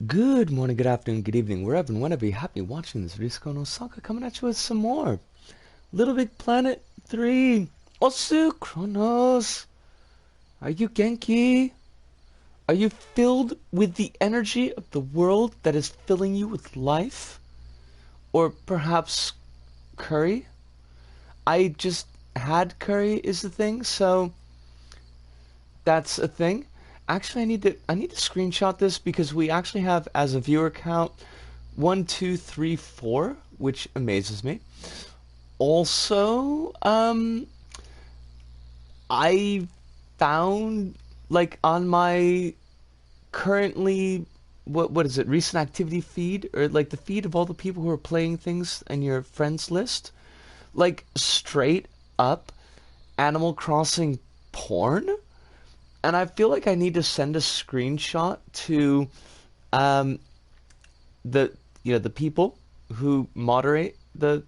Good morning, good afternoon, good evening, wherever and whenever you happy watching this Risco no Saka coming at you with some more Little Big Planet 3. Osu Kronos! Are you Genki? Are you filled with the energy of the world that is filling you with life? Or perhaps curry? I just had curry is the thing, so that's a thing. Actually, I need to screenshot this because we actually have as a viewer count 1, 2, 3, 4, which amazes me. Also, I found like on my currently what is it recent activity feed or like the feed of all the people who are playing things in your friends list, like straight up Animal Crossing porn, and I feel like I need to send a screenshot to um the the people who moderate the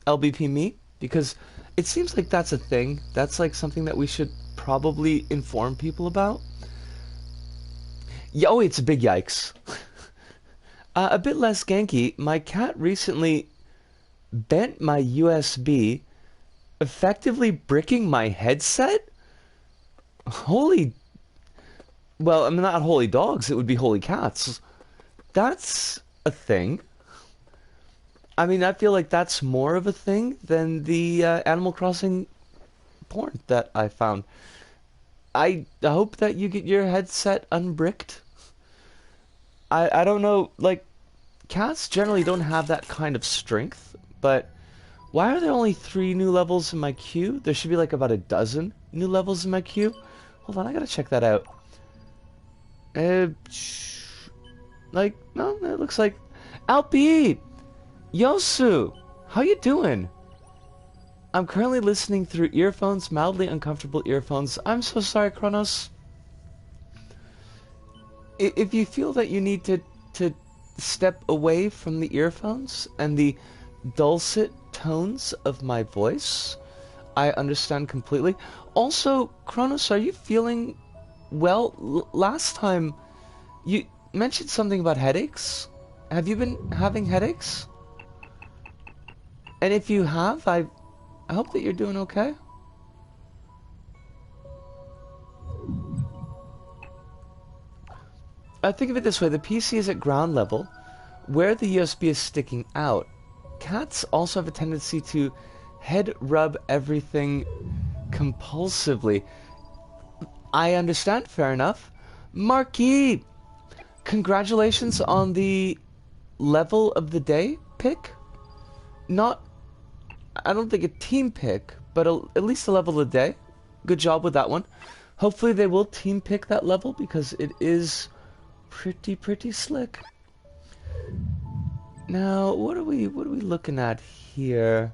LBP me because it seems like that's a thing. That's like something that we should probably inform people about. Yeah, oh, it's a big yikes. A bit less ganky. My cat recently bent my USB, effectively bricking my headset. Holy, well, I'm not holy dogs. It would be holy cats. That's a thing. I mean, I feel like that's more of a thing than the Animal Crossing porn that I found. I hope that you get your headset unbricked. I don't know, like, cats generally don't have that kind of strength, but why are there only 3 new levels in my queue? There should be like about a dozen new levels in my queue. Hold on, I gotta check that out. Uh, like, no, it looks like... Alpi! Yosu! How you doing? I'm currently listening through earphones, mildly uncomfortable earphones. I'm so sorry, Kronos. If you feel that you need to step away from the earphones and the dulcet tones of my voice, I understand completely. Also, Kronos, are you feeling well? Last time you mentioned something about headaches. Have you been having headaches? And if you have, I hope that you're doing okay. I think of it this way, the PC is at ground level, where the USB is sticking out. Cats also have a tendency to head rub everything compulsively. I understand, fair enough. Marquis, congratulations on the level of the day pick. Not, I don't think a team pick, but at least a level of the day. Good job with that one. Hopefully they will team pick that level because it is pretty slick. Now, what are we looking at here?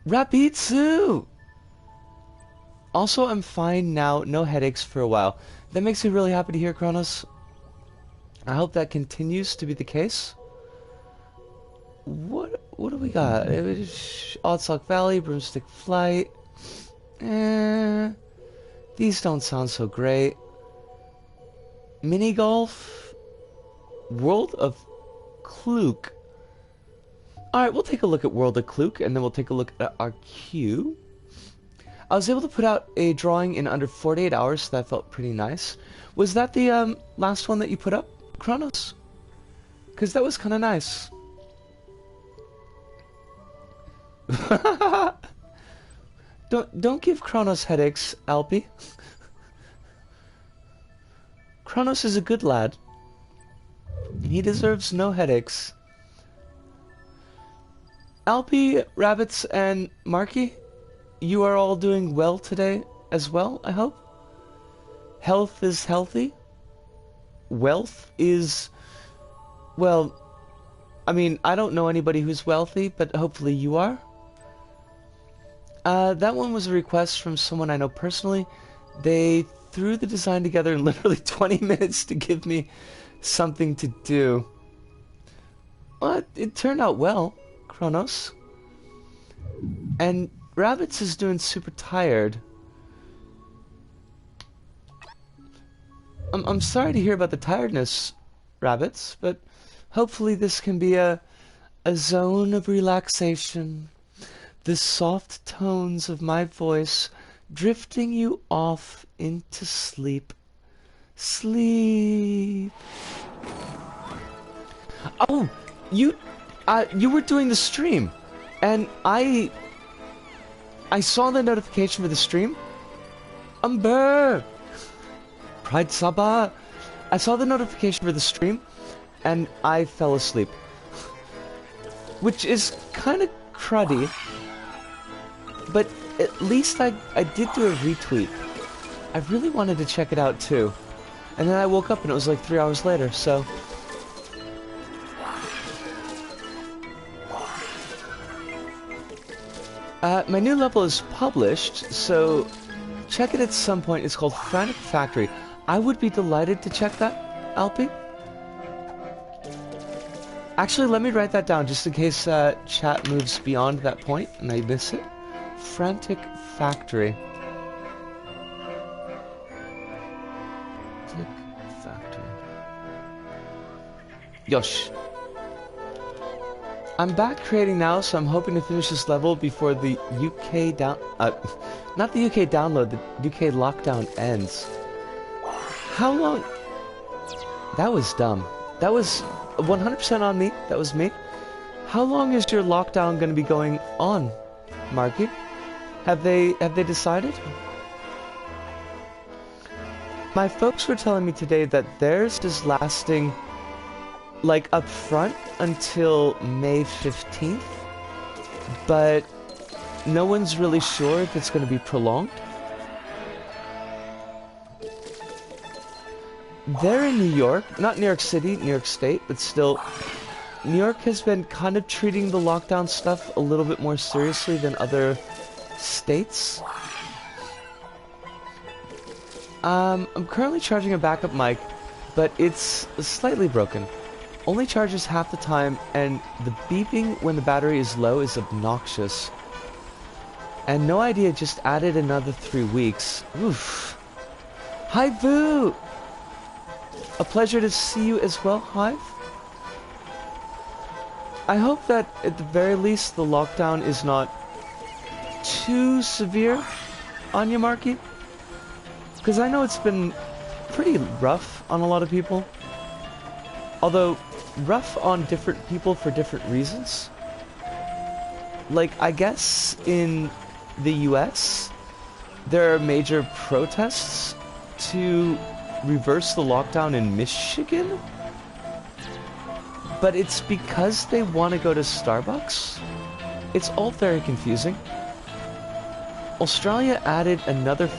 Rapitsu! Also, I'm fine now, no headaches for a while. That makes me really happy to hear, Kronos. I hope that continues to be the case. What do we got? Oddsock Valley, Broomstick Flight. These don't sound so great. Mini Golf. World of Klook. Alright, we'll take a look at World of Klook, and then we'll take a look at our queue. I was able to put out a drawing in under 48 hours, so that felt pretty nice. Was that the last one that you put up, Kronos? Because that was kind of nice. Don't give Kronos headaches, Alpi. Kronos is a good lad. He deserves no headaches. Alpi, Rabbits, and Marky, you are all doing well today as well, I hope? Health is healthy. Wealth is... well, I mean, I don't know anybody who's wealthy, but hopefully you are. That one was a request from someone I know personally. They threw the design together in literally 20 minutes to give me something to do. Well, it turned out well, Kronos. And Rabbits is doing super tired. I'm sorry to hear about the tiredness, rabbits, but hopefully this can be a zone of relaxation. The soft tones of my voice drifting you off into sleep. Sleep. Oh, you were doing the stream, and I saw the notification for the stream. Umber! Pride Sabah! I saw the notification for the stream, and I fell asleep. Which is kind of cruddy, but at least I did do a retweet. I really wanted to check it out too. And then I woke up and it was like 3 hours later, so... my new level is published, so check it at some point. It's called Frantic Factory. I would be delighted to check that, Alpi. Actually, let me write that down just in case chat moves beyond that point and I miss it. Frantic Factory. Frantic Factory. Yosh. I'm back creating now, so I'm hoping to finish this level before the UK not the UK download, the UK lockdown ends. How long? That was dumb. That was 100% on me. That was me. How long is your lockdown going to be going on, Marky? Have they decided? My folks were telling me today that theirs is lasting like up front until May 15th, but no one's really sure if it's going to be prolonged. They're in New York, not New York City, New York State, but still, New York has been kind of treating the lockdown stuff a little bit more seriously than other states. I'm currently charging a backup mic, but it's slightly broken. Only charges half the time, and the beeping when the battery is low is obnoxious. And No Idea just added another 3 weeks. Oof. Hi, Boo! A pleasure to see you as well, Hive. I hope that, at the very least, the lockdown is not too severe on you, Marky. Because I know it's been pretty rough on a lot of people. Although, rough on different people for different reasons. Like, I guess in the US, there are major protests to reverse the lockdown in Michigan? But it's because they want to go to Starbucks? It's all very confusing. Australia added another...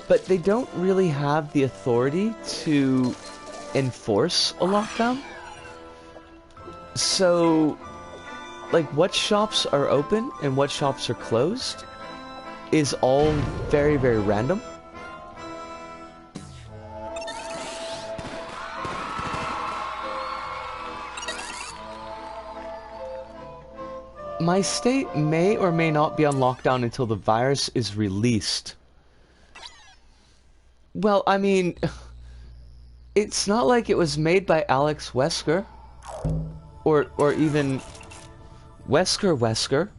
But they don't really have the authority to enforce a lockdown. So, like, what shops are open and what shops are closed is all very, very random. My state may or may not be on lockdown until the virus is released. Well, I mean, it's not like it was made by Alex Wesker. Or even Wesker.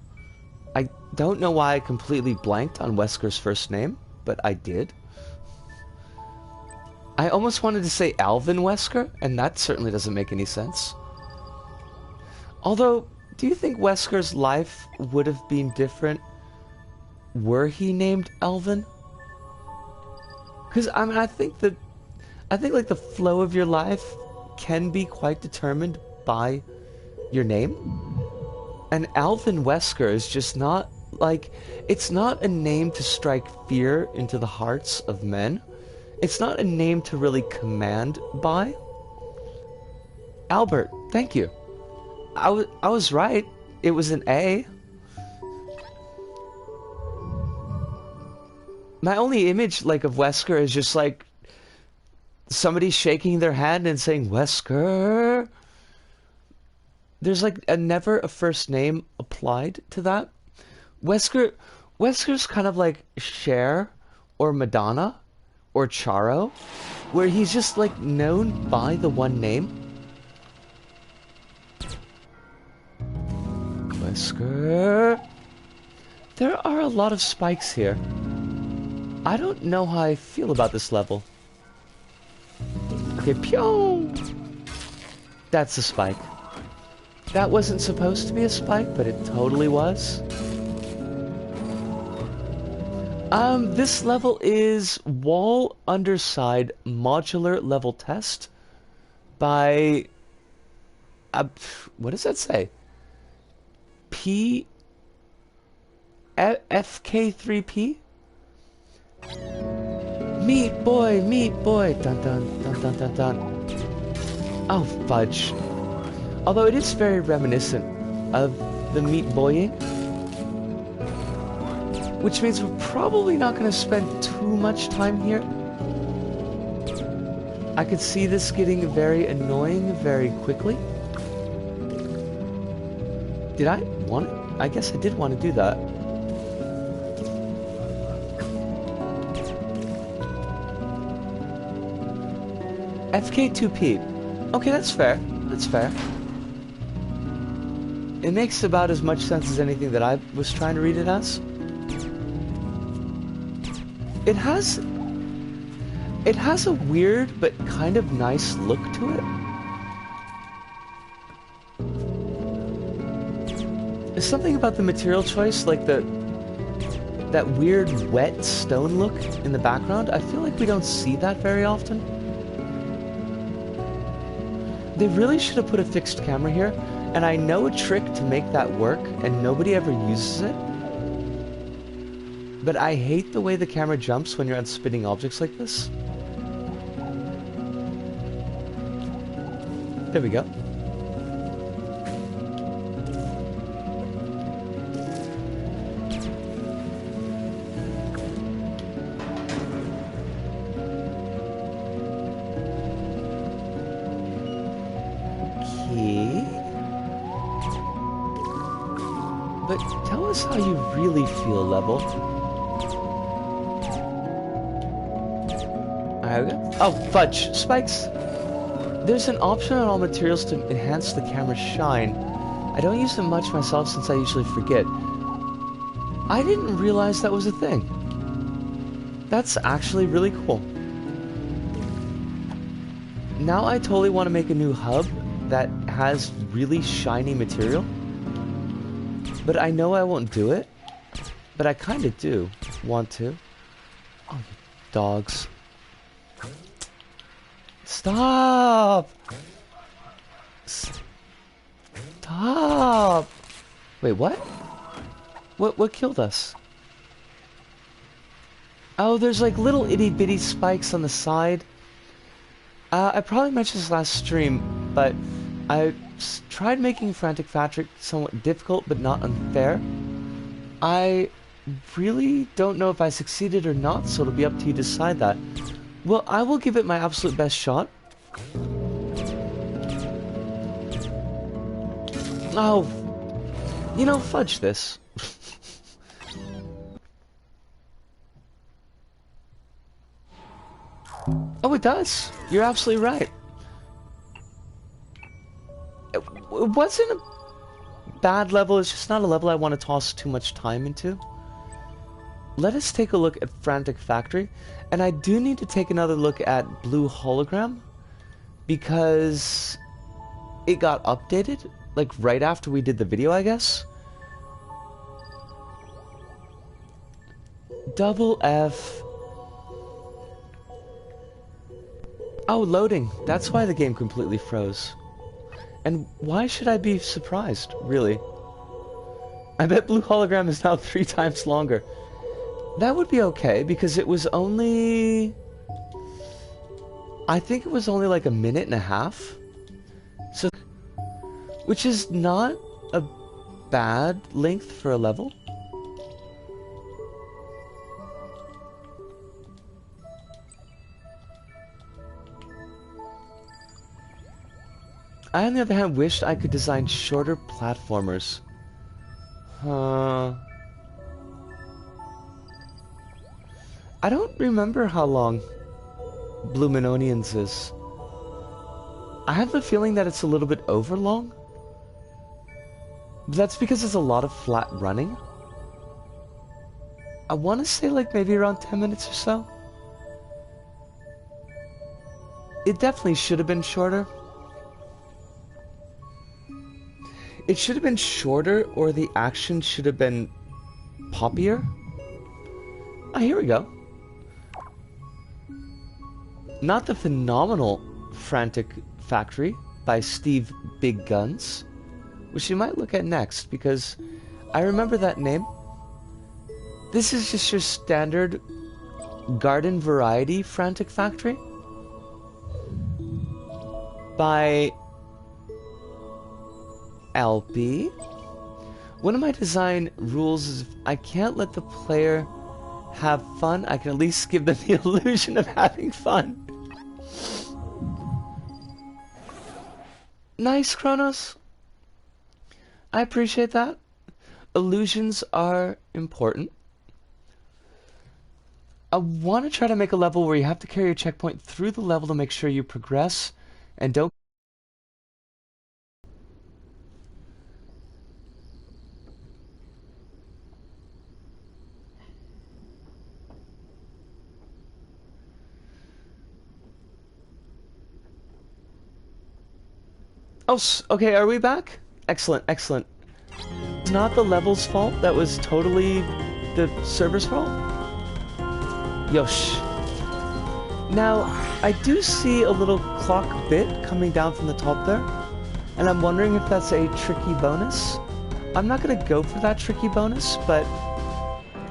I don't know why I completely blanked on Wesker's first name, but I did. I almost wanted to say Alvin Wesker, and that certainly doesn't make any sense. Although, do you think Wesker's life would have been different were he named Alvin? Because, I mean, I think like the flow of your life can be quite determined by your name. And Alvin Wesker is just not, like, it's not a name to strike fear into the hearts of men. It's not a name to really command by. Albert, thank you. I was right. It was an A. My only image, like, of Wesker is just, like, somebody shaking their hand and saying, Wesker. There's, like, never a first name applied to that. Wesker's kind of like Cher or Madonna, or Charo, where he's just like known by the one name. Whisker. There are a lot of spikes here. I don't know how I feel about this level. Okay, pew! That's a spike. That wasn't supposed to be a spike, but it totally was. This level is wall underside modular level test by what does that say? FK3P? Meat boy, dun dun dun dun dun dun. Oh fudge. Although it is very reminiscent of the meat boying, which means we're probably not going to spend too much time here. I could see this getting very annoying very quickly. Did I want it? I guess I did want to do that. FK2P. Okay, that's fair. That's fair. It makes about as much sense as anything that I was trying to read it as. It has a weird but kind of nice look to it. There's something about the material choice, like that weird wet stone look in the background. I feel like we don't see that very often. They really should have put a fixed camera here, and I know a trick to make that work, and nobody ever uses it. But I hate the way the camera jumps when you're on spinning objects like this. There we go. But tell us how you really feel, level. Oh, fudge. Spikes. There's an option on all materials to enhance the camera's shine. I don't use them much myself since I usually forget. I didn't realize that was a thing. That's actually really cool. Now I totally want to make a new hub that has really shiny material. But I know I won't do it. But I kind of do want to. Oh, you dogs. Stop! Stop! Wait, what? What killed us? Oh, there's like little itty-bitty spikes on the side. I probably mentioned this last stream, but I tried making Frantic Patrick somewhat difficult but not unfair. I really don't know if I succeeded or not, so it'll be up to you to decide that. Well, I will give it my absolute best shot. Oh, you know, fudge this. Oh, it does. You're absolutely right. It wasn't a bad level, it's just not a level I want to toss too much time into. Let us take a look at Frantic Factory, and I do need to take another look at Blue Hologram, because it got updated, like right after we did the video, I guess. Double F. Oh, loading. That's why the game completely froze. And why should I be surprised, really? I bet Blue Hologram is now 3 times longer. That would be okay, because it was only... I think it was only like 1.5 minutes. So, which is not a bad length for a level. I, on the other hand, wished I could design shorter platformers. I don't remember how long Bloomin' Onions is. I have the feeling that it's a little bit overlong. But that's because there's a lot of flat running. I want to say like maybe around 10 minutes or so. It definitely should have been shorter. It should have been shorter, or the action should have been poppier. Ah, here we go. Not the phenomenal Frantic Factory by Steve Big Guns, which you might look at next, because I remember that name. This is just your standard garden variety Frantic Factory by LP. One of my design rules is if I can't let the player have fun, I can at least give them the illusion of having fun. Nice, Kronos. I appreciate that. Illusions are important. I want to try to make a level where you have to carry your checkpoint through the level to make sure you progress and don't. Oh, okay, are we back? Excellent, excellent. It's not the level's fault, that was totally the server's fault? Yosh. Now, I do see a little clock bit coming down from the top there, and I'm wondering if that's a tricky bonus. I'm not gonna go for that tricky bonus, but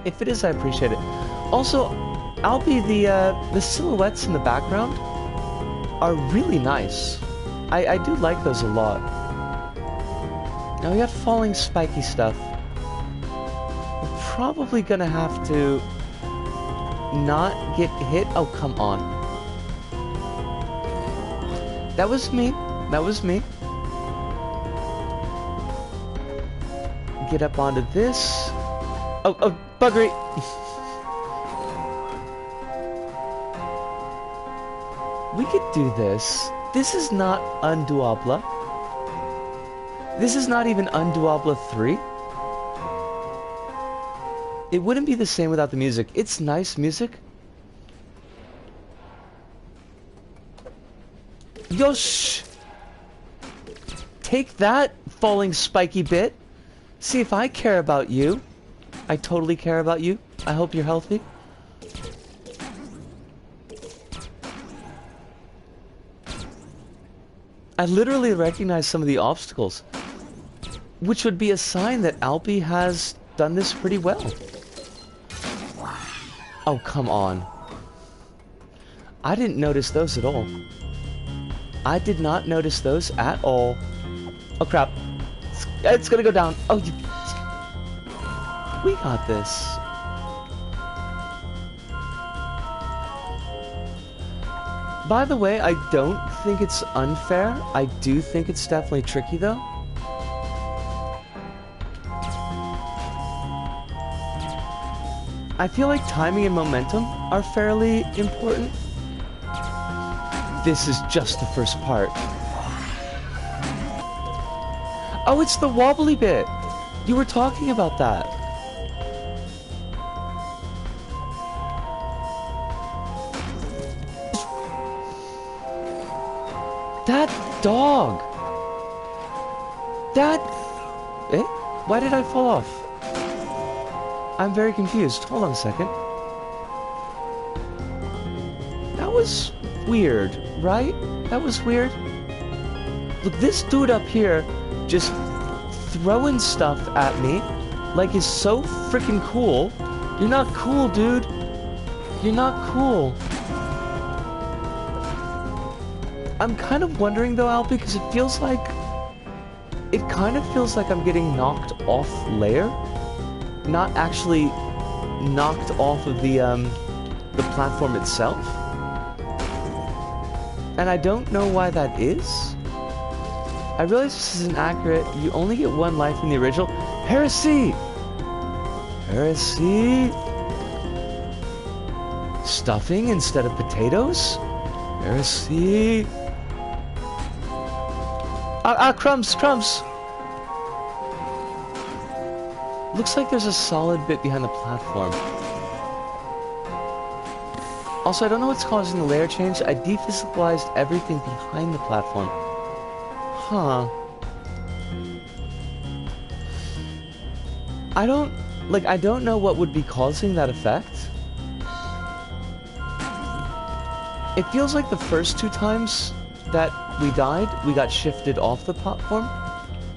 if it is, I appreciate it. Also, Albie, the silhouettes in the background are really nice. I do like those a lot. Now we got falling spiky stuff. We're probably gonna have to not get hit. Oh, come on. That was me. That was me. Get up onto this. Oh, buggery. We could do this. This is not undoable. This is not even undoable 3. It wouldn't be the same without the music. It's nice music. Yosh! Take that, falling spiky bit. See if I care about you. I totally care about you. I hope you're healthy. I literally recognize some of the obstacles, which would be a sign that Alpi has done this pretty well. Oh, come on. I didn't notice those at all. I did not notice those at all. Oh, crap. It's gonna go down. Oh, you... We got this. By the way, I don't think it's unfair. I do think it's definitely tricky, though. I feel like timing and momentum are fairly important. This is just the first part. Oh, it's the wobbly bit. You were talking about that. That dog! That... Eh? Why did I fall off? I'm very confused. Hold on a second. That was weird, right? That was weird. Look, this dude up here just throwing stuff at me like is so freaking cool. You're not cool, dude. You're not cool. I'm kind of wondering though, Alpi, because it feels like... It kind of feels like I'm getting knocked off layer. Not actually knocked off of the platform itself. And I don't know why that is. I realize this isn't accurate. You only get 1 life in the original. Heresy! Heresy! Stuffing instead of potatoes? Heresy. Crumbs, crumbs. Looks like there's a solid bit behind the platform. Also, I don't know what's causing the layer change. I dephysicalized everything behind the platform. Huh. I don't know what would be causing that effect. It feels like the first 2 times that we died, we got shifted off the platform.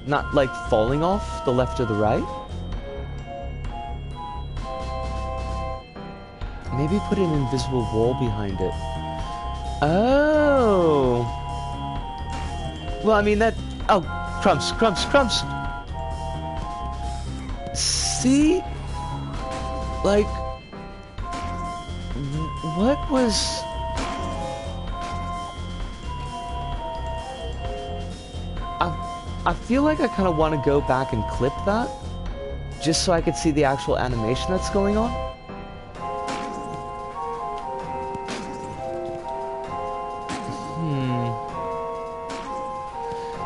Not like falling off the left or the right. Maybe put an invisible wall behind it. Oh. Well, I mean that... Oh, crumbs, crumbs, crumbs. See? Like... What was... I feel like I kind of want to go back and clip that. Just so I could see the actual animation that's going on.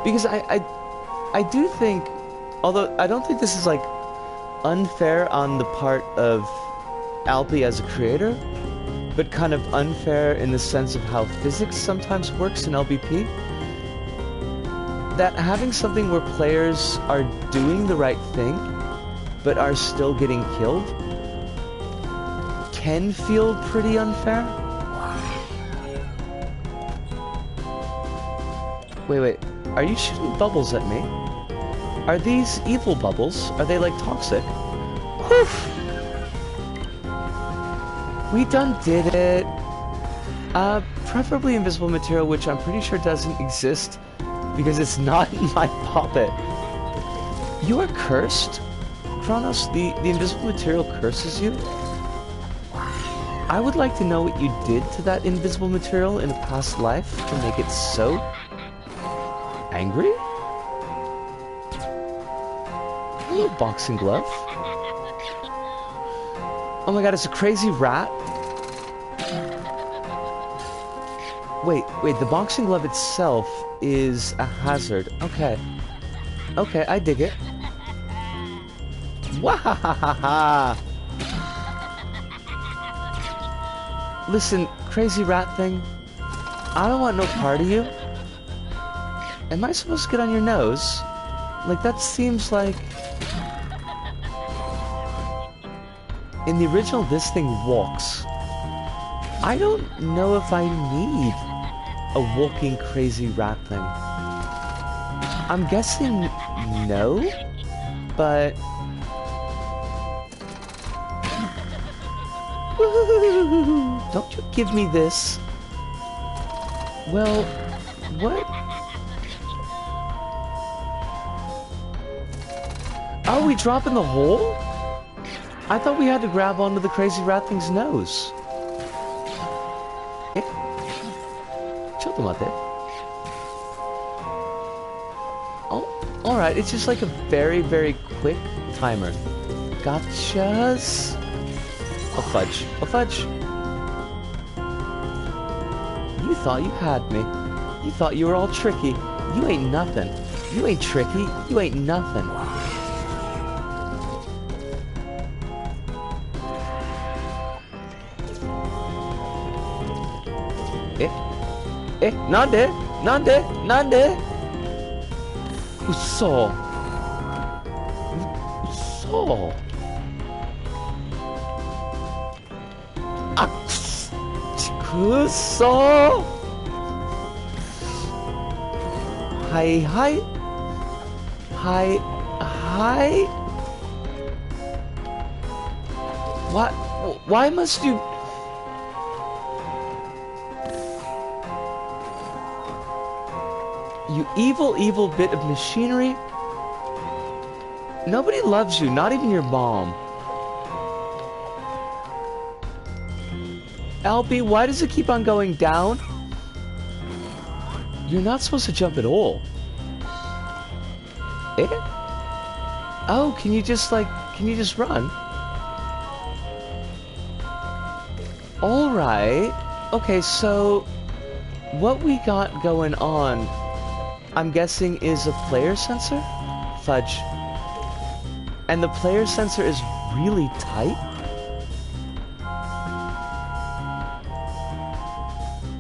Because I do think, although I don't think this is like unfair on the part of Alpi as a creator, but kind of unfair in the sense of how physics sometimes works in LBP, that having something where players are doing the right thing, but are still getting killed, can feel pretty unfair. Wait. Are you shooting bubbles at me? Are these evil bubbles? Are they like toxic? Whew! We done did it. Preferably invisible material, which I'm pretty sure doesn't exist because it's not in my puppet. You are cursed? Kronos, the invisible material curses you? I would like to know what you did to that invisible material in a past life to make it so angry? A little boxing glove. Oh my god, it's a crazy rat. Wait, the boxing glove itself is a hazard. Okay, I dig it. Wahahaha! Listen, crazy rat thing. I don't want no part of you. Am I supposed to get on your nose? Like, that seems like... In the original, this thing walks. I don't know if I need a walking crazy rat thing. I'm guessing no, but... Woo! Don't you give me this. Well, what? Are we dropping the hole? I thought we had to grab onto the crazy rat thing's nose. Eh? Oh, alright, it's just like a very, very quick timer. Gotchas. Oh fudge. Oh fudge. You thought you had me. You thought you were all tricky. You ain't nothing. You ain't tricky. You ain't nothing. Nande? Uso. Kuso. Hi. What? Why must you... You evil bit of machinery. Nobody loves you, not even your mom. Alpi, why does it keep on going down? You're not supposed to jump at all. Eh? Oh, can you just run? Alright. Okay, so... what we got going on, I'm guessing, is a player sensor? Fudge. And the player sensor is really tight?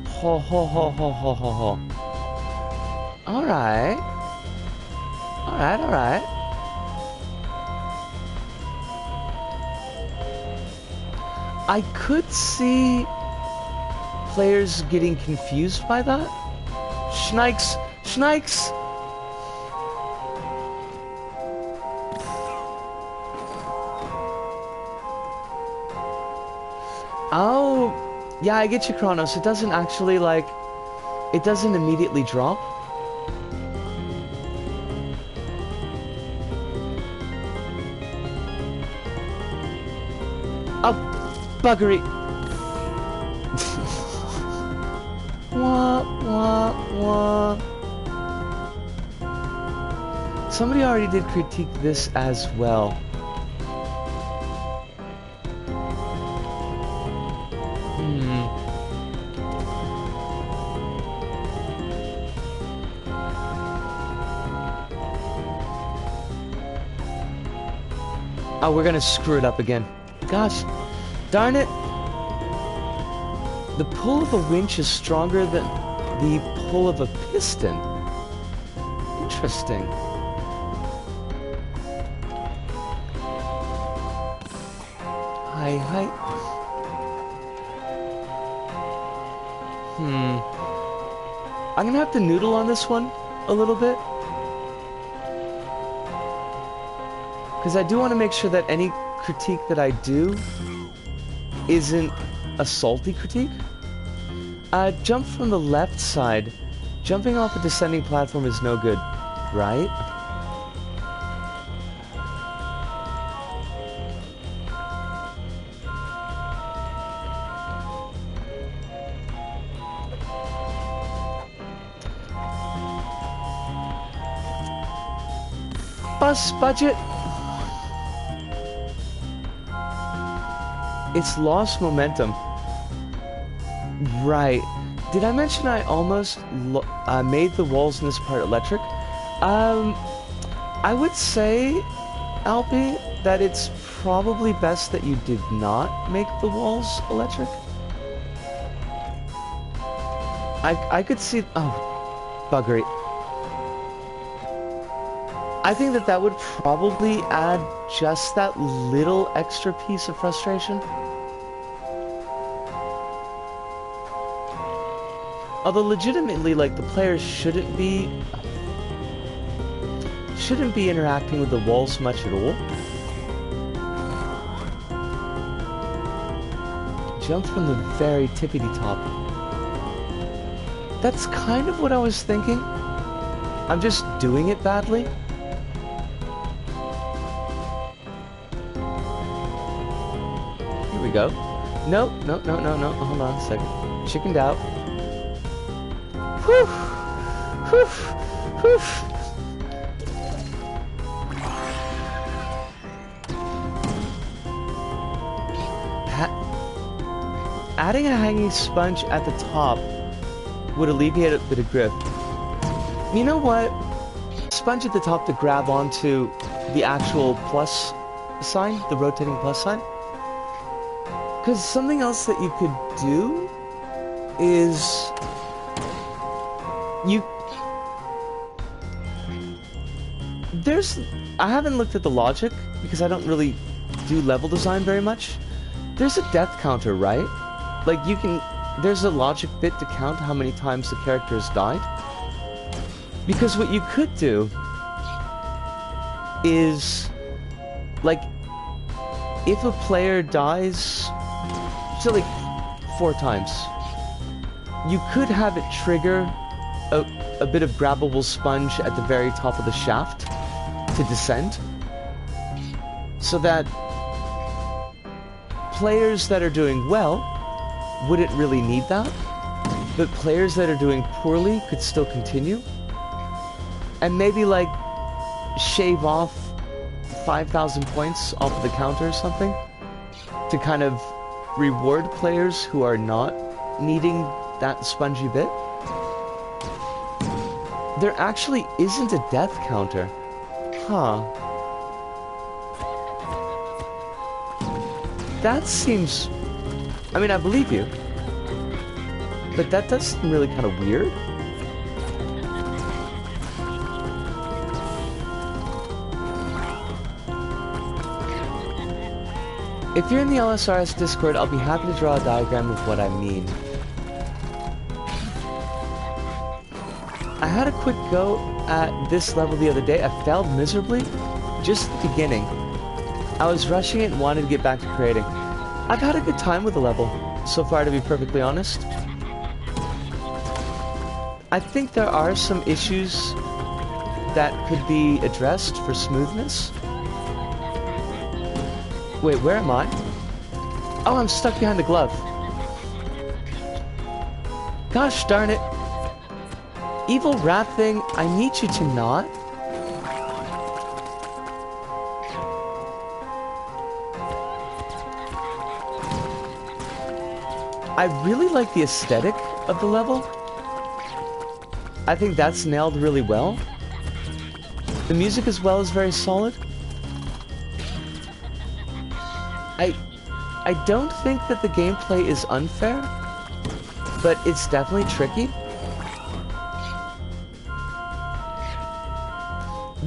Ho ho ho ho ho ho ho. Alright. Alright, alright. I could see players getting confused by that. Schnikes! Schnikes! Oh, yeah, I get you, Kronos. It doesn't actually, like, it doesn't immediately drop. Oh, buggery. Wah, wah, wah. Somebody already did critique this as well. Oh, we're gonna screw it up again. Gosh, darn it. The pull of a winch is stronger than the pull of a piston. Interesting. Hi, hi. I'm gonna have to noodle on this one a little bit. Because I do want to make sure that any critique that I do isn't a salty critique. Jump from the left side. Jumping off a descending platform is no good, right? Bus budget! It's lost momentum. Right. Did I mention I almost made the walls in this part electric? I would say, Alpi, that it's probably best that you did not make the walls electric. I could see... Oh, buggery. I think that that would probably add just that little extra piece of frustration. Although legitimately, like, the players shouldn't be interacting with the walls much at all. Jump from the very tippity top. That's kind of what I was thinking. I'm just doing it badly. Here we go. No, no, no, no, no. Hold on a second. Chickened out. Whew! Whew! Whew! Adding a hanging sponge at the top would alleviate a bit of grip. You know what? Sponge at the top to grab onto the actual plus sign, the rotating plus sign. Because something else that you could do is I haven't looked at the logic because I don't really do level design very much. There's a death counter, right? Like there's a logic bit to count how many times the character has died. Because what you could do is, like, if a player dies, say like 4 times, you could have it trigger a bit of grabbable sponge at the very top of the shaft to descend, so that players that are doing well wouldn't really need that, but players that are doing poorly could still continue, and maybe like shave off 5,000 points off of the counter or something to kind of reward players who are not needing that spongy bit. There actually isn't a death counter. Huh. That seems... I mean, I believe you. But that does seem really kind of weird. If you're in the LSRS Discord, I'll be happy to draw a diagram of what I mean. I had a quick go at this level the other day. I failed miserably, just at the beginning. I was rushing it and wanted to get back to creating. I've had a good time with the level, so far, to be perfectly honest. I think there are some issues that could be addressed for smoothness. Wait, where am I? Oh, I'm stuck behind the glove. Gosh darn it. Evil rat thing, I need you to not. I really like the aesthetic of the level. I think that's nailed really well. The music as well is very solid. I don't think that the gameplay is unfair, but it's definitely tricky.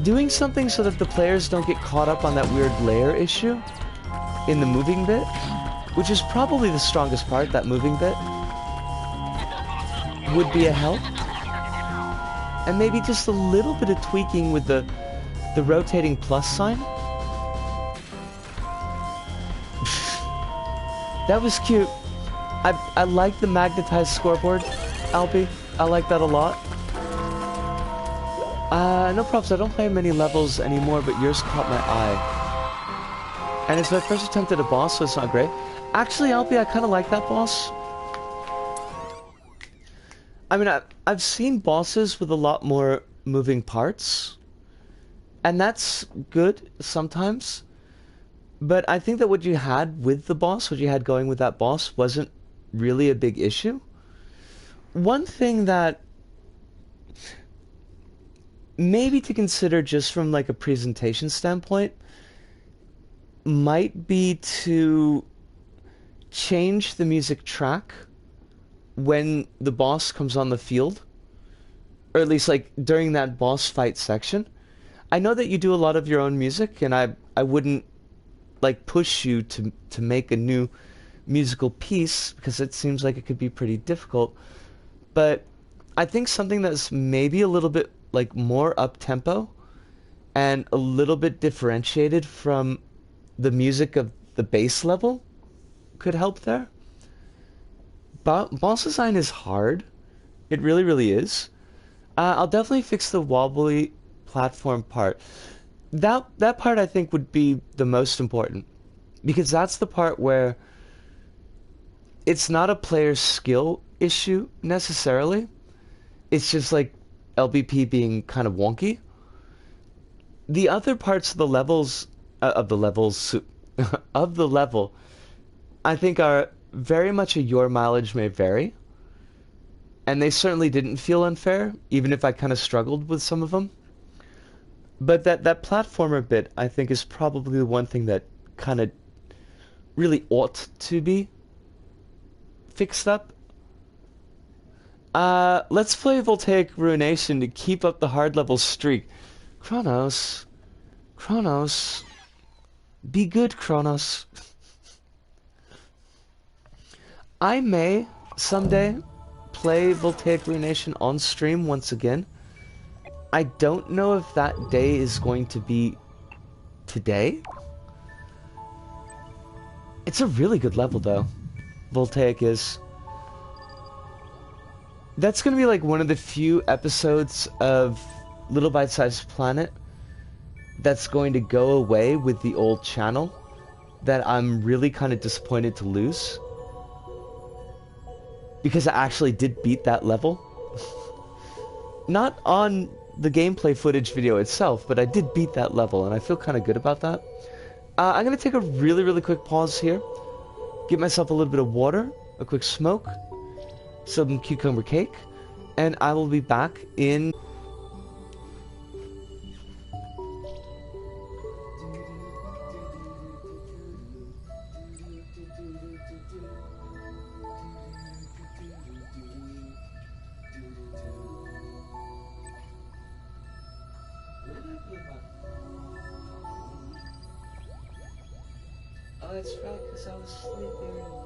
Doing something so that the players don't get caught up on that weird layer issue in the moving bit, which is probably the strongest part, that moving bit, would be a help. And maybe just a little bit of tweaking with the rotating plus sign. That was cute. I like the magnetized scoreboard, Alpi. I like that a lot. No props, I don't play many levels anymore, but yours caught my eye. And it's my first attempt at a boss, so it's not great. Actually, Alpi, I kind of like that boss. I mean, I've seen bosses with a lot more moving parts. And that's good sometimes. But I think that what you had with the boss, what you had going with that boss, wasn't really a big issue. One thing that maybe to consider just from like a presentation standpoint might be to change the music track when the boss comes on the field, or at least like during that boss fight section. I know that you do a lot of your own music, and I wouldn't like push you to make a new musical piece because it seems like it could be pretty difficult. But I think something that's maybe a little bit like more up-tempo and a little bit differentiated from the music of the base level could help there. Boss design is hard. It really, really is. I'll definitely fix the wobbly platform part. That part I think would be the most important, because that's the part where it's not a player's skill issue necessarily. It's just like LBP being kind of wonky. The other parts of the levels of the level, I think are very much a your mileage may vary, and they certainly didn't feel unfair, even if I kind of struggled with some of them. But that platformer bit, I think, is probably the one thing that kind of really ought to be fixed up. Let's play Voltaic Ruination to keep up the hard level streak. Kronos, be good, Kronos. I may someday play Voltaic Ruination on stream once again. I don't know if that day is going to be today. It's a really good level though, Voltaic is. That's going to be like one of the few episodes of Little Bite-Sized Planet that's going to go away with the old channel that I'm really kind of disappointed to lose. Because I actually did beat that level. Not on the gameplay footage video itself, but I did beat that level, and I feel kind of good about that. I'm going to take a really, really quick pause here. Get myself a little bit of water, a quick smoke, some cucumber cake, and I will be back in Oh, it's probably because I was sleeping.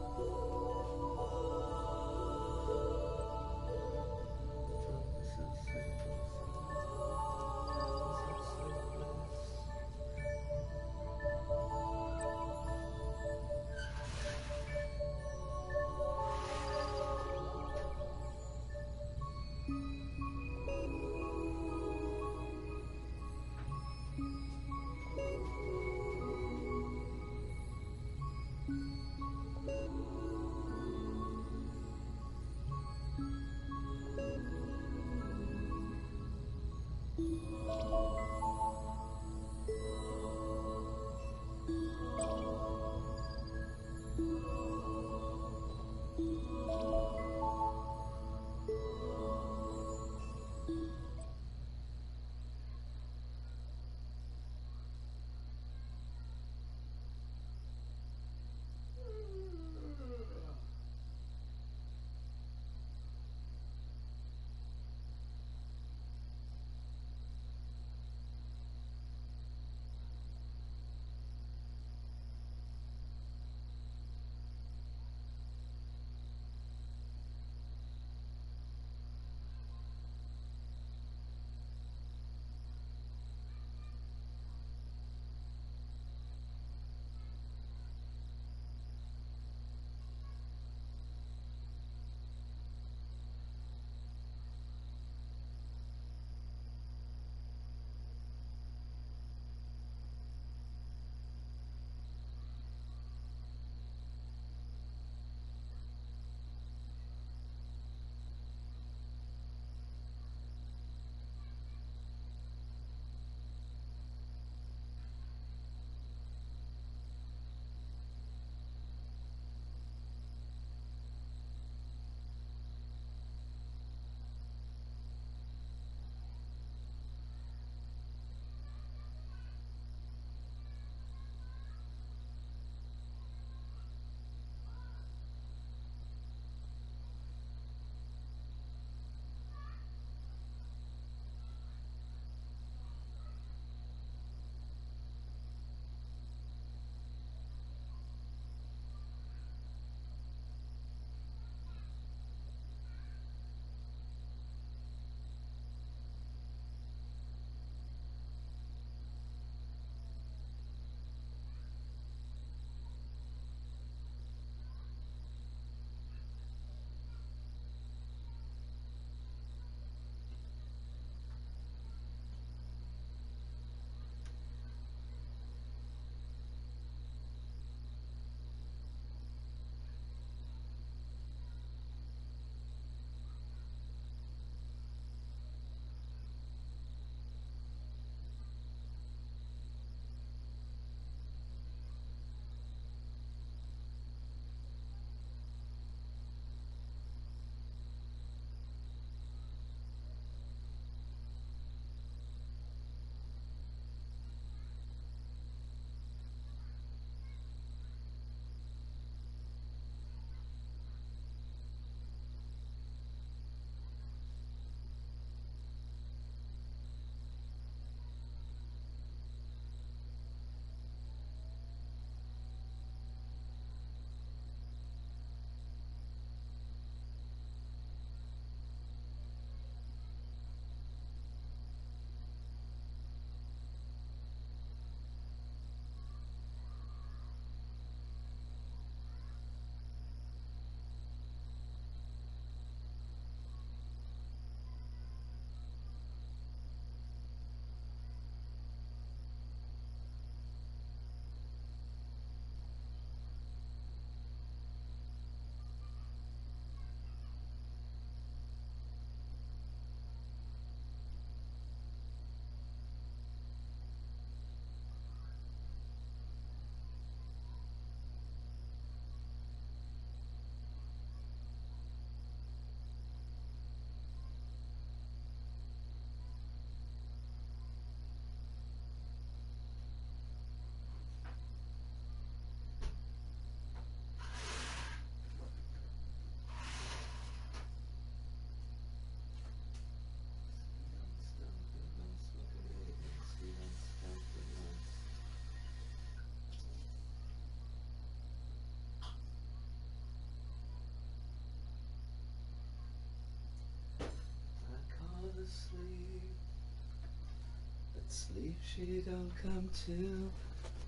Sleep, she don't come to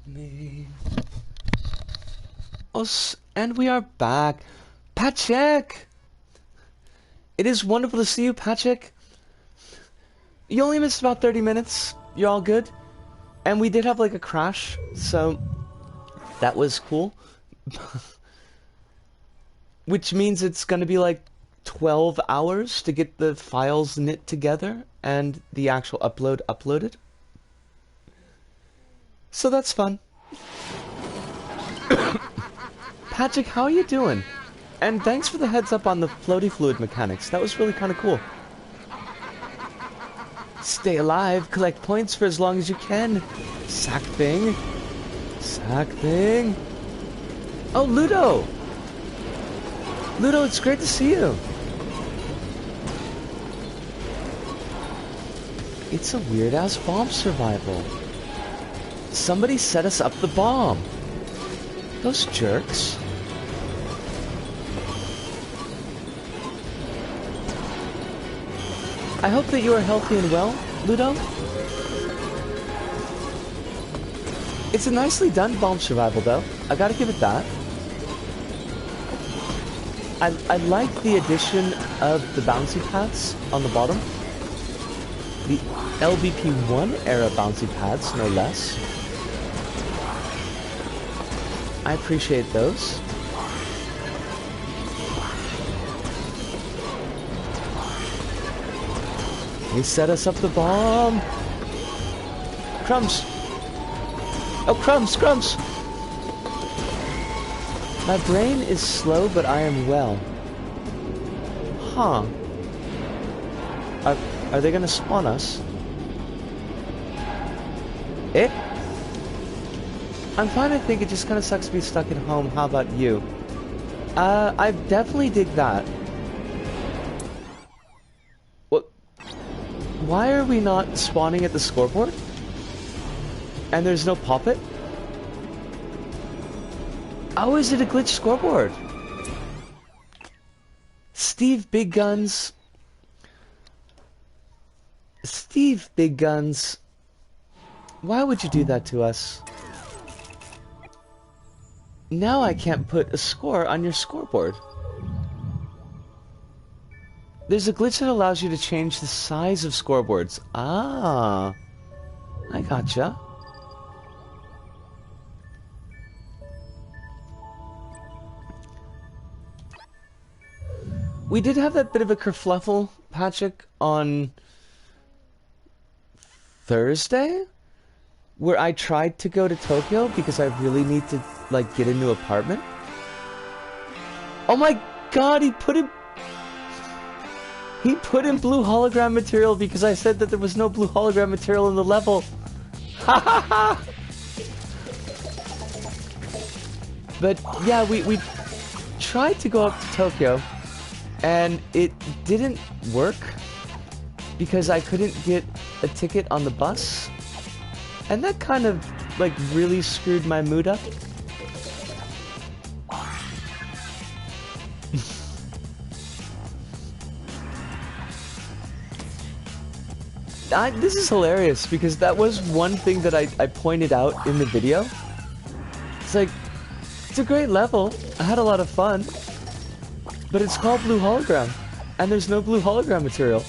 me. Oh, and we are back. Patrick! It is wonderful to see you, Patrick. You only missed about 30 minutes. You're all good. And we did have like a crash, so that was cool. Which means it's gonna be like 12 hours to get the files knit together and the actual upload uploaded. So that's fun. Patrick, how are you doing? And thanks for the heads up on the floaty fluid mechanics. That was really kind of cool. Stay alive, collect points for as long as you can. Sack thing. Sack thing. Oh, Ludo! Ludo, it's great to see you. It's a weird-ass bomb survival. Somebody set us up the bomb. Those jerks. I hope that you are healthy and well, Ludo. It's a nicely done bomb survival, though. I gotta give it that. I like the addition of the bouncy pads on the bottom. The LBP1 era bouncy pads, no less. I appreciate those. He set us up the bomb. Crumbs. Oh, crumbs, crumbs. My brain is slow, but I am well. Huh. Are they gonna spawn us? Eh? I'm fine, I think. It just kinda sucks to be stuck at home. How about you? I definitely dig that. What? Why are we not spawning at the scoreboard? And there's no pop-it? Oh, is it a glitch scoreboard? Steve Big Guns. Steve Big Guns. Why would you do that to us? Now I can't put a score on your scoreboard. There's a glitch that allows you to change the size of scoreboards. Ah. I gotcha. We did have that bit of a kerfluffle, Patrick, on Thursday, where I tried to go to Tokyo because I really need to, like, get a new apartment. Oh my god, he put in blue hologram material because I said that there was no blue hologram material in the level. Ha ha ha! But yeah, we tried to go up to Tokyo, and it didn't work because I couldn't get a ticket on the bus, and that kind of like really screwed my mood up. This is hilarious because that was one thing that I pointed out in the video. It's like, it's a great level, I had a lot of fun, but it's called Blue Hologram, and there's no blue hologram material.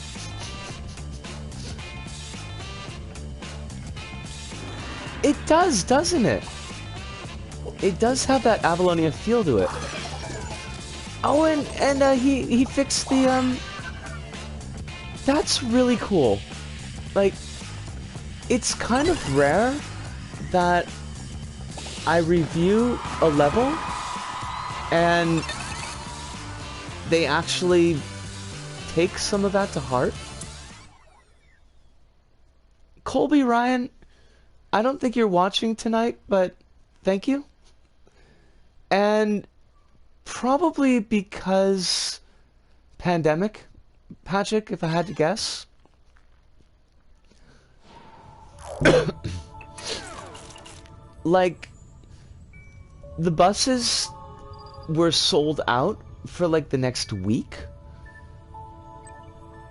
It does, doesn't it? It does have that Avalonia feel to it. Oh, and he fixed the, that's really cool. Like, it's kind of rare that I review a level and they actually take some of that to heart. Colby Ryan, I don't think you're watching tonight, but thank you. And probably because pandemic, Patrick, if I had to guess. Like, the buses were sold out for like the next week,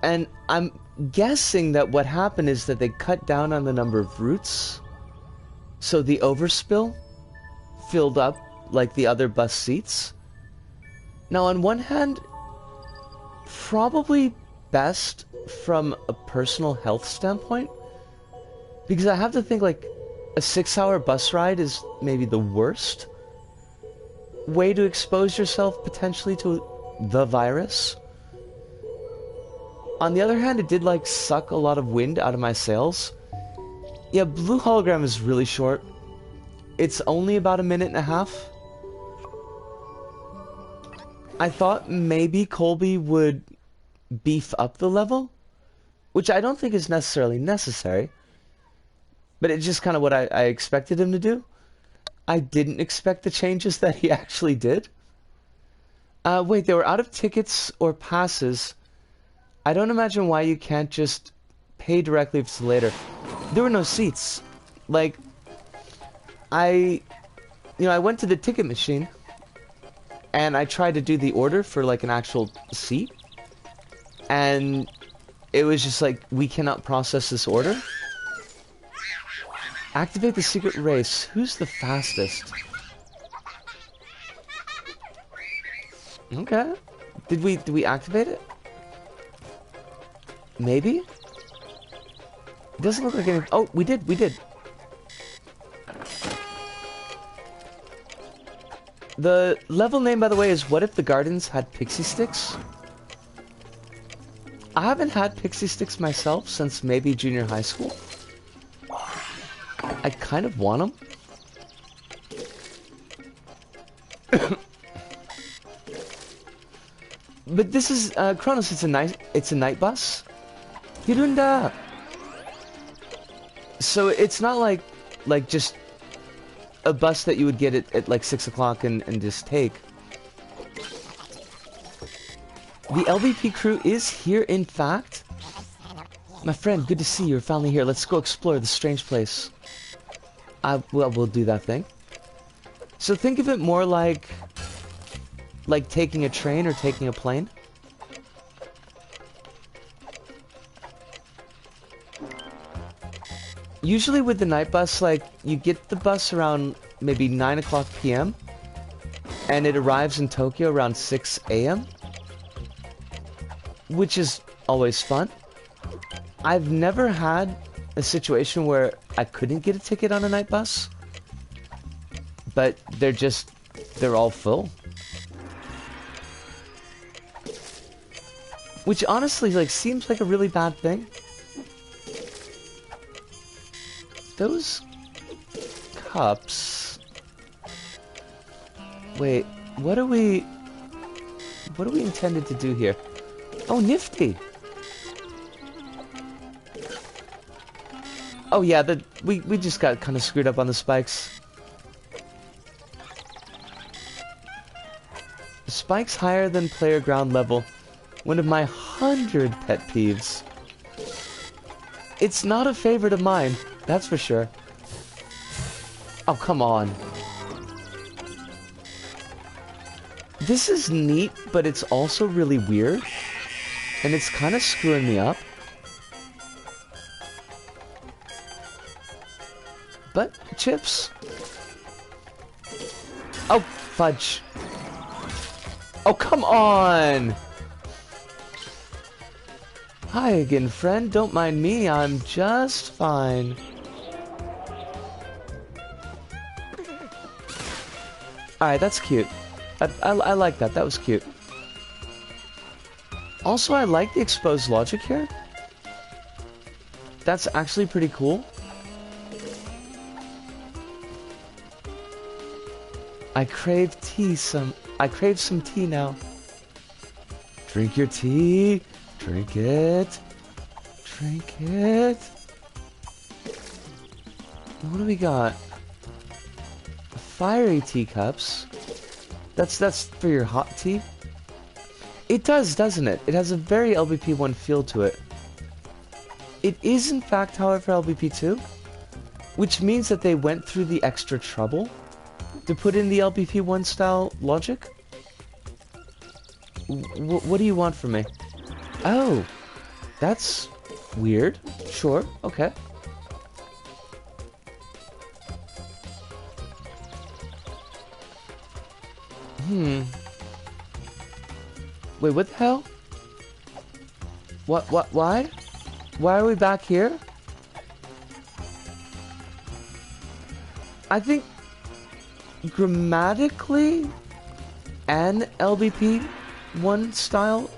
and I'm guessing that what happened is that they cut down on the number of routes, so the overspill filled up like the other bus seats. Now, on one hand, probably best from a personal health standpoint, because I have to think like a 6-hour bus ride is maybe the worst way to expose yourself potentially to the virus. On the other hand, it did like suck a lot of wind out of my sails. Yeah, Blue Hologram is really short. It's only about 1.5 minutes. I thought maybe Colby would beef up the level, which I don't think is necessarily necessary, but it's just kind of what I expected him to do. I didn't expect the changes that he actually did. Wait, they were out of tickets or passes. I don't imagine why you can't just pay directly if it's later. There were no seats. Like, I went to the ticket machine and I tried to do the order for like an actual seat, and it was just like, we cannot process this order. Activate the secret race. Who's the fastest? Okay. Did we activate it? Maybe? It doesn't look like any... Oh, we did. The level name, by the way, is What If the Gardens Had Pixie Sticks? I haven't had pixie sticks myself since maybe junior high school. I kind of want them. But this is, Kronos, it's a night bus. Hirunda! So it's not like just a bus that you would get at like 6 o'clock and just take. The LVP crew is here, in fact. My friend, good to see you. You're finally here. Let's go explore this strange place. Well, we'll do that thing. So think of it more like taking a train or taking a plane. Usually with the night bus, like, you get the bus around maybe 9 o'clock p.m. and it arrives in Tokyo around 6 a.m. which is always fun. I've never had a situation where I couldn't get a ticket on a night bus, but they're all full. Which honestly, like, seems like a really bad thing. Those cups... Wait, what are we intended to do here? Oh, nifty! Oh yeah, we just got kind of screwed up on the spikes. The spikes higher than player ground level. One of my 100 pet peeves. It's not a favorite of mine, that's for sure. Oh, come on. This is neat, but it's also really weird. And it's kind of screwing me up. But, chips. Oh, fudge. Oh, come on! Hi again, friend. Don't mind me. I'm just fine. Alright, that's cute. I like that. That was cute. Also, I like the exposed logic here. That's actually pretty cool. I crave some tea now. Drink your tea. Drink it. Drink it. What do we got? Fiery teacups. That's for your hot tea. It does, doesn't it? It has a very LBP1 feel to it. It is, in fact, however, LBP2, which means that they went through the extra trouble to put in the LBP1 style logic. What do you want from me? Oh, that's Weird. Sure. Okay. Wait, what the hell? What, why? Why are we back here? I think grammatically and LBP 1 style,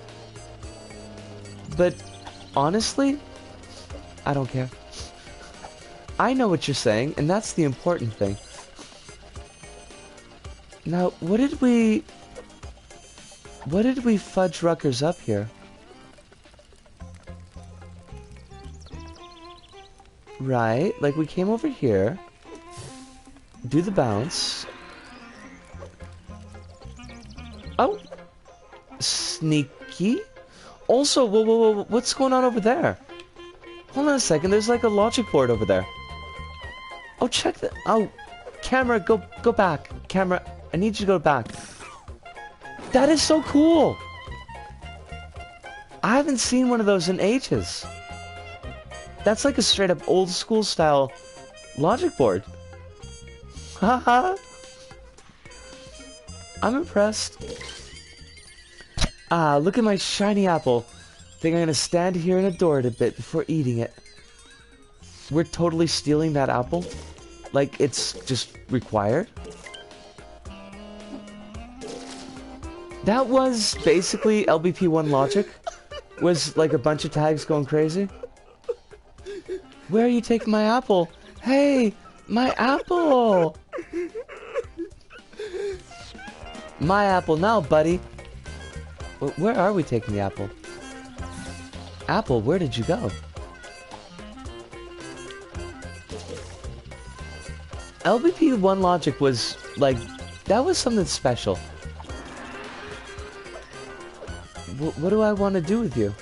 but honestly, I don't care. I know what you're saying, and that's the important thing. Now, what did we fudge Ruckers up here? Right, like we came over here, do the bounce. Oh, sneaky. Also, whoa, what's going on over there? Hold on a second, there's like a logic board over there. Oh, check that. Oh, camera, go back. Camera, I need you to go back. That is so cool. I haven't seen one of those in ages. That's like a straight up old school style logic board. Haha. I'm impressed. Ah, look at my shiny apple. Think I'm gonna stand here and adore it a bit before eating it. We're totally stealing that apple. Like it's just required. That was basically LBP1 logic. Was like a bunch of tags going crazy. Where are you taking my apple? Hey, my apple! My apple now, buddy. Where are we taking the apple? Apple, where did you go? LBP1 logic was like, that was something special. What do I want to do with you?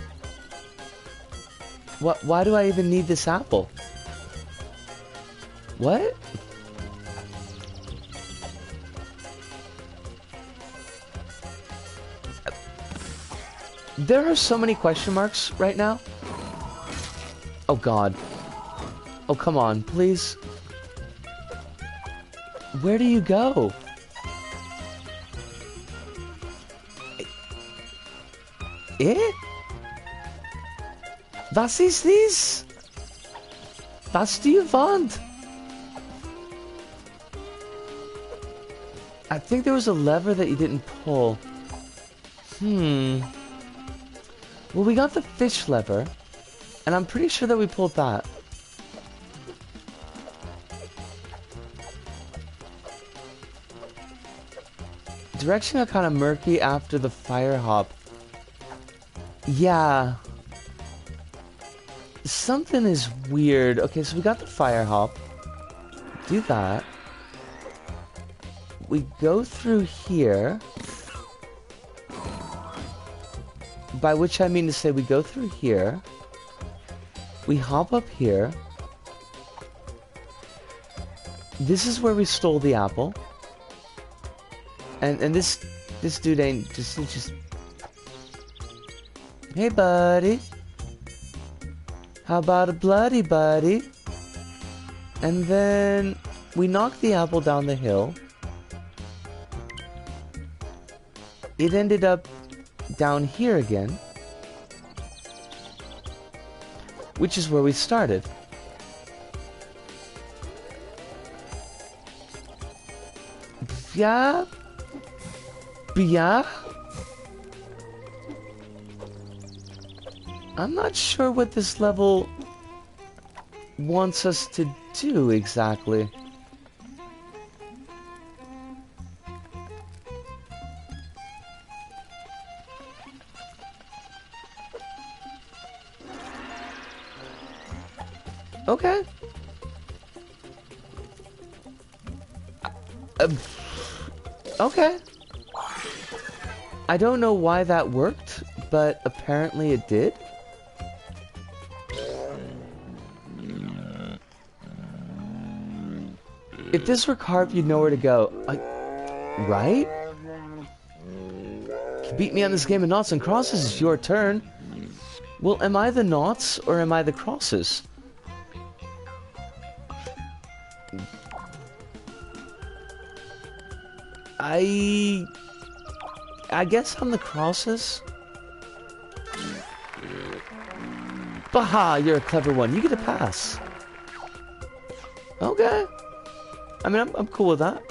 Why do I even need this apple? What? There are so many question marks right now. Oh god. Oh come on, please. Where do you go? Eh? Was ist dies? Was do you want? I think there was a lever that you didn't pull. Well, we got the fish lever, and I'm pretty sure that we pulled that. Direction got kind of murky after the fire hop. Yeah. Something is weird. Okay, so we got the fire hop. Do that. We go through here. By which I mean to say we go through here. We hop up here. This is where we stole the apple. And this dude ain't just hey buddy. How about a bloody buddy? And then we knocked the apple down the hill. It ended up down here again, which is where we started. Yeah. I'm not sure what this level wants us to do exactly. Okay. Okay. I don't know why that worked, but apparently it did. If this were carved, you'd know where to go. Right? You beat me on this game of noughts and crosses, it's your turn. Well, am I the noughts or am I the crosses? I guess I'm the crosses. Baha, you're a clever one. You get a pass. Okay. I mean, I'm cool with that.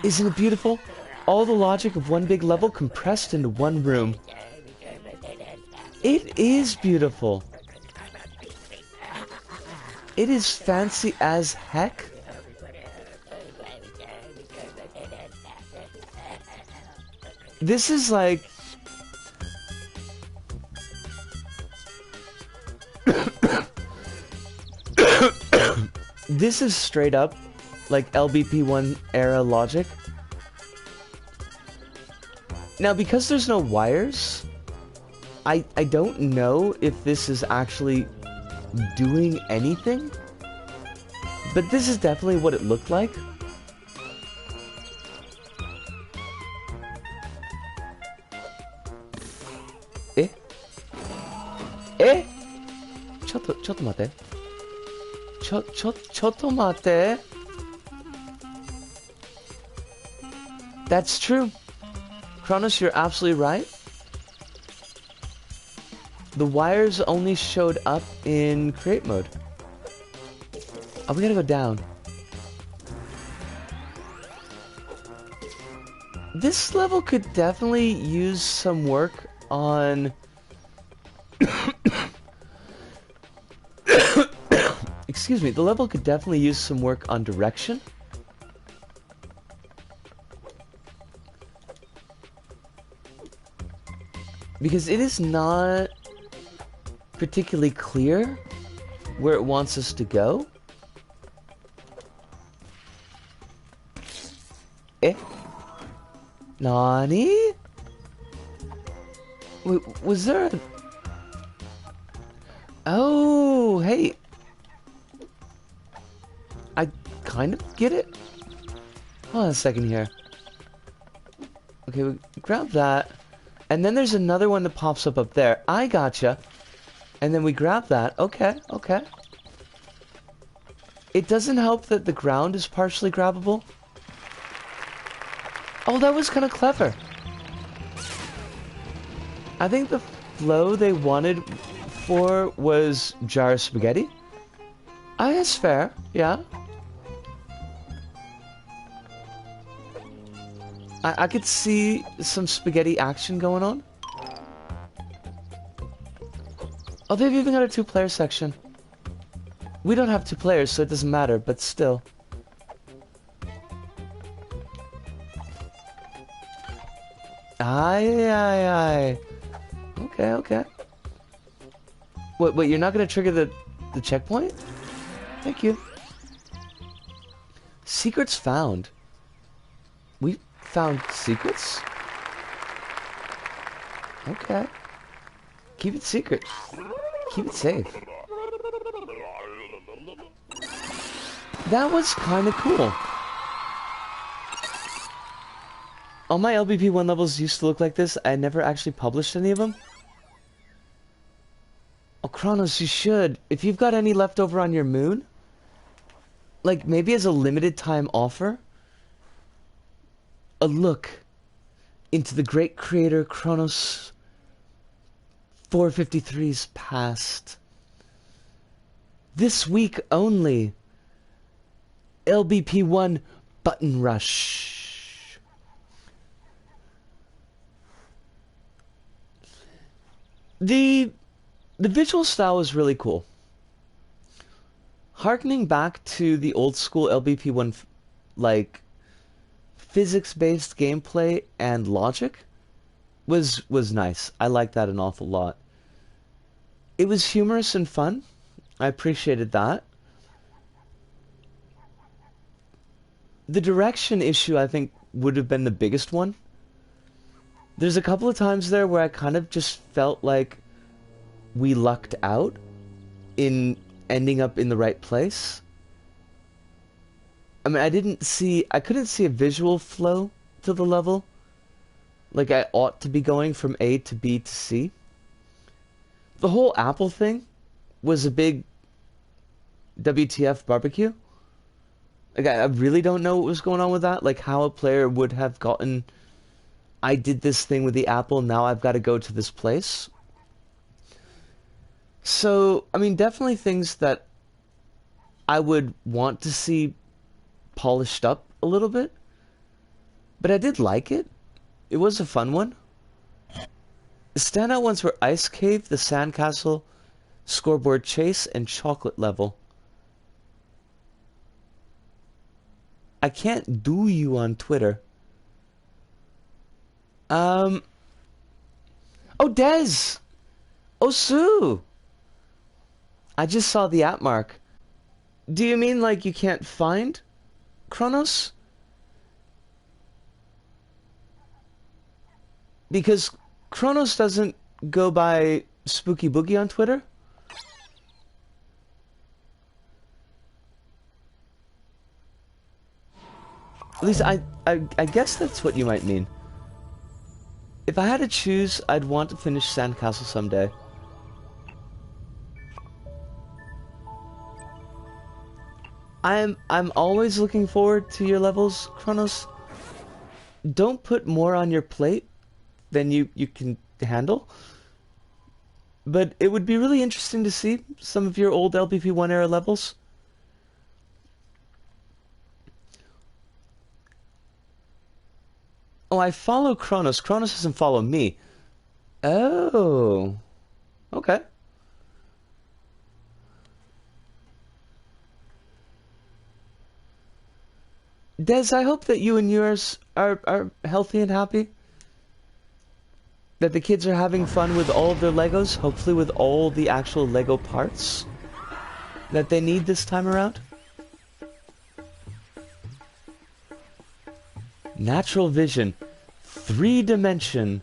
Isn't it beautiful? All the logic of one big level compressed into one room. It is beautiful. It is fancy as heck. This is like... This is straight up like LBP1 era logic. Now, because there's no wires, I don't know if this is actually doing anything, but this is definitely what it looked like. Chotomate. Chotomate. That's true. Kronos, you're absolutely right. The wires only showed up in create mode. Oh, we gotta go down. This level could definitely use some work on... Excuse me, the level could definitely use some work on direction. Because it is not particularly clear where it wants us to go. Nani? Wait, was there a... Oh, hey. I kind of get it. Hold on a second here. Okay, we grab that. And then there's another one that pops up there. I gotcha. And then we grab that. Okay, okay. It doesn't help that the ground is partially grabbable. Oh, that was kind of clever. I think the flow they wanted for was jar of spaghetti. I guess fair, yeah. I could see some spaghetti action going on. Oh, they've even got a 2-player section. We don't have 2 players, so it doesn't matter, but still. Aye. Okay, okay. Wait, you're not gonna trigger the checkpoint? Thank you. Secrets found. We found secrets? Okay. Keep it secret. Keep it safe. That was kind of cool. All my LBP1 levels used to look like this. I never actually published any of them. Oh, Kronos, you should. If you've got any left over on your moon, like maybe as a limited time offer, a look into the great creator Kronos 453's past. This week only, LBP1 Button Rush. The visual style is really cool. Harkening back to the old school LBP1 like physics-based gameplay and logic was nice. I liked that an awful lot. It was humorous and fun. I appreciated that. The direction issue, I think, would have been the biggest one. There's a couple of times there where I kind of just felt like we lucked out in ending up in the right place. I mean, I couldn't see a visual flow to the level. Like I ought to be going from A to B to C. The whole Apple thing was a big WTF barbecue. Like I really don't know what was going on with that. Like how a player would have gotten, I did this thing with the Apple, now I've got to go to this place. So, I mean, definitely things that I would want to see polished up a little bit. But I did like it. It was a fun one. The standout ones were Ice Cave, the Sandcastle, Scoreboard Chase, and Chocolate Level. I can't do you on Twitter. Oh, Des! Oh, Sue! I just saw the @ mark. Do you mean like you can't find Kronos? Because Kronos doesn't go by Spooky Boogie on Twitter? At least I guess that's what you might mean. If I had to choose, I'd want to finish Sandcastle someday. I'm always looking forward to your levels, Kronos. Don't put more on your plate than you can handle. But it would be really interesting to see some of your old LPP1 era levels. Oh, I follow Kronos. Kronos doesn't follow me. Oh. Okay. Des, I hope that you and yours are healthy and happy. That the kids are having fun with all of their Legos, hopefully with all the actual Lego parts that they need this time around. Natural vision. 3-dimension.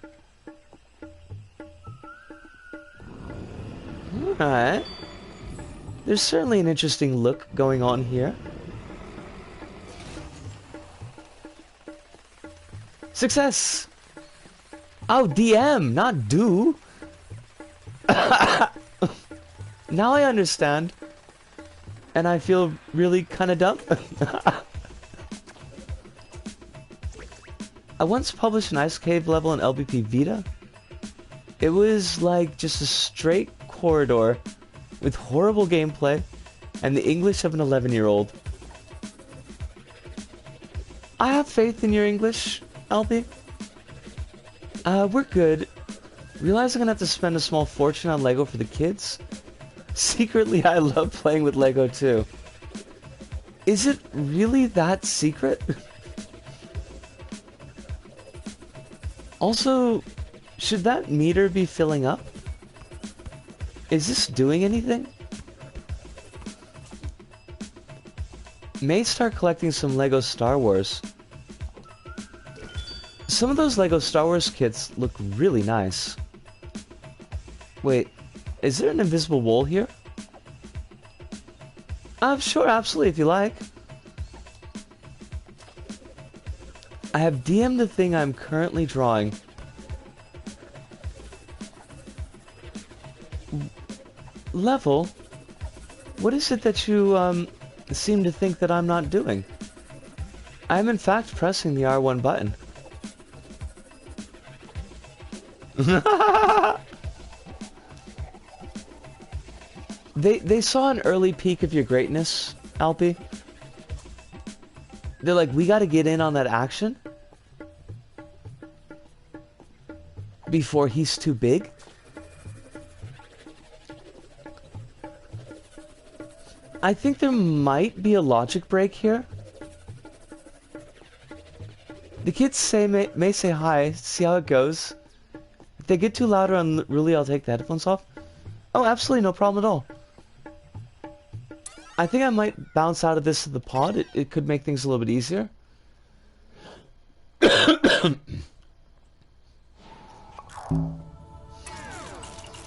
Alright. There's certainly an interesting look going on here. Success! Oh, DM, not do. Now I understand. And I feel really kind of dumb. I once published an Ice Cave level in LBP Vita. It was like just a straight corridor with horrible gameplay and the English of an 11-year-old. I have faith in your English, Albie. We're good. Realize I'm gonna have to spend a small fortune on Lego for the kids? Secretly, I love playing with Lego too. Is it really that secret? Also, should that meter be filling up? Is this doing anything? May start collecting some Lego Star Wars. Some of those Lego Star Wars kits look really nice. Wait, is there an invisible wall here? Sure, absolutely, if you like. I have DM'd the thing I'm currently drawing. Level? What is it that you, seem to think that I'm not doing? I am in fact pressing the R1 button. They saw an early peek of your greatness, Alpi. They're like, we gotta get in on that action before he's too big. I think there might be a logic break here. The kids may say hi, see how it goes. If they get too loud or unruly, I'll take the headphones off. Oh, absolutely no problem at all. I think I might bounce out of this to the pod. It could make things a little bit easier.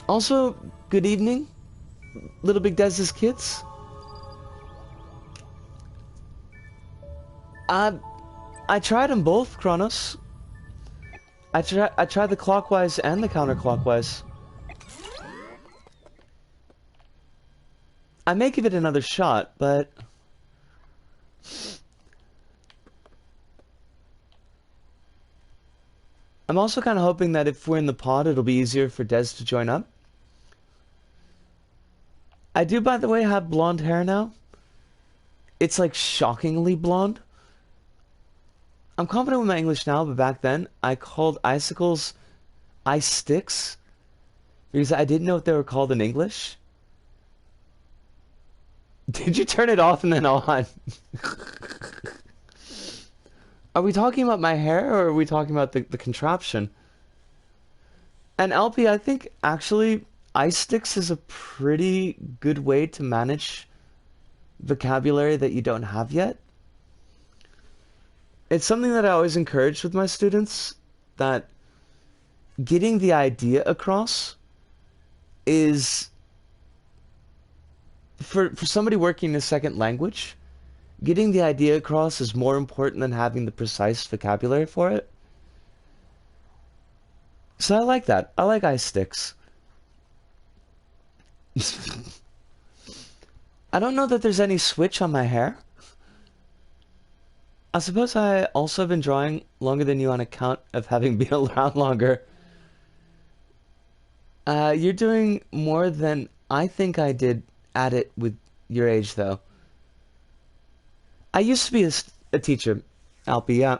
Also, good evening, Little Big Dez's kids. I tried them both, Kronos. I tried the clockwise and the counterclockwise. I may give it another shot, but I'm also kind of hoping that if we're in the pod, it'll be easier for Des to join up. I do, by the way, have blonde hair now. It's like shockingly blonde. I'm confident with my English now, but back then I called icicles ice sticks because I didn't know what they were called in English. Did you turn it off and then on? Are we talking about my hair or are we talking about the contraption? And LP, I think actually ice sticks is a pretty good way to manage vocabulary that you don't have yet. It's something that I always encourage with my students, that getting the idea across is, for somebody working a second language, getting the idea across is more important than having the precise vocabulary for it. So I like that. I like ice sticks. I don't know that there's any switch on my hair. I suppose I also have been drawing longer than you on account of having been around longer. You're doing more than I think I did at it with your age, though. I used to be a teacher, Alpi, yeah.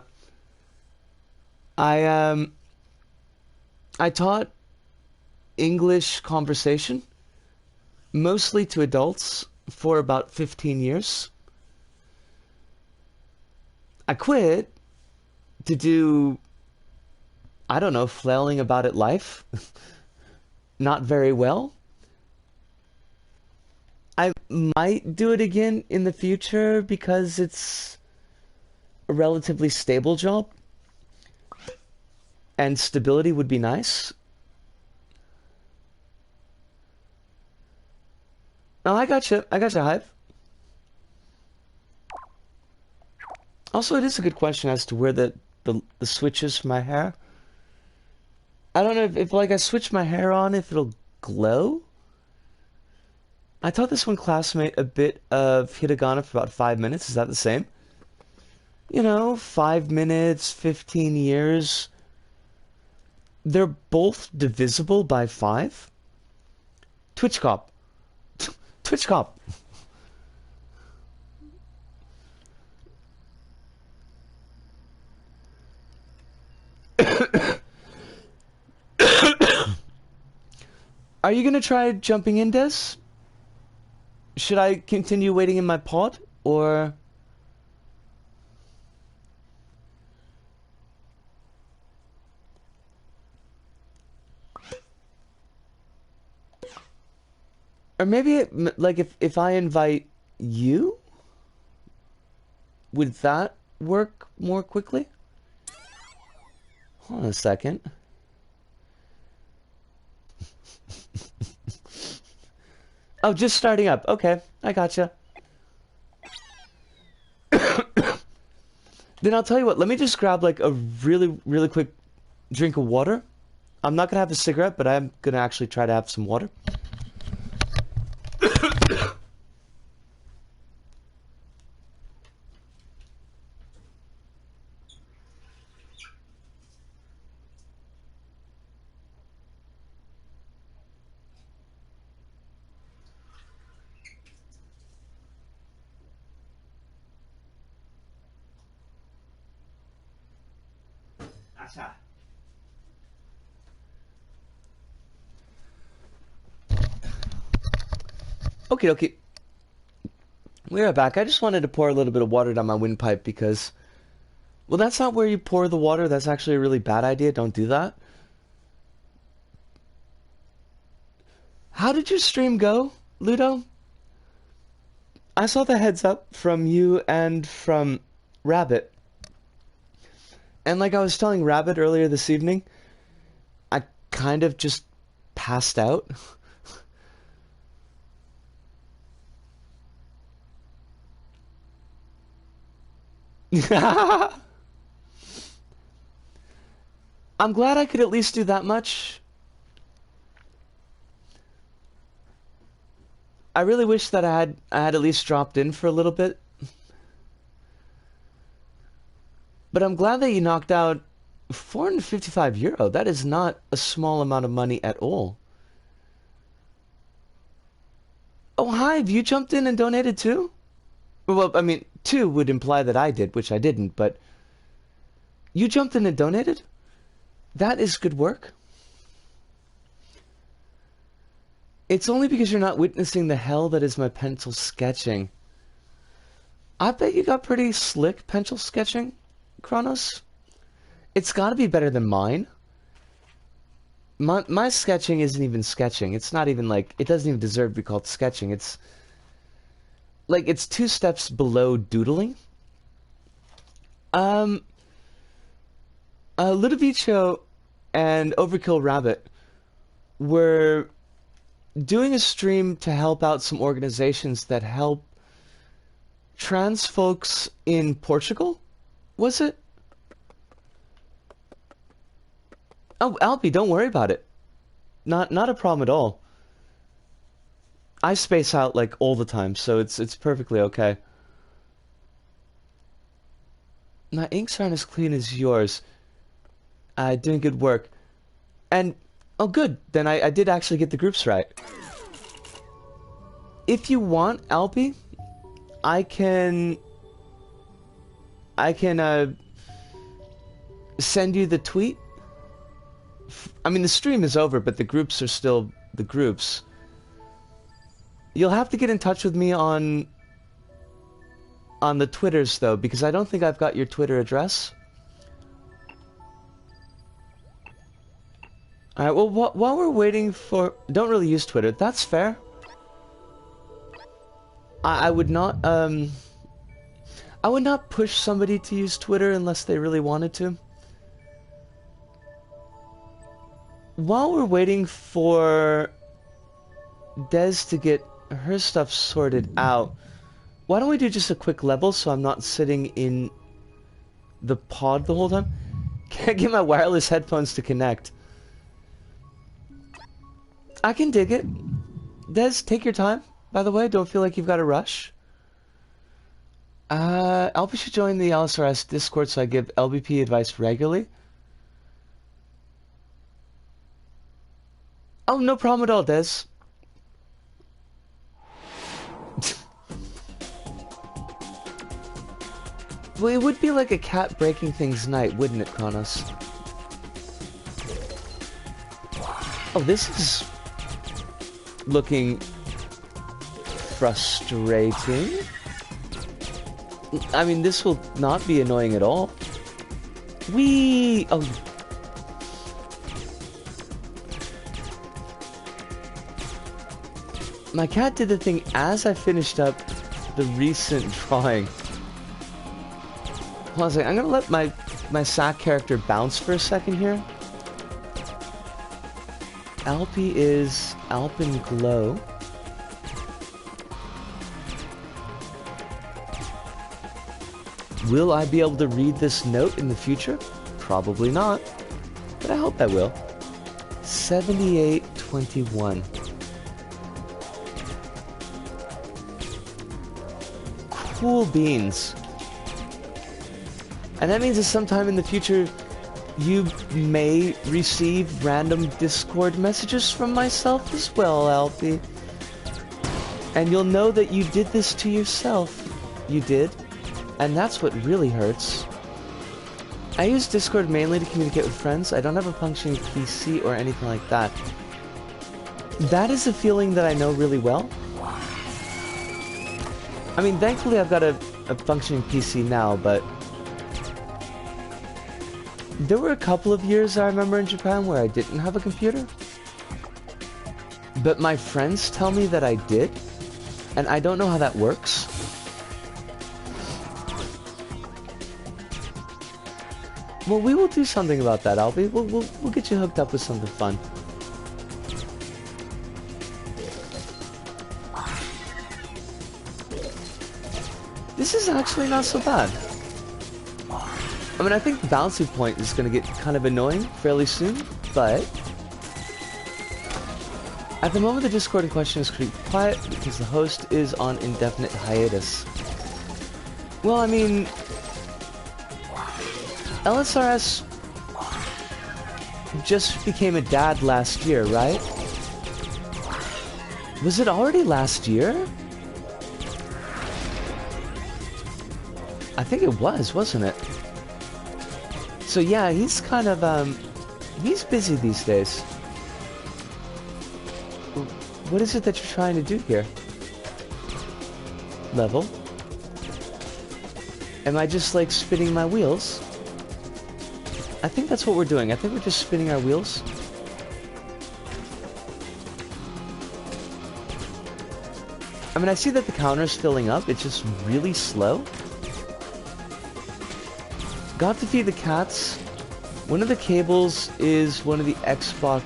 I I taught English conversation, mostly to adults, for about 15 years. I quit to do, I don't know, flailing about at life. Not very well. I might do it again in the future because it's a relatively stable job and stability would be nice. Oh, I gotcha. I gotcha, Hive. Also, it is a good question as to where the switch is for my hair. I don't know if like I switch my hair on, if it'll glow. I taught this one classmate a bit of hiragana for about 5 minutes. Is that the same? You know, 5 minutes, 15 years. They're both divisible by 5. Twitch cop. Twitch cop. Are you gonna try jumping in, Des? Should I continue waiting in my pod, or... Or maybe, like, if I invite you, would that work more quickly? Hold on a second. Oh, just starting up. Okay, I gotcha. Then I'll tell you what, let me just grab like a really, really quick drink of water. I'm not gonna have a cigarette, but I'm gonna actually try to have some water. Okay, okay. We are back. I just wanted to pour a little bit of water down my windpipe because, well, that's not where you pour the water. That's actually a really bad idea. Don't do that. How did your stream go, Ludo? I saw the heads up from you and from Rabbit. And like I was telling Rabbit earlier this evening, I kind of just passed out. I'm glad I could at least do that much. I really wish that I had at least dropped in for a little bit. But I'm glad that you knocked out €455. That is not a small amount of money at all. Oh, hi, have you jumped in and donated too? Well, I mean, two would imply that I did, which I didn't, but you jumped in and donated? That is good work. It's only because you're not witnessing the hell that is my pencil sketching. I bet you got pretty slick pencil sketching, Kronos. It's got to be better than mine. My sketching isn't even sketching. It's not even like, it doesn't even deserve to be called sketching. It's like, it's 2 steps below doodling. Little Bicho and Overkill Rabbit were doing a stream to help out some organizations that help trans folks in Portugal, was it? Oh, Alpy, don't worry about it. Not a problem at all. I space out like all the time, so it's perfectly okay. My inks aren't as clean as yours. Doing good work. And oh, good. Then I did actually get the groups right. If you want, Alpy, I can send you the tweet. I mean, the stream is over, but the groups are still the groups. You'll have to get in touch with me on the Twitters, though, because I don't think I've got your Twitter address. Alright, well, while we're waiting for... Don't really use Twitter. That's fair. I would not, I would not push somebody to use Twitter unless they really wanted to. While we're waiting for Des to get her stuff sorted out, why don't we do just a quick level so I'm not sitting in the pod the whole time? Can't get my wireless headphones to connect. I can dig it. Des, take your time. By the way, don't feel like you've got to rush. LB should join the LSRS Discord so I give LBP advice regularly. Oh, no problem at all, Des. Well, it would be like a cat breaking things night, wouldn't it, Kronos? Oh, this is looking frustrating. I mean, this will not be annoying at all. Whee! Oh. My cat did the thing as I finished up the recent drawing. Hold on a second. I'm gonna let my sack character bounce for a second here. Alpy is Alpenglow. Will I be able to read this note in the future? Probably not, but I hope I will. 7821. Cool beans. And that means that sometime in the future, you may receive random Discord messages from myself as well, Alfie. And you'll know that you did this to yourself. You did. And that's what really hurts. I use Discord mainly to communicate with friends. I don't have a functioning PC or anything like that. That is a feeling that I know really well. I mean, thankfully I've got a functioning PC now, but there were a couple of years I remember in Japan where I didn't have a computer. But my friends tell me that I did, and I don't know how that works. Well, we will do something about that, Albie. We'll get you hooked up with something fun. This is actually not so bad. I mean, I think the balancing point is going to get kind of annoying fairly soon, but at the moment the Discord in question is pretty quiet because the host is on indefinite hiatus. Well, I mean, LSRS just became a dad last year, right? Was it already last year? I think it was, wasn't it? So yeah, he's kind of, he's busy these days. What is it that you're trying to do here? Level? Am I just, like, spinning my wheels? I think that's what we're doing. I think we're just spinning our wheels. I mean, I see that the counter's filling up. It's just really slow. Got to feed the cats. One of the cables is one of the Xbox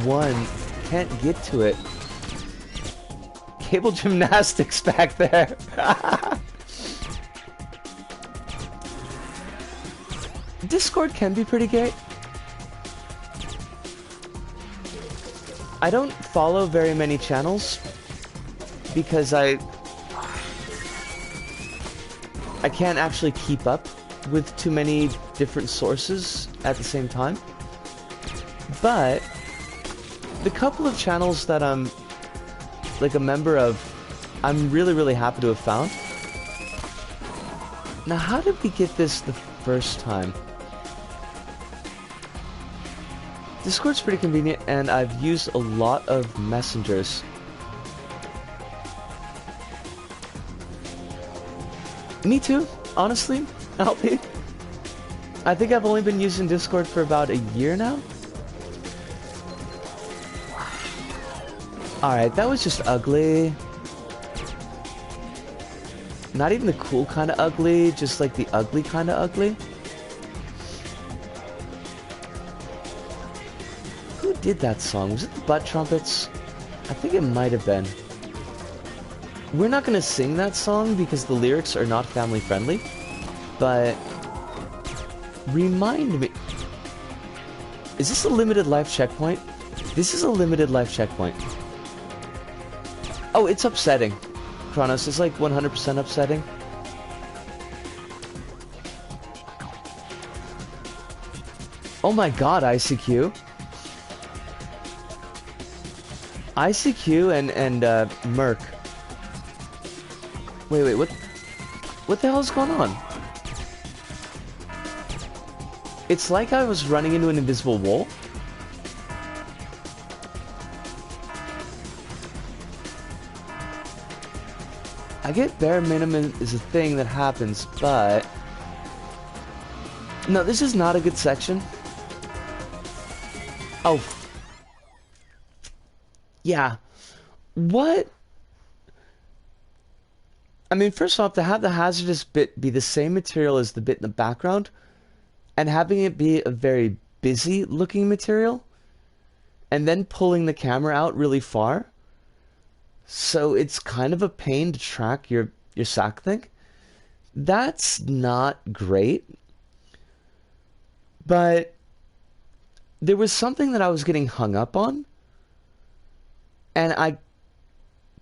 One. Can't get to it. Cable gymnastics back there. Discord can be pretty gay. I don't follow very many channels because I can't actually keep up with too many different sources at the same time. But the couple of channels that I'm like a member of, I'm really happy to have found. Now, how did we get this the first time? Discord's pretty convenient, and I've used a lot of messengers. Me too, honestly. LP. I think I've only been using Discord for about a year now. Alright, that was just ugly. Not even the cool kind of ugly, just like the ugly kind of ugly. Who did that song? Was it the Butt Trumpets? I think it might have been. We're not going to sing that song because the lyrics are not family friendly. But remind me, is this a limited life checkpoint? This is a limited life checkpoint. Oh, it's upsetting. Kronos is like 100% upsetting. Oh my god, ICQ. ICQ and Merc. Wait, what the hell is going on? It's like I was running into an invisible wall. I get bare minimum is a thing that happens, but no, this is not a good section. Oh. Yeah. What? I mean, first off, to have the hazardous bit be the same material as the bit in the background, and having it be a very busy looking material, and then pulling the camera out really far, so it's kind of a pain to track your sack thing. That's not great. But there was something that I was getting hung up on, and I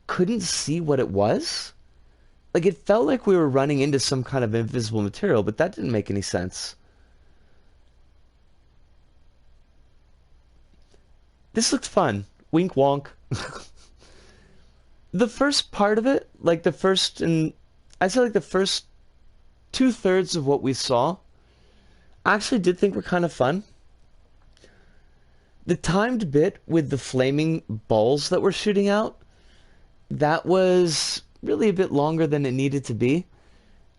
couldn't see what it was. Like, it felt like we were running into some kind of invisible material, but that didn't make any sense. This looked fun. Wink wonk. The first part of it, like the first, I'd say like the first 2/3 of what we saw, I actually did think were kind of fun. The timed bit with the flaming balls that were shooting out, that was really a bit longer than it needed to be.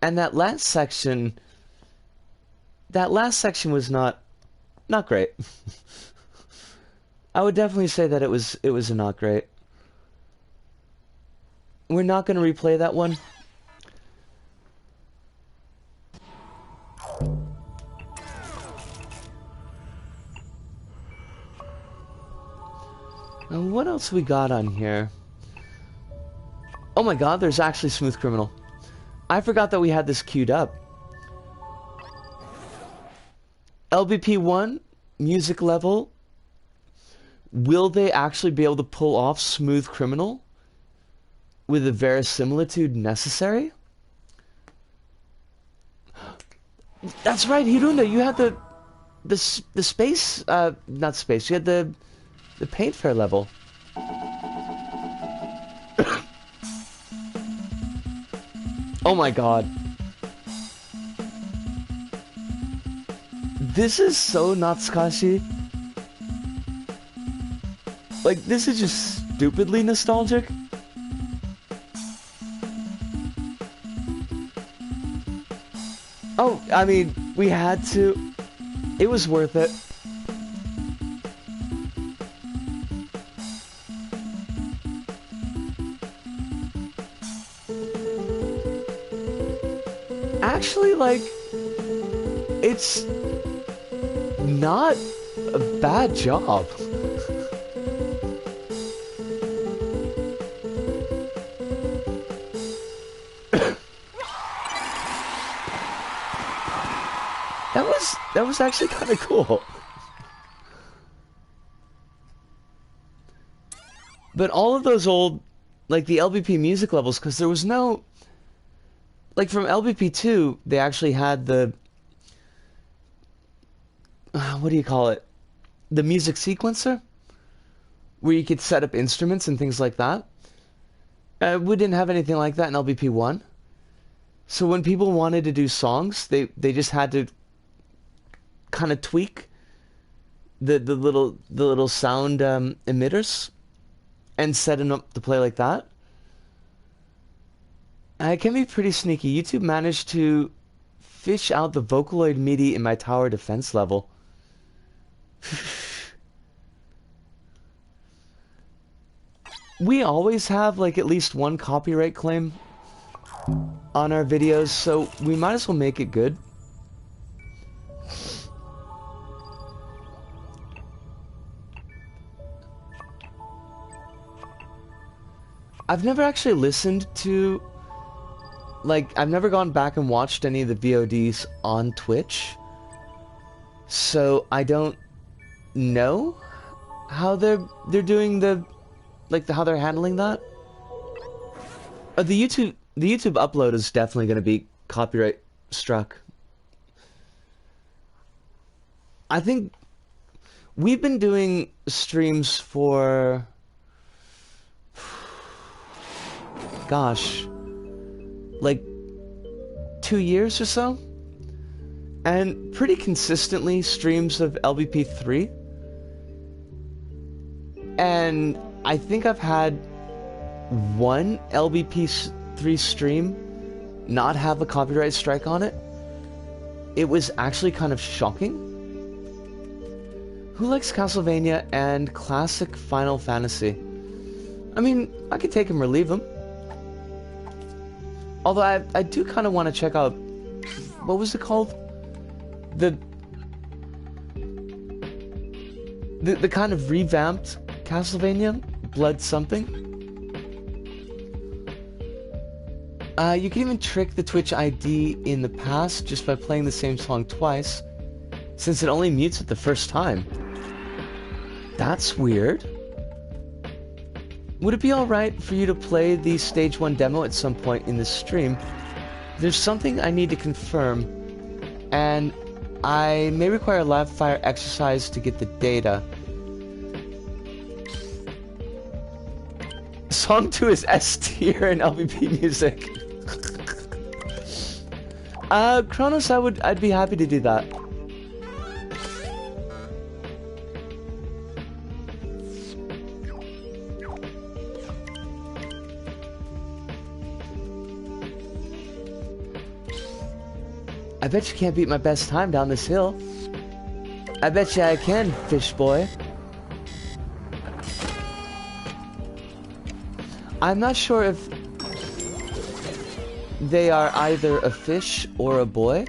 And that last section was not great. I would definitely say that it was not great. We're not going to replay that one. And what else we got on here? Oh my god, there's actually Smooth Criminal. I forgot that we had this queued up. LBP1 music level. Will they actually be able to pull off Smooth Criminal with the verisimilitude necessary? That's right, Hirunda, you had the space, not space, you had the paint fair level. Oh my god. This is so Natsukashi. Like, this is just stupidly nostalgic. Oh, I mean, we had to. It was worth it. Actually, like, it's not a bad job. That was actually kind of cool. But all of those old, like the LBP music levels, because there was no, like from LBP2, they actually had the, what do you call it? The music sequencer, where you could set up instruments and things like that. We didn't have anything like that in LBP1. So when people wanted to do songs, they just had to kind of tweak the little sound emitters and set them up to play like that. It can be pretty sneaky. YouTube managed to fish out the Vocaloid MIDI in my tower defense level. We always have like at least one copyright claim on our videos, so we might as well make it good. I've never actually listened to, like, I've never gone back and watched any of the VODs on Twitch, so I don't know how they're doing the, like, how they're handling that. The YouTube upload is definitely going to be copyright struck. I think we've been doing streams for, gosh, like 2 years or so, and pretty consistently streams of LBP3, and I think I've had one LBP3 stream not have a copyright strike on it. It was actually kind of shocking. Who likes Castlevania and classic Final Fantasy? I mean, I could take them or leave them. Although I do kind of want to check out, what was it called? The kind of revamped Castlevania? Blood something? You can even trick the Twitch ID in the past just by playing the same song twice, since it only mutes it the first time. That's weird. Would it be alright for you to play the Stage 1 demo at some point in this stream? There's something I need to confirm, and I may require a live fire exercise to get the data. Song 2 is S tier in LVP music. Kronos, I'd be happy to do that. I bet you can't beat my best time down this hill. I bet you I can, fish boy. I'm not sure if they are either a fish or a boy.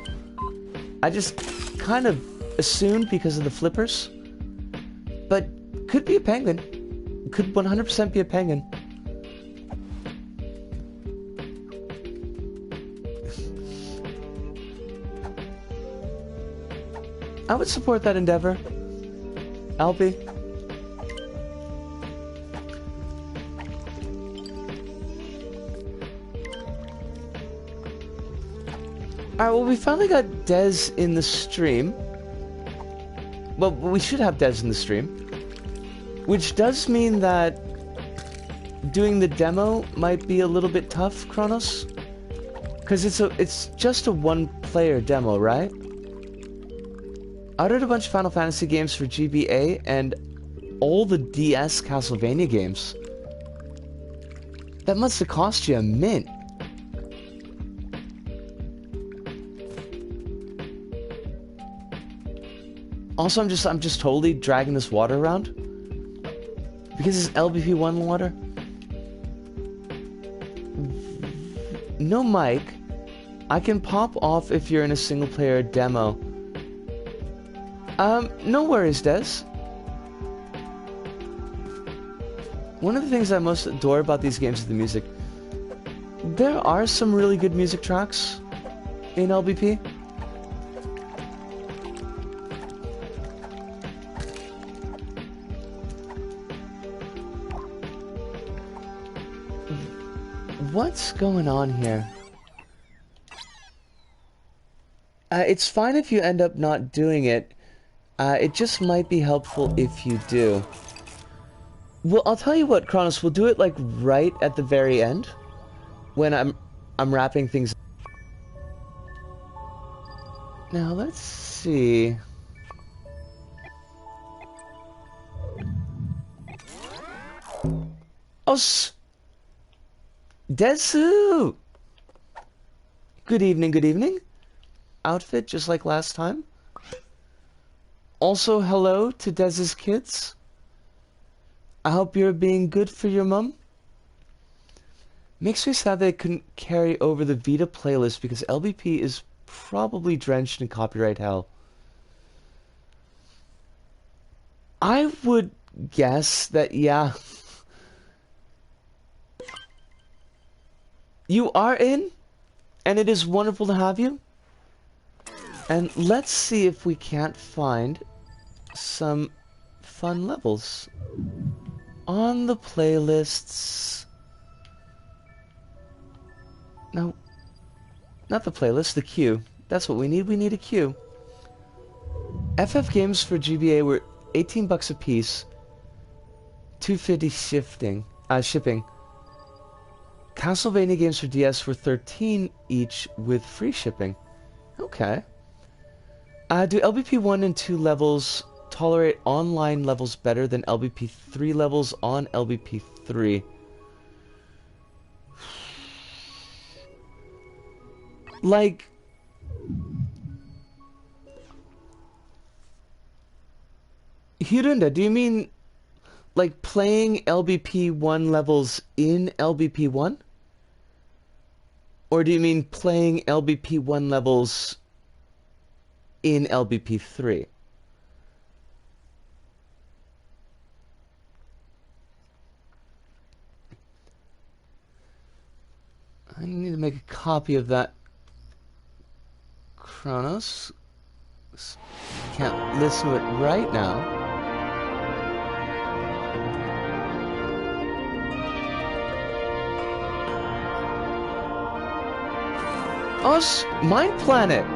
I just kind of assumed because of the flippers. But could be a penguin. Could 100% be a penguin. I would support that endeavor. LB. Alright, well, we finally got Dez in the stream. Well, we should have Dez in the stream. Which does mean that doing the demo might be a little bit tough, Kronos. Because it's just a one-player demo, right? I ordered a bunch of Final Fantasy games for GBA and all the DS Castlevania games. That must have cost you a mint. Also, I'm just totally dragging this water around. Because it's LBP1 water. No mic. I can pop off if you're in a single player demo. No worries, Des. One of the things I most adore about these games is the music. There are some really good music tracks in LBP. What's going on here? It's fine if you end up not doing it. It just might be helpful if you do. Well, I'll tell you what, Kronos, we'll do it like right at the very end when I'm wrapping things up. Now let's see. Oh, Desu! Good evening, good evening. Outfit just like last time. Also, hello to Dez's kids. I hope you're being good for your mum. Makes me sad that I couldn't carry over the Vita playlist because LBP is probably drenched in copyright hell. I would guess that, yeah. You are in, and it is wonderful to have you. And let's see if we can't find some fun levels on the playlists. No, not the playlist, the queue. That's what we need. We need a queue. FF games for GBA were $18 a piece, $2.50 shipping. Castlevania games for DS were $13 each with free shipping. Okay. Do LBP 1 and 2 levels tolerate online levels better than LBP 3 levels on LBP 3? Like... Hirunda, do you mean like playing LBP 1 levels in LBP 1? Or do you mean playing LBP 1 levels in LBP 3? I need to make a copy of that, Kronos. Can't listen to it right now. Us, Mind Planet.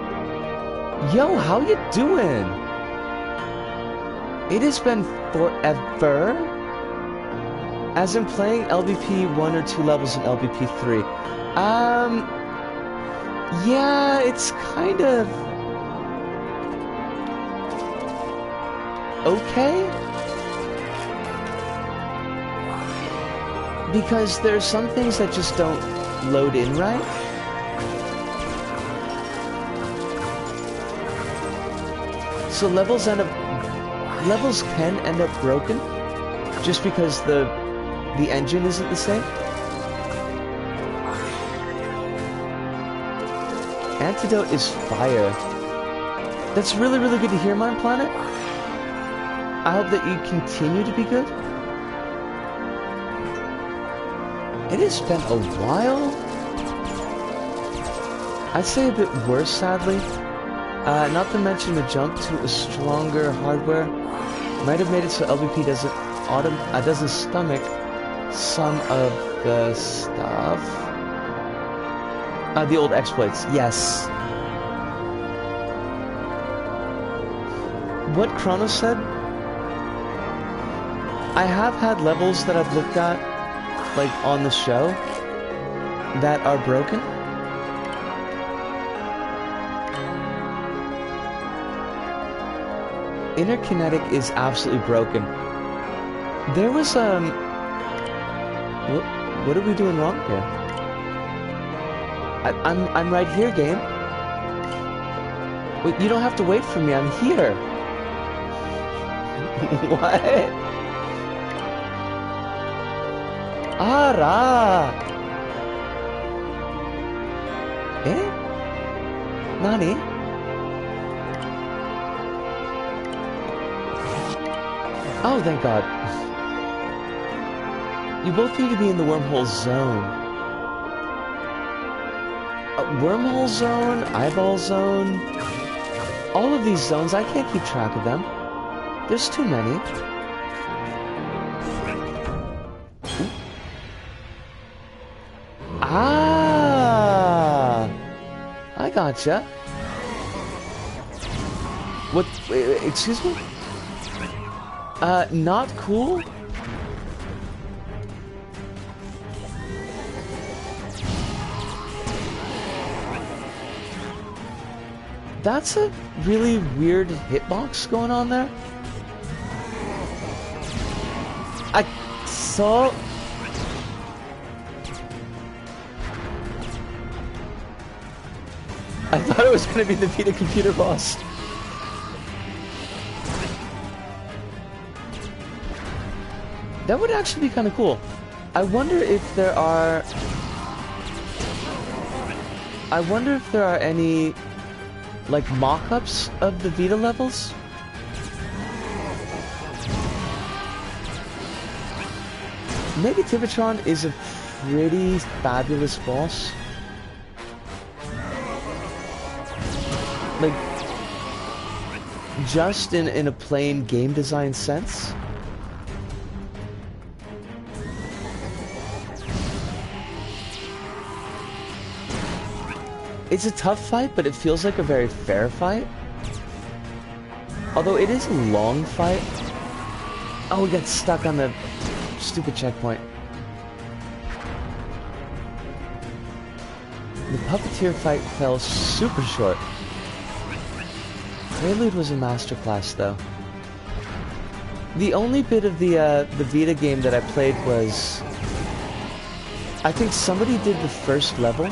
Yo, how you doing? It has been forever. As in playing LBP 1 or 2 levels in LBP 3. Yeah, it's kind of okay. Because there are some things that just don't load in right. So levels can end up broken just because the engine isn't the same. Antidote is fire. That's really, really good to hear, Mind Planet. I hope that you continue to be good. It has been a while. I'd say a bit worse, sadly. Not to mention the jump to a stronger hardware might have made it so LBP doesn't stomach some of the stuff. The old exploits, yes. What Chronos said, I have had levels that I've looked at, like on the show, that are broken. Interkinetic is absolutely broken. There was what are we doing wrong here? I'm right here, game. Wait, you don't have to wait for me. I'm here. What? Ara. Eh? Nani? Oh, thank God. You both need to be in the wormhole zone. Wormhole zone, eyeball zone. All of these zones, I can't keep track of them. There's too many. Ooh. Ah! I gotcha. What? Wait, excuse me? Not cool? That's a really weird hitbox going on there. I thought it was going to be the Vita computer boss. That would actually be kind of cool. I wonder if there are any like mock-ups of the Vita levels. Negativitron is a pretty fabulous boss. Like, just in a plain game design sense. It's a tough fight, but it feels like a very fair fight. Although it is a long fight. Oh, we got stuck on the stupid checkpoint. The puppeteer fight fell super short. Prelude was a masterclass, though. The only bit of the Vita game that I played was, I think somebody did the first level.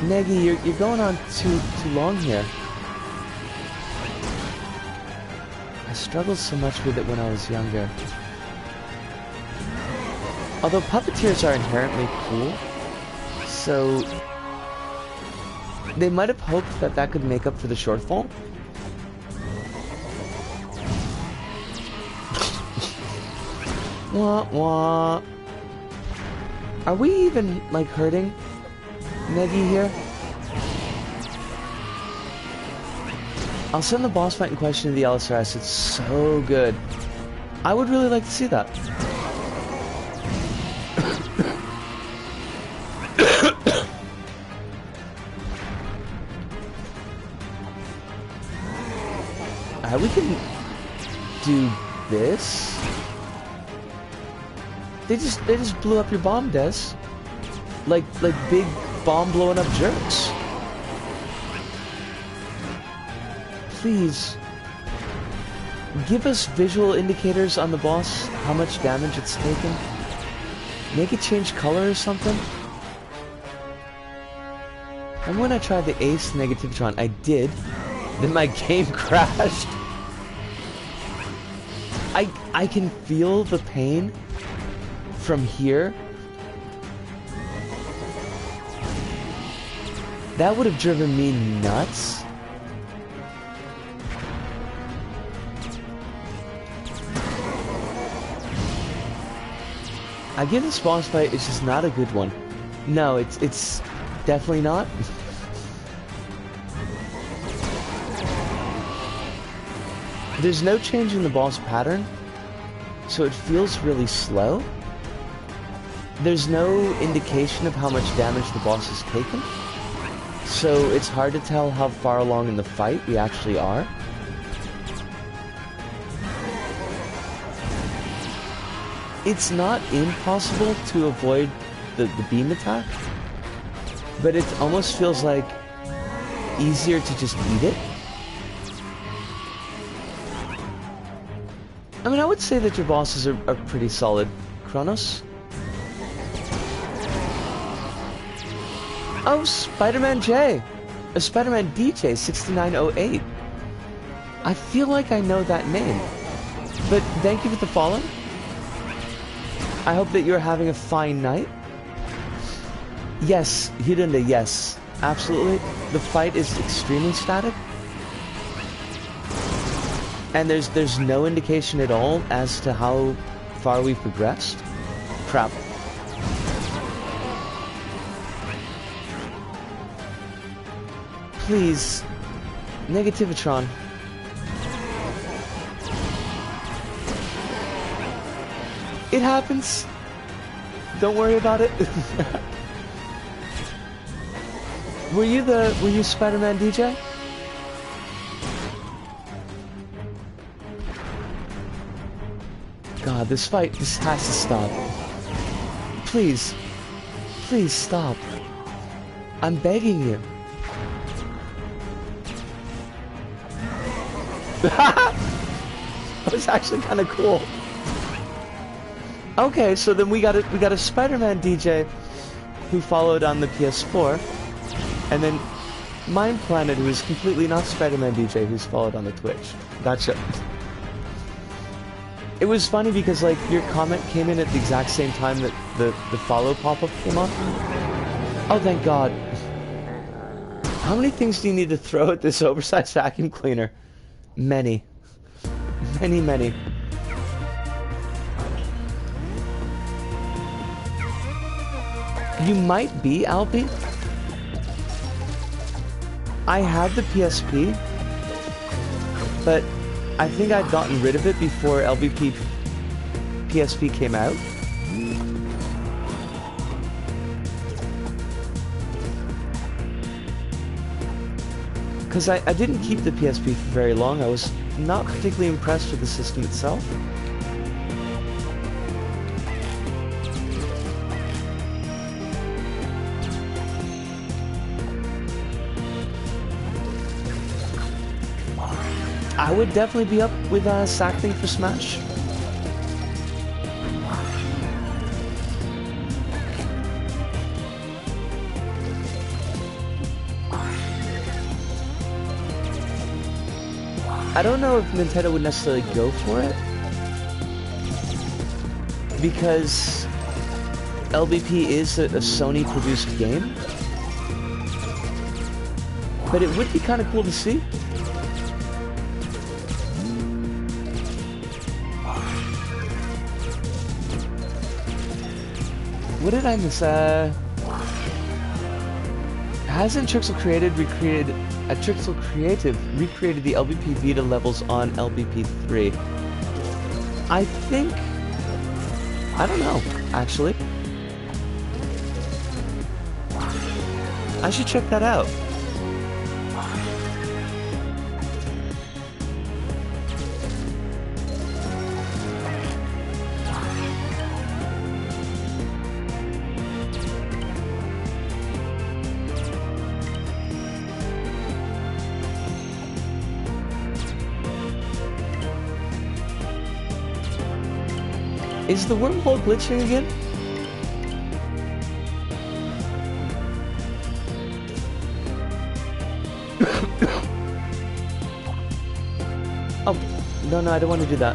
Neggy, you're going on too long here. I struggled so much with it when I was younger. Although puppeteers are inherently cool, so they might have hoped that that could make up for the shortfall. Wah wah. Are we even like hurting Neggy here? I'll send the boss fight in question to the LSRS. It's so good. I would really like to see that. We can do this. They just blew up your bomb, Des. Like big bomb blowing up jerks. Please give us visual indicators on the boss, how much damage it's taken. Make it change color or something. And when I tried the Ace Negativitron, I did. Then my game crashed. I can feel the pain from here. That would have driven me nuts. I give this boss fight, it's just not a good one. No, it's Definitely not. There's no change in the boss pattern, so it feels really slow. There's no indication of how much damage the boss has taken, so it's hard to tell how far along in the fight we actually are. It's not impossible to avoid the beam attack, but it almost feels like easier to just eat it. I mean, I would say that your bosses are pretty solid, Kronos. Oh, Spider-Man J! Spider-Man DJ 6908. I feel like I know that name. But thank you for the follow. I hope that you're having a fine night. Yes, Hirunde, yes. Absolutely. The fight is extremely static. And there's no indication at all as to how far we've progressed. Crap. Please. Negativitron. It happens. Don't worry about it. Were you Spider-Man DJ? God, this has to stop. Please. Please stop. I'm begging you. That was actually kind of cool. Okay, so then we got a Spider-Man DJ who followed on the PS4, and then PtaER, who is completely not Spider-Man DJ, who's followed on the Twitch. Gotcha. It was funny because, like, your comment came in at the exact same time that the follow pop-up came on. Oh, thank God. How many things do you need to throw at this oversized vacuum cleaner? Many. Many, many. You might be, Alpy. I had the PSP, but I think I'd gotten rid of it before LBP PSP came out. Because I didn't keep the PSP for very long. I was not particularly impressed with the system itself. I would definitely be up with Sackling for Smash. I don't know if Nintendo would necessarily go for it, because LBP is a Sony-produced game, but it would be kind of cool to see. What did I miss? Hasn't Trixel Creative recreated the LBP Vita levels on LBP 3? I think... I don't know, actually. I should check that out. Is the wormhole glitching again? Oh, no, I don't want to do that.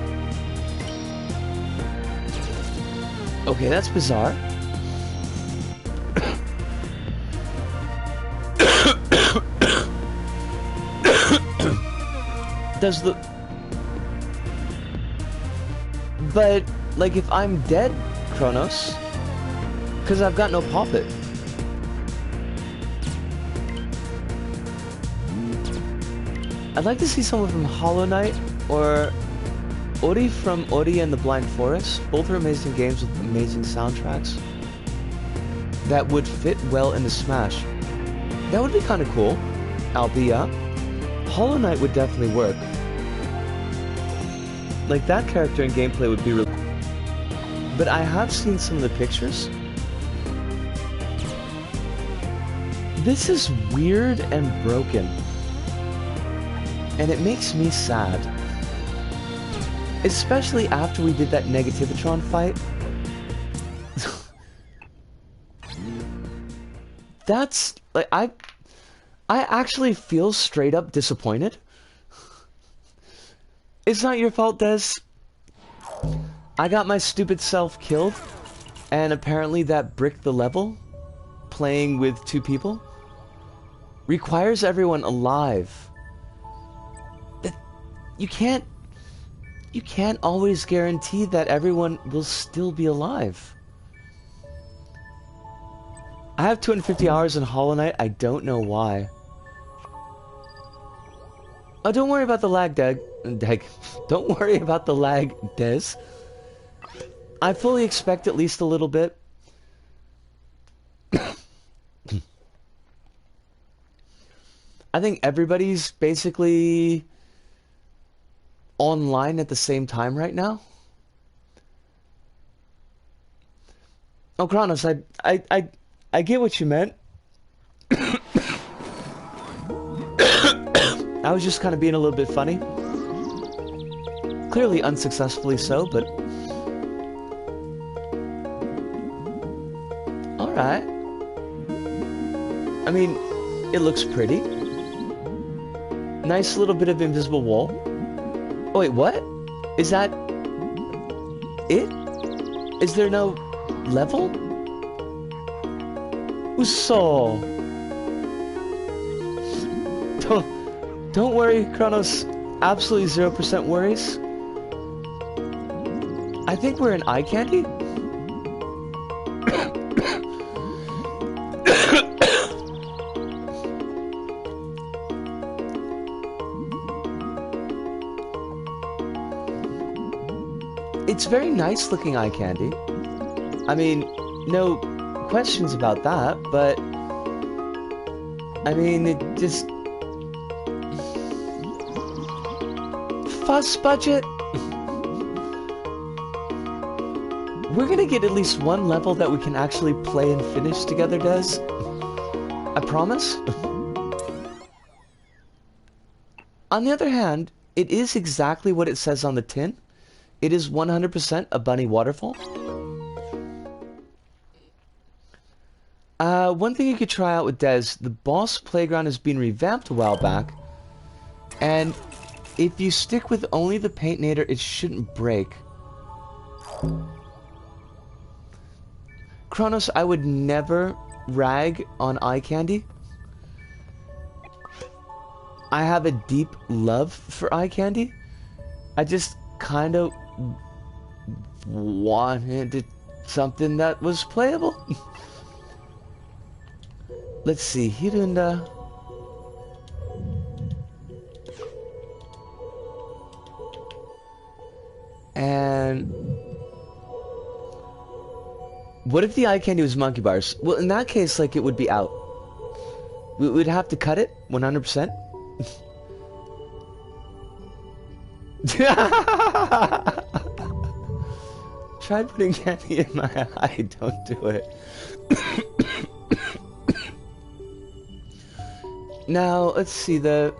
Okay, that's bizarre. Does the... But... like, if I'm dead, Kronos, because I've got no poppet. I'd like to see someone from Hollow Knight or Ori from Ori and the Blind Forest. Both are amazing games with amazing soundtracks that would fit well into Smash. That would be kind of cool, albeit Hollow Knight would definitely work. Like, that character and gameplay would be really cool. But I have seen some of the pictures. This is weird and broken. And it makes me sad. Especially after we did that Negativitron fight. That's, like, I actually feel straight up disappointed. It's not your fault, Des. I got my stupid self killed, and apparently that bricked the level, playing with 2 people. Requires everyone alive. But you can't always guarantee that everyone will still be alive. I have 250 hours in Hollow Knight. I don't know why. Oh, don't worry about the lag, Deg. Don't worry about the lag, Des. I fully expect at least a little bit. I think everybody's basically online at the same time right now. Oh, Kronos, I get what you meant. I was just kind of being a little bit funny. Clearly unsuccessfully so, but... Alright. I mean, it looks pretty. Nice little bit of invisible wall. Oh wait, what? Is that... it? Is there no level? Uso! Don't worry, Kronos. Absolutely 0% worries. I think we're in eye candy. It's very nice looking eye candy. I mean, no questions about that, but I mean, it just... fuss budget. We're gonna get at least one level that we can actually play and finish together, Des. I promise. On the other hand, it is exactly what it says on the tin. It is 100% a bunny waterfall. One thing you could try out with Des, the boss playground has been revamped a while back, and if you stick with only the PtaER, it shouldn't break. Kronos, I would never rag on eye candy. I have a deep love for eye candy. I just kind of wanted something that was playable. Let's see, Hirunda. And what if the eye candy was monkey bars? Well, in that case, like, it would be out. We would have to cut it 100%. Try putting candy in my eye. Don't do it. Now, let's see, the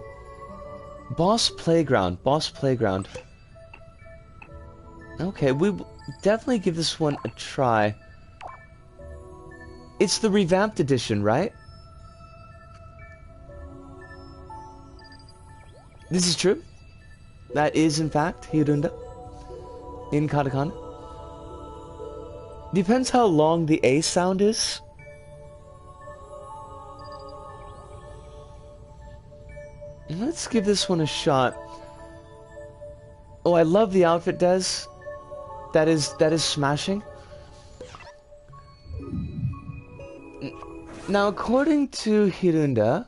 boss playground. Okay, we definitely give this one a try. It's the revamped edition, right? This is true. That is, in fact, Hirunda in katakana. Depends how long the A sound is. Let's give this one a shot. Oh, I love the outfit, Des. That is smashing. Now, according to Hirunda,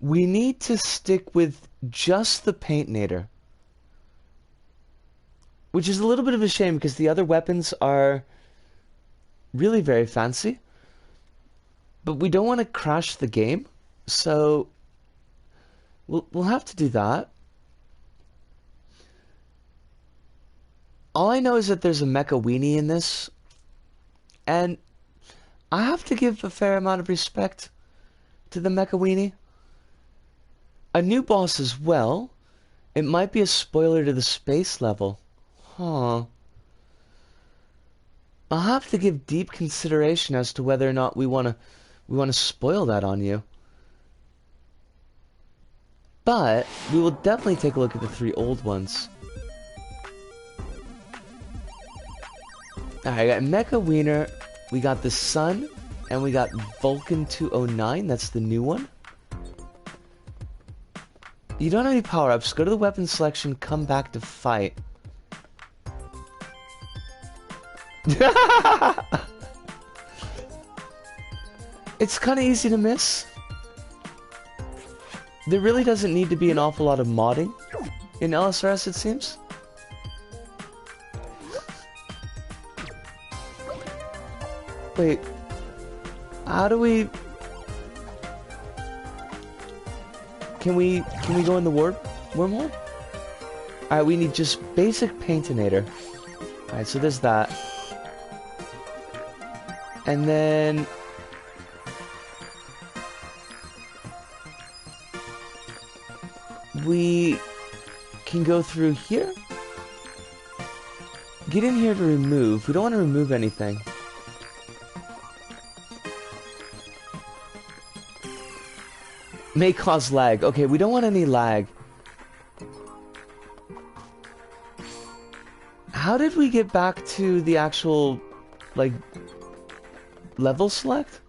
we need to stick with just the PtaER. Which is a little bit of a shame because the other weapons are really very fancy. But we don't want to crash the game, so we'll have to do that. All I know is that there's a mecha weenie in this, and I have to give a fair amount of respect to the mecha weenie. A new boss as well. It might be a spoiler to the space level. Huh. I'll have to give deep consideration as to whether or not we want to spoil that on you. But we will definitely take a look at the 3 old ones. Alright, I got Mecha Wiener, we got the Sun, and we got Vulcan 209, that's the new one. You don't have any power-ups, go to the weapon selection, come back to fight. It's kind of easy to miss. There really doesn't need to be an awful lot of modding in LSRS, it seems. Wait, how do we... Can we go in the wormhole? Alright, we need just basic PtaER. Alright, so there's that. And then... we can go through here. Get in here to remove. We don't want to remove anything. May cause lag. Okay, we don't want any lag. How did we get back to the actual, like, level select?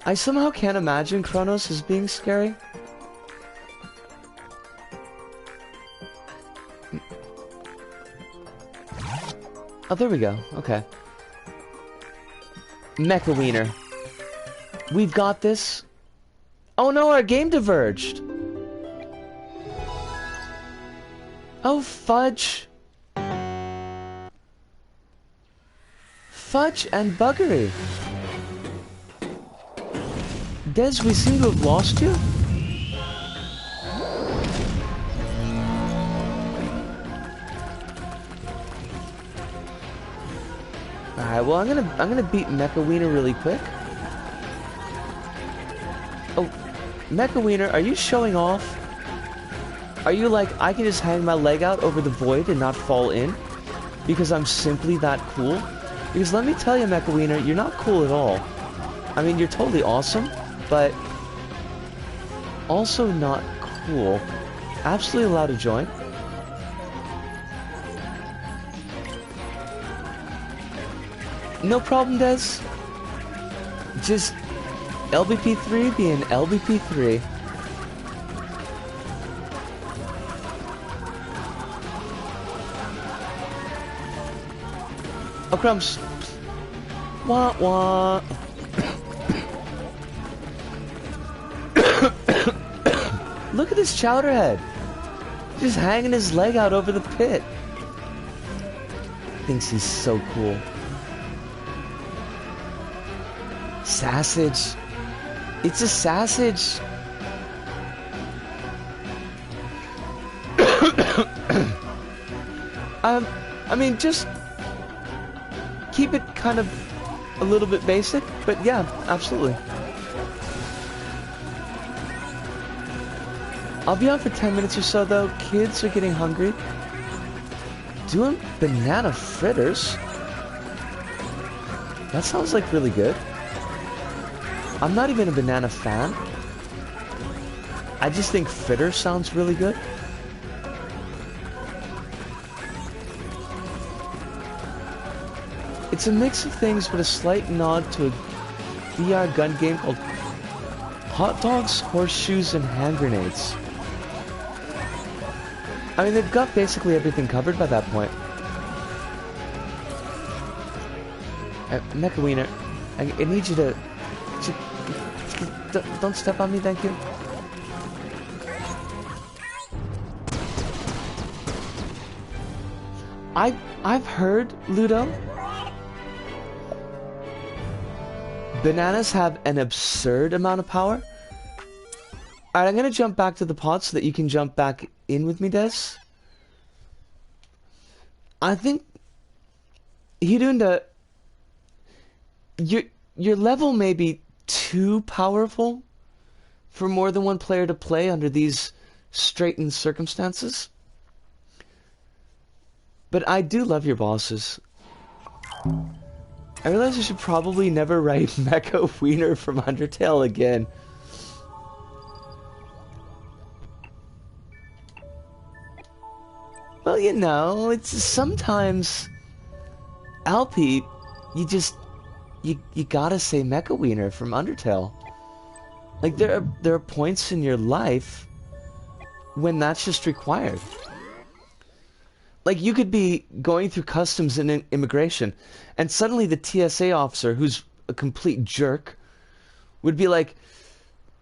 I somehow can't imagine Kronos as being scary. Oh, there we go. Okay. Mecha Wiener. We've got this. Oh no, our game diverged. Oh, fudge. Fudge and buggery. Des, we seem to have lost you? Alright, well I'm gonna beat Mecha Wiener really quick. Oh, Mecha Wiener, are you showing off? Are you like, I can just hang my leg out over the void and not fall in? Because I'm simply that cool? Because let me tell you, Mecha Wiener, you're not cool at all. I mean, you're totally awesome, but also not cool. Absolutely allowed to join. No problem, Des. Just LBP3 being LBP3. Oh, crumbs. Wah wah. Look at this chowderhead. Just hanging his leg out over the pit. Thinks he's so cool. Sausage. It's a sausage. I mean, just keep it kind of a little bit basic, but yeah, absolutely. I'll be on for 10 minutes or so though. Kids are getting hungry. Doing banana fritters. That sounds like really good. I'm not even a banana fan. I just think fritter sounds really good. It's a mix of things with a slight nod to a VR gun game called Hot Dogs, Horseshoes, and Hand Grenades. I mean, they've got basically everything covered by that point. Mecha Wiener, I need you to... Don't step on me, thank you. I've heard, Ludo, bananas have an absurd amount of power. Alright, I'm gonna jump back to the pod so that you can jump back in with me, Des. I think Hirunda, your level may be too powerful for more than one player to play under these straitened circumstances. But I do love your bosses. I realize I should probably never write Mecha Wiener from Undertale again. Well, you know, it's sometimes... Alpi, you gotta say Mecha Wiener from Undertale. Like, there are points in your life when that's just required. Like, you could be going through customs and immigration, and suddenly the TSA officer, who's a complete jerk, would be like,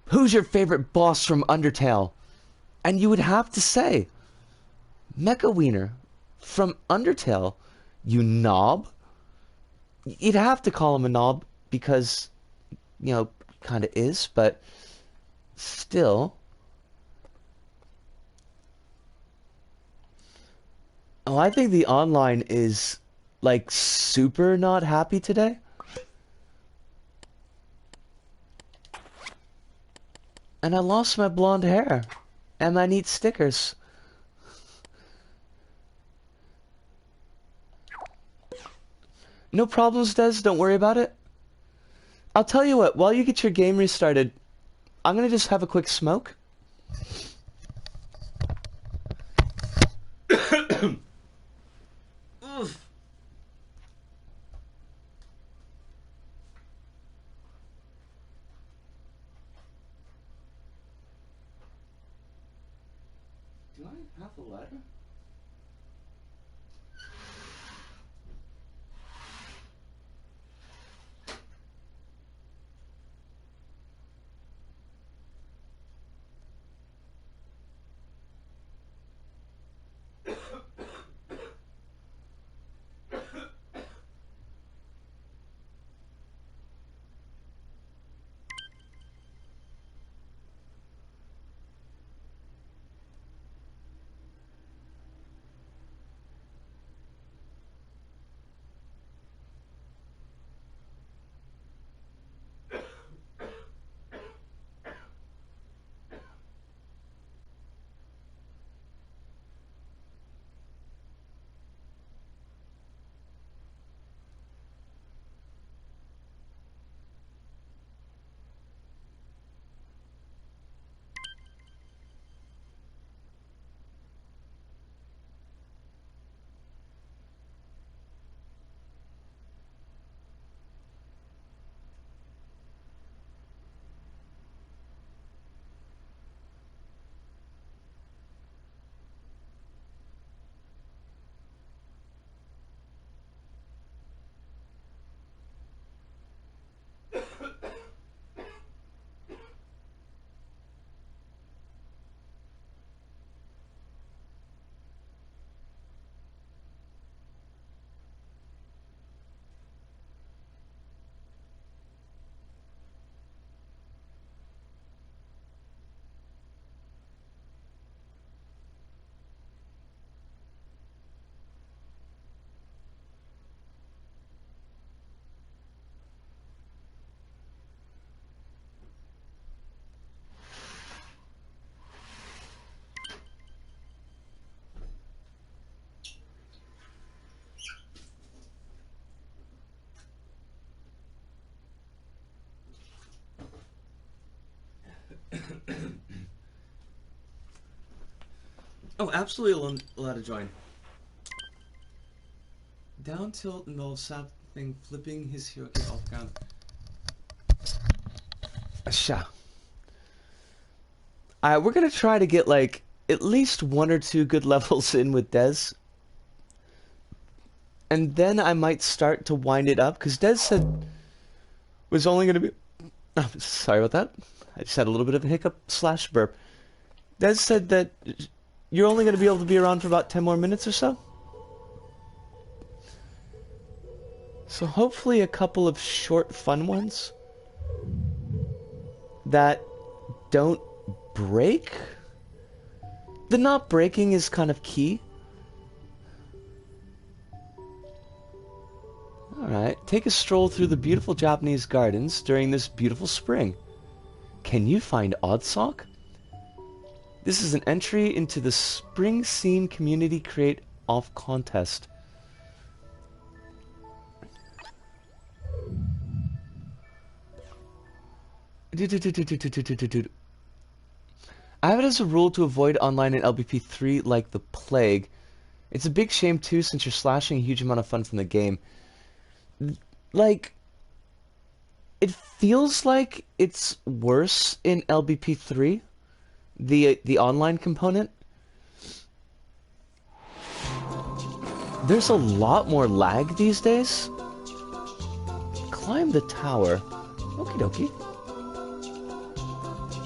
"Who's your favorite boss from Undertale?" And you would have to say, "Mecha Wiener from Undertale, you knob." You'd have to call him a knob because, you know, kind of is, but still. Oh, I think the online is, like, super not happy today. And I lost my blonde hair. And my neat stickers. No problems, Des. Don't worry about it. I'll tell you what, while you get your game restarted, I'm gonna just have a quick smoke. Do I have a letter? Oh, absolutely allowed to join. Down tilt involves something flipping his hero kit off the ground. Sha. We're gonna try to get like at least one or two good levels in with Des. And then I might start to wind it up, because Des said was only going to be... Oh, sorry about that. I just had a little bit of a hiccup slash burp. Des said that you're only going to be able to be around for about 10 more minutes or so. So hopefully a couple of short, fun ones that don't break. The not breaking is kind of key. Alright, take a stroll through the beautiful Japanese gardens during this beautiful spring. Can you find Oddsock? This is an entry into the Spring Scene Community Create Off contest. I have it as a rule to avoid online in LBP3 like the plague. It's a big shame too, since you're slashing a huge amount of fun from the game. Like, it feels like it's worse in LBP3, the online component. There's a lot more lag these days. Climb the tower. Okie dokie.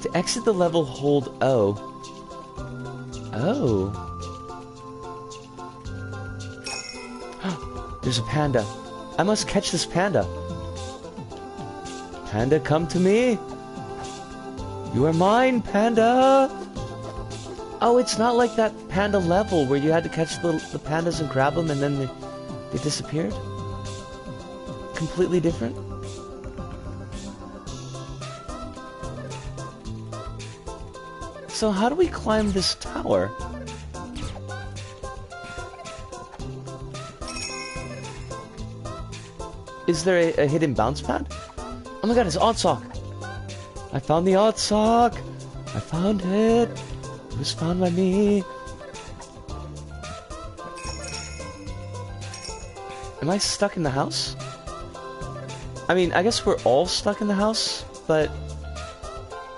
To exit the level, hold O. Oh. There's a panda. I must catch this panda. Panda, come to me. You are mine, panda. Oh, it's not like that panda level where you had to catch the pandas and grab them and then they disappeared? Completely different? So how do we climb this tower? Is there a hidden bounce pad? Oh my god, it's Oddsock! I found the Oddsock! I found it! It was found by me! Am I stuck in the house? I mean, I guess we're all stuck in the house, but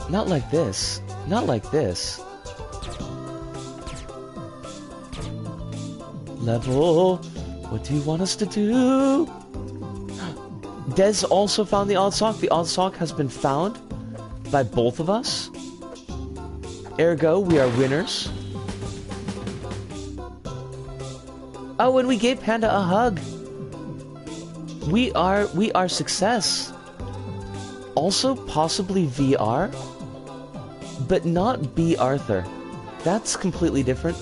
not like this. Not like this. Level, what do you want us to do? Des also found the Oddsock. The Oddsock has been found by both of us. Ergo, we are winners. Oh, and we gave Panda a hug. We are success. Also, possibly VR, but not B. Arthur. That's completely different.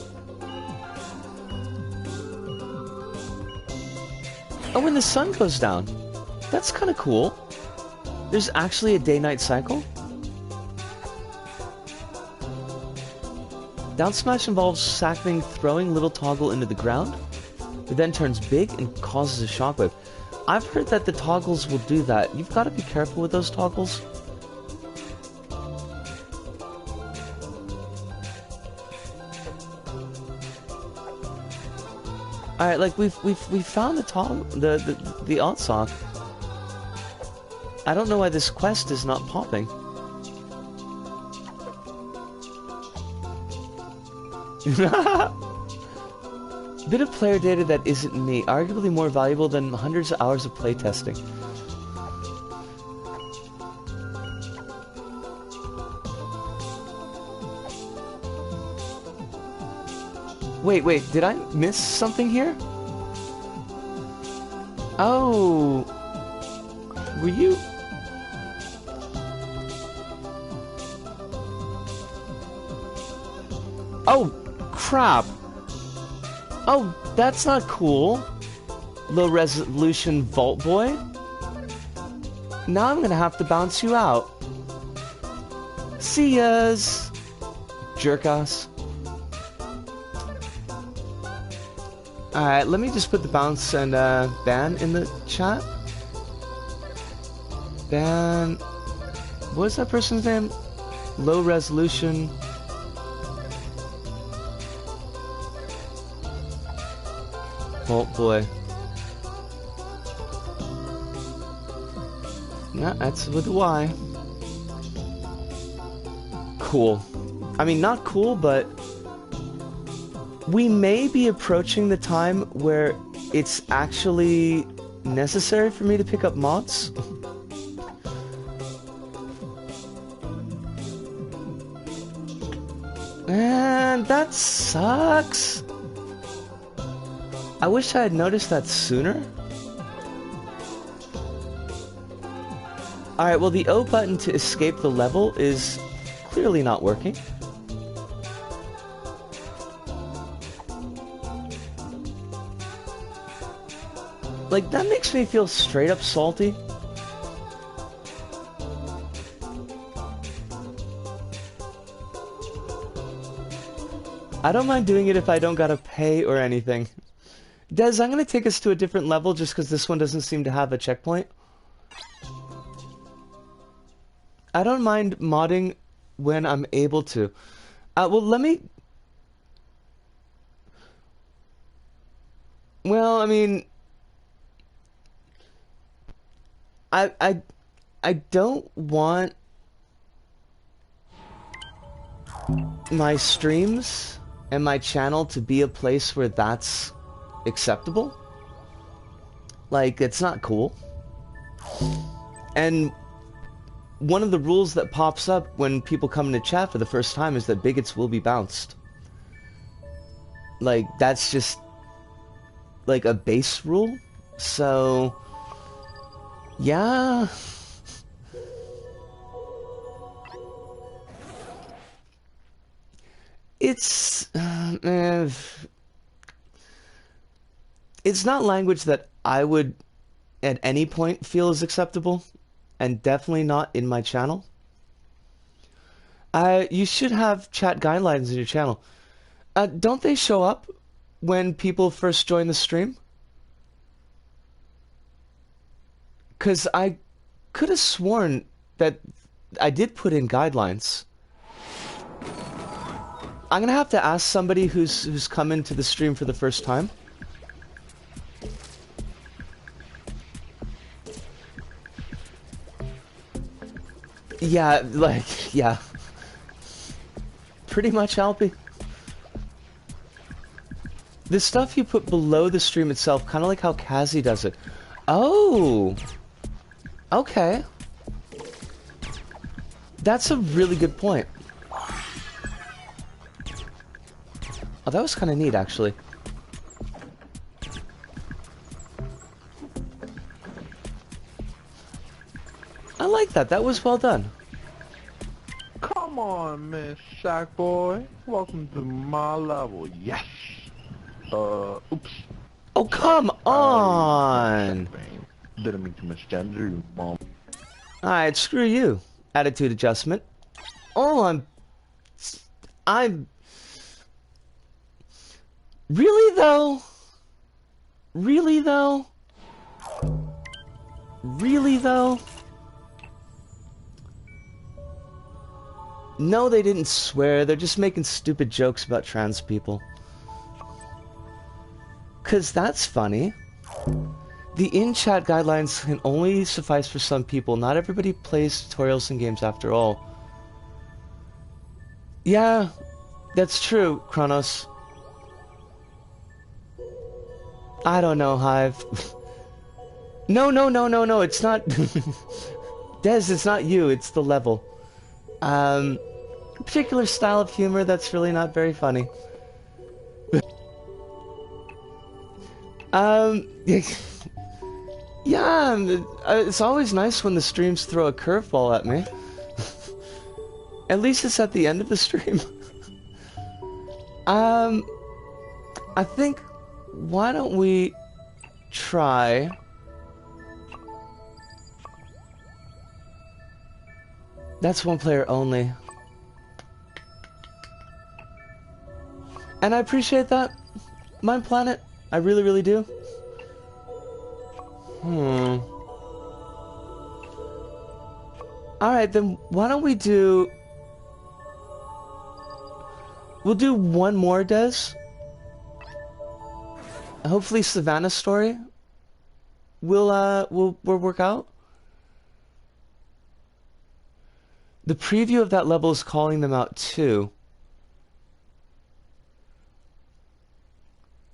Oh, when the sun goes down. That's kind of cool. There's actually a day-night cycle. Down smash involves sacking throwing little toggle into the ground. It then turns big and causes a shockwave. I've heard that the toggles will do that. You've got to be careful with those toggles. All right, like we've found the Oddsock. I don't know why this quest is not popping. Bit of player data that isn't me, arguably more valuable than hundreds of hours of playtesting. Wait, did I miss something here? Oh, were you? Oh, crap. Oh, that's not cool. Low resolution Vault Boy. Now I'm gonna have to bounce you out. See yas, jerk-ass. Alright, let me just put the bounce and ban in the chat. Ban. What's that person's name? Low resolution. Vault Boy. No, that's with a Y. Cool. I mean, not cool, but we may be approaching the time where it's actually necessary for me to pick up mods. Man, that sucks. I wish I had noticed that sooner. Alright, well the O button to escape the level is clearly not working. Like, that makes me feel straight up salty. I don't mind doing it if I don't gotta pay or anything. Des, I'm gonna take us to a different level just because this one doesn't seem to have a checkpoint. I don't mind modding when I'm able to. Well, let me... Well, I mean... I don't want my streams and my channel to be a place where that's acceptable. Like, it's not cool. And one of the rules that pops up when people come into chat for the first time is that bigots will be bounced. Like, that's just like a base rule. So yeah. It's not language that I would at any point feel is acceptable, and definitely not in my channel. You should have chat guidelines in your channel. Don't they show up when people first join the stream? Because I could have sworn that I did put in guidelines. I'm gonna have to ask somebody who's come into the stream for the first time. Yeah, like, yeah. Pretty much, Alpy. The stuff you put below the stream itself, kind of like how Kazi does it. Oh! Okay. That's a really good point. Oh, that was kind of neat, actually. I like that. That was well done. Come on, Miss Sackboy. Welcome to my level. Yes. Oops. Oh, come on! Didn't mean to misgender you, Mom. Alright, screw you. Attitude adjustment. Oh, I'm... Really, though? Really, though? Really, though? No, they didn't swear. They're just making stupid jokes about trans people. 'Cause that's funny. The in-chat guidelines can only suffice for some people. Not everybody plays tutorials and games after all. Yeah, that's true, Kronos. I don't know, Hive. No, it's not... Des, it's not you, it's the level. A particular style of humor that's really not very funny. Yeah, it's always nice when the streams throw a curveball at me. At least it's at the end of the stream. I think, why don't we try... That's one player only. And I appreciate that, PtaER. I really, really do. Alright, then why don't we do... We'll do one more, Des. Hopefully Savannah's story will work out. The preview of that level is calling them out too.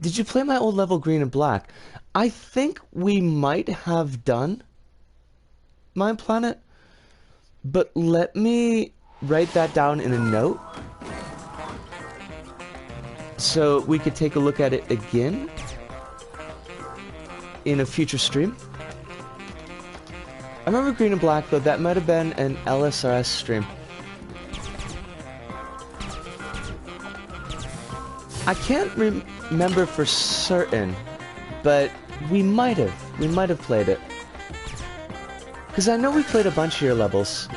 Did you play my old level Green and Black? I think we might have done my planet, but let me write that down in a note so we could take a look at it again in a future stream. I remember Green and Black, though. That might have been an LSRS stream. I can't remember for certain, but we might have played it. Because I know we played a bunch of your levels.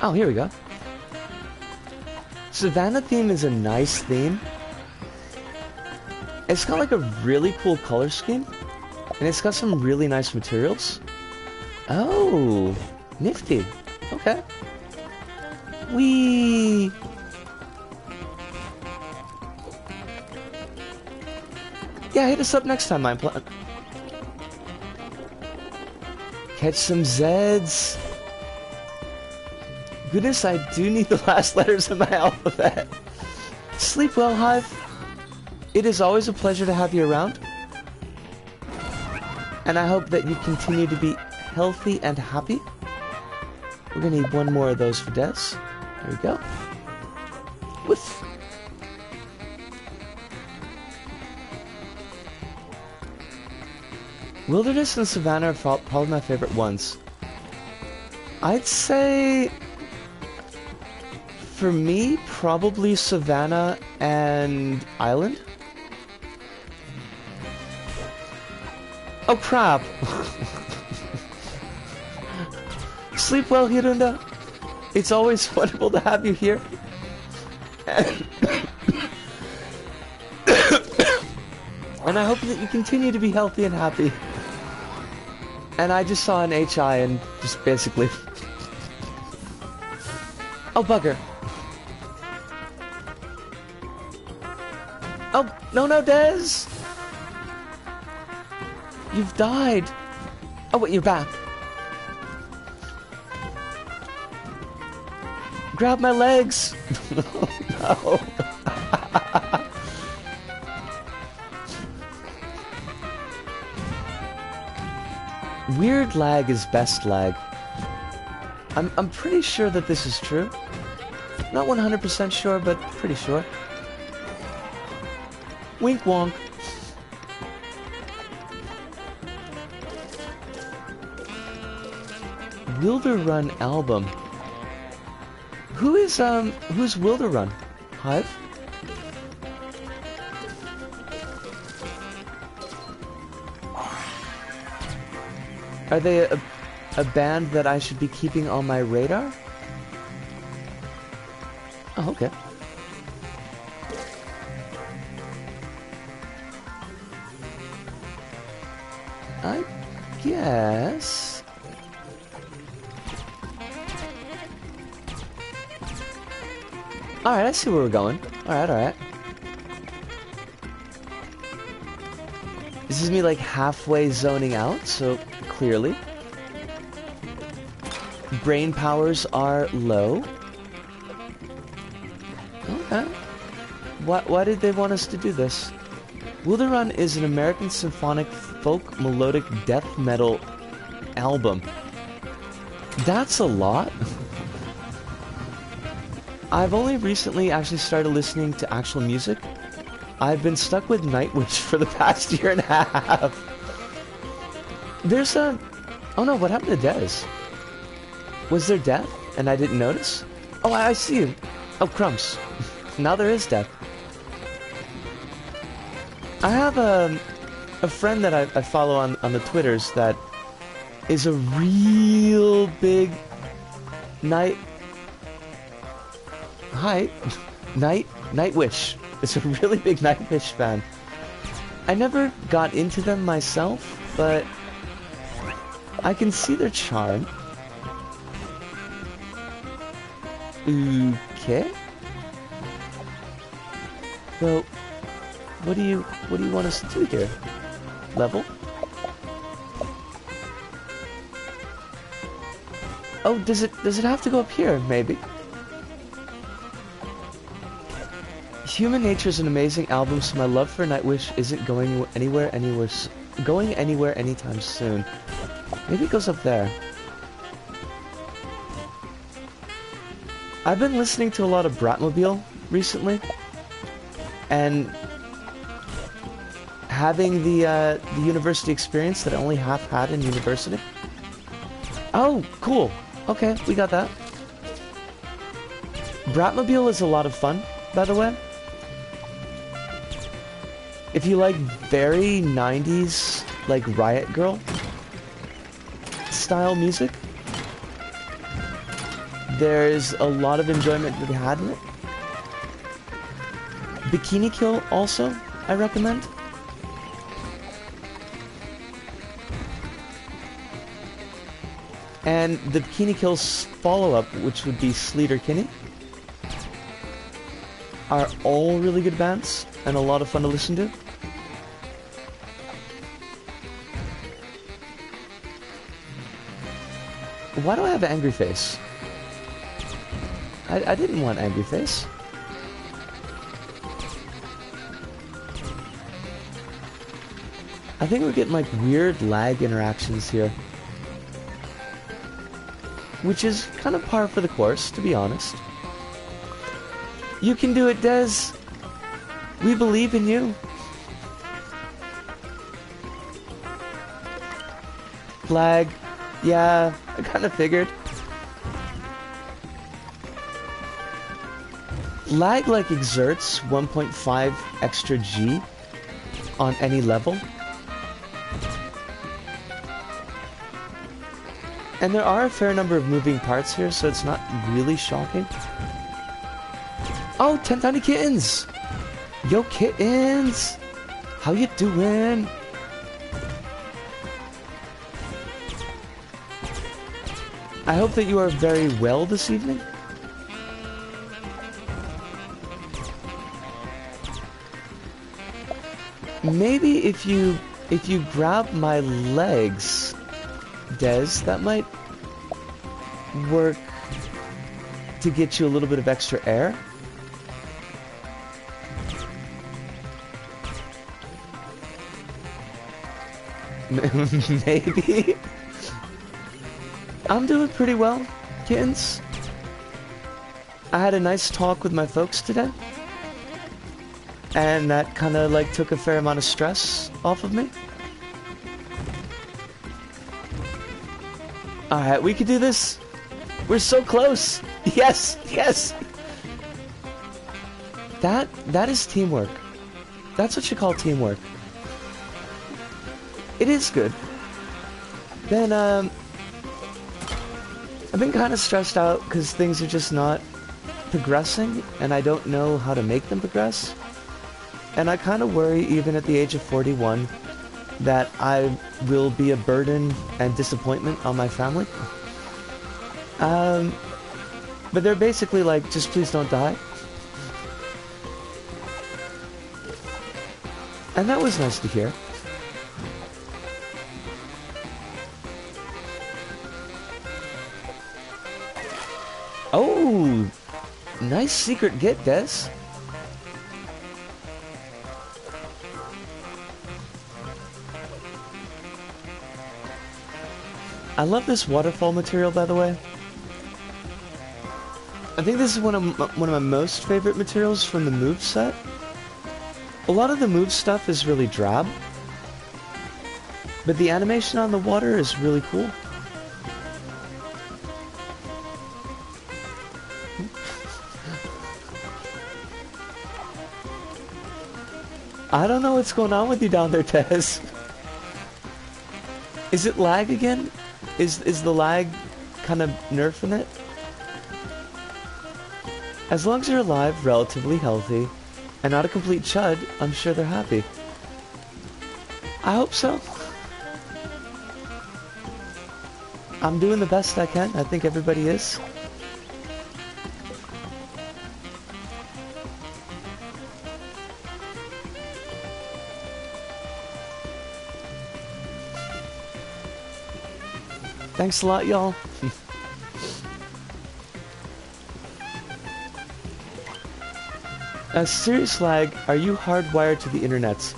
Oh, here we go. Savannah theme is a nice theme. It's got like a really cool color scheme. And it's got some really nice materials. Oh, nifty. Okay. Whee! Yeah, hit us up next time, Mindplant. Catch some Zeds. Goodness, I do need the last letters of my alphabet. Sleep well, Hive. It is always a pleasure to have you around. And I hope that you continue to be healthy and happy. We're gonna need one more of those for Des. There we go. Woof. Wilderness and Savannah are probably my favorite ones. I'd say... for me, probably Savannah and Island. Oh crap! Sleep well, Hirunda. It's always wonderful to have you here. And I hope that you continue to be healthy and happy. And I just saw an HI and just basically... Oh, bugger. Oh, no, Des! You've died! Oh, wait, you're back. Grab my legs! No. Weird lag is best lag. I'm pretty sure that this is true. Not 100% sure, but pretty sure. Wink wonk. Wilder Run album. Who's Wilder Run? Hive? Are they a band that I should be keeping on my radar? Oh, okay. I guess... Alright, I see where we're going. Alright. This is me like halfway zoning out, so clearly. Brain powers are low. Okay. Why did they want us to do this? Wilder Run is an American symphonic folk melodic death metal album. That's a lot. I've only recently actually started listening to actual music. I've been stuck with Nightwish for the past year and a half. There's a... Oh no, what happened to Dez? Was there death and I didn't notice? Oh, I see you. Oh, crumbs. Now there is death. I have a friend that I follow on the Twitters that is a real big Nightwish. It's a really big Nightwish fan. I never got into them myself, but I can see their charm. Okay. Well, what do you want us to do here? Level? Oh, does it have to go up here? Maybe. Human Nature is an amazing album, so my love for Nightwish isn't going anywhere anytime soon. Maybe it goes up there. I've been listening to a lot of Bratmobile recently, and having the university experience that I only half had in university. Oh, cool. Okay, we got that. Bratmobile is a lot of fun, by the way. If you like very 90s, like Riot Girl style music, there's a lot of enjoyment to be had in it. Bikini Kill also, I recommend. And the Bikini Kill's follow-up, which would be Sleater Kinney, are all really good bands and a lot of fun to listen to. Why do I have Angry Face? I didn't want Angry Face. I think we're getting like weird lag interactions here. Which is kind of par for the course, to be honest. You can do it, Des. We believe in you. Lag. Yeah, I kind of figured. Lag like exerts 1.5 extra G on any level. And there are a fair number of moving parts here, so it's not really shocking. Oh, 10 Tiny Kittens! Yo, kittens! How you doing? I hope that you are very well this evening. Maybe if you grab my legs, Des, that might work to get you a little bit of extra air. Maybe. I'm doing pretty well, kittens. I had a nice talk with my folks today, and that kind of like took a fair amount of stress off of me. Alright, we can do this. We're so close. Yes, yes. That is teamwork. That's what you call teamwork. It is good. Then, I've been kind of stressed out because things are just not progressing, and I don't know how to make them progress. And I kind of worry, even at the age of 41, that I will be a burden and disappointment on my family. But they're basically like, just please don't die. And that was nice to hear. Oh, nice secret get, Des. I love this waterfall material, by the way. I think this is one of my most favorite materials from the move set. A lot of the move stuff is really drab, but the animation on the water is really cool. I don't know what's going on with you down there, Tez. Is it lag again? Is the lag kind of nerfing it? As long as you're alive, relatively healthy, and not a complete chud, I'm sure they're happy. I hope so. I'm doing the best I can. I think everybody is. Thanks a lot, y'all. Serious lag, are you hardwired to the internets?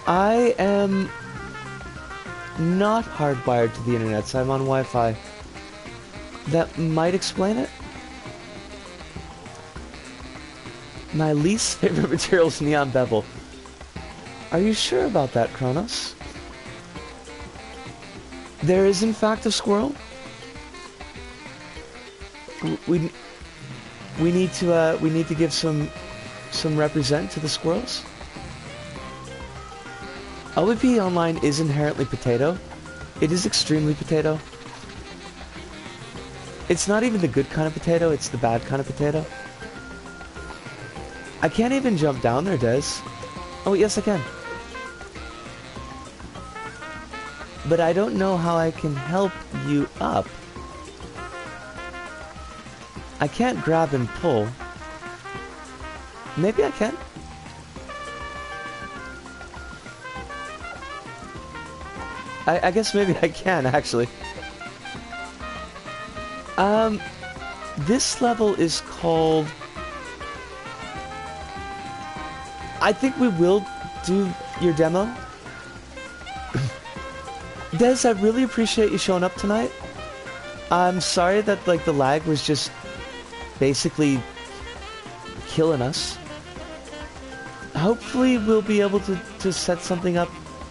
I am not hardwired to the internets. I'm on Wi-Fi. That might explain it. My least favorite material is neon bevel. Are you sure about that, Kronos? There is in fact a squirrel. We need to give some represent to the squirrels. LVP Online is inherently potato. It is extremely potato. It's not even the good kind of potato, it's the bad kind of potato. I can't even jump down there, Des. Oh, yes I can. But I don't know how I can help you up. I can't grab and pull. Maybe I can? I guess maybe I can, actually. This level is called... I think we will do your demo. Des, I really appreciate you showing up tonight. I'm sorry that, like, the lag was just basically killing us. Hopefully we'll be able to set something up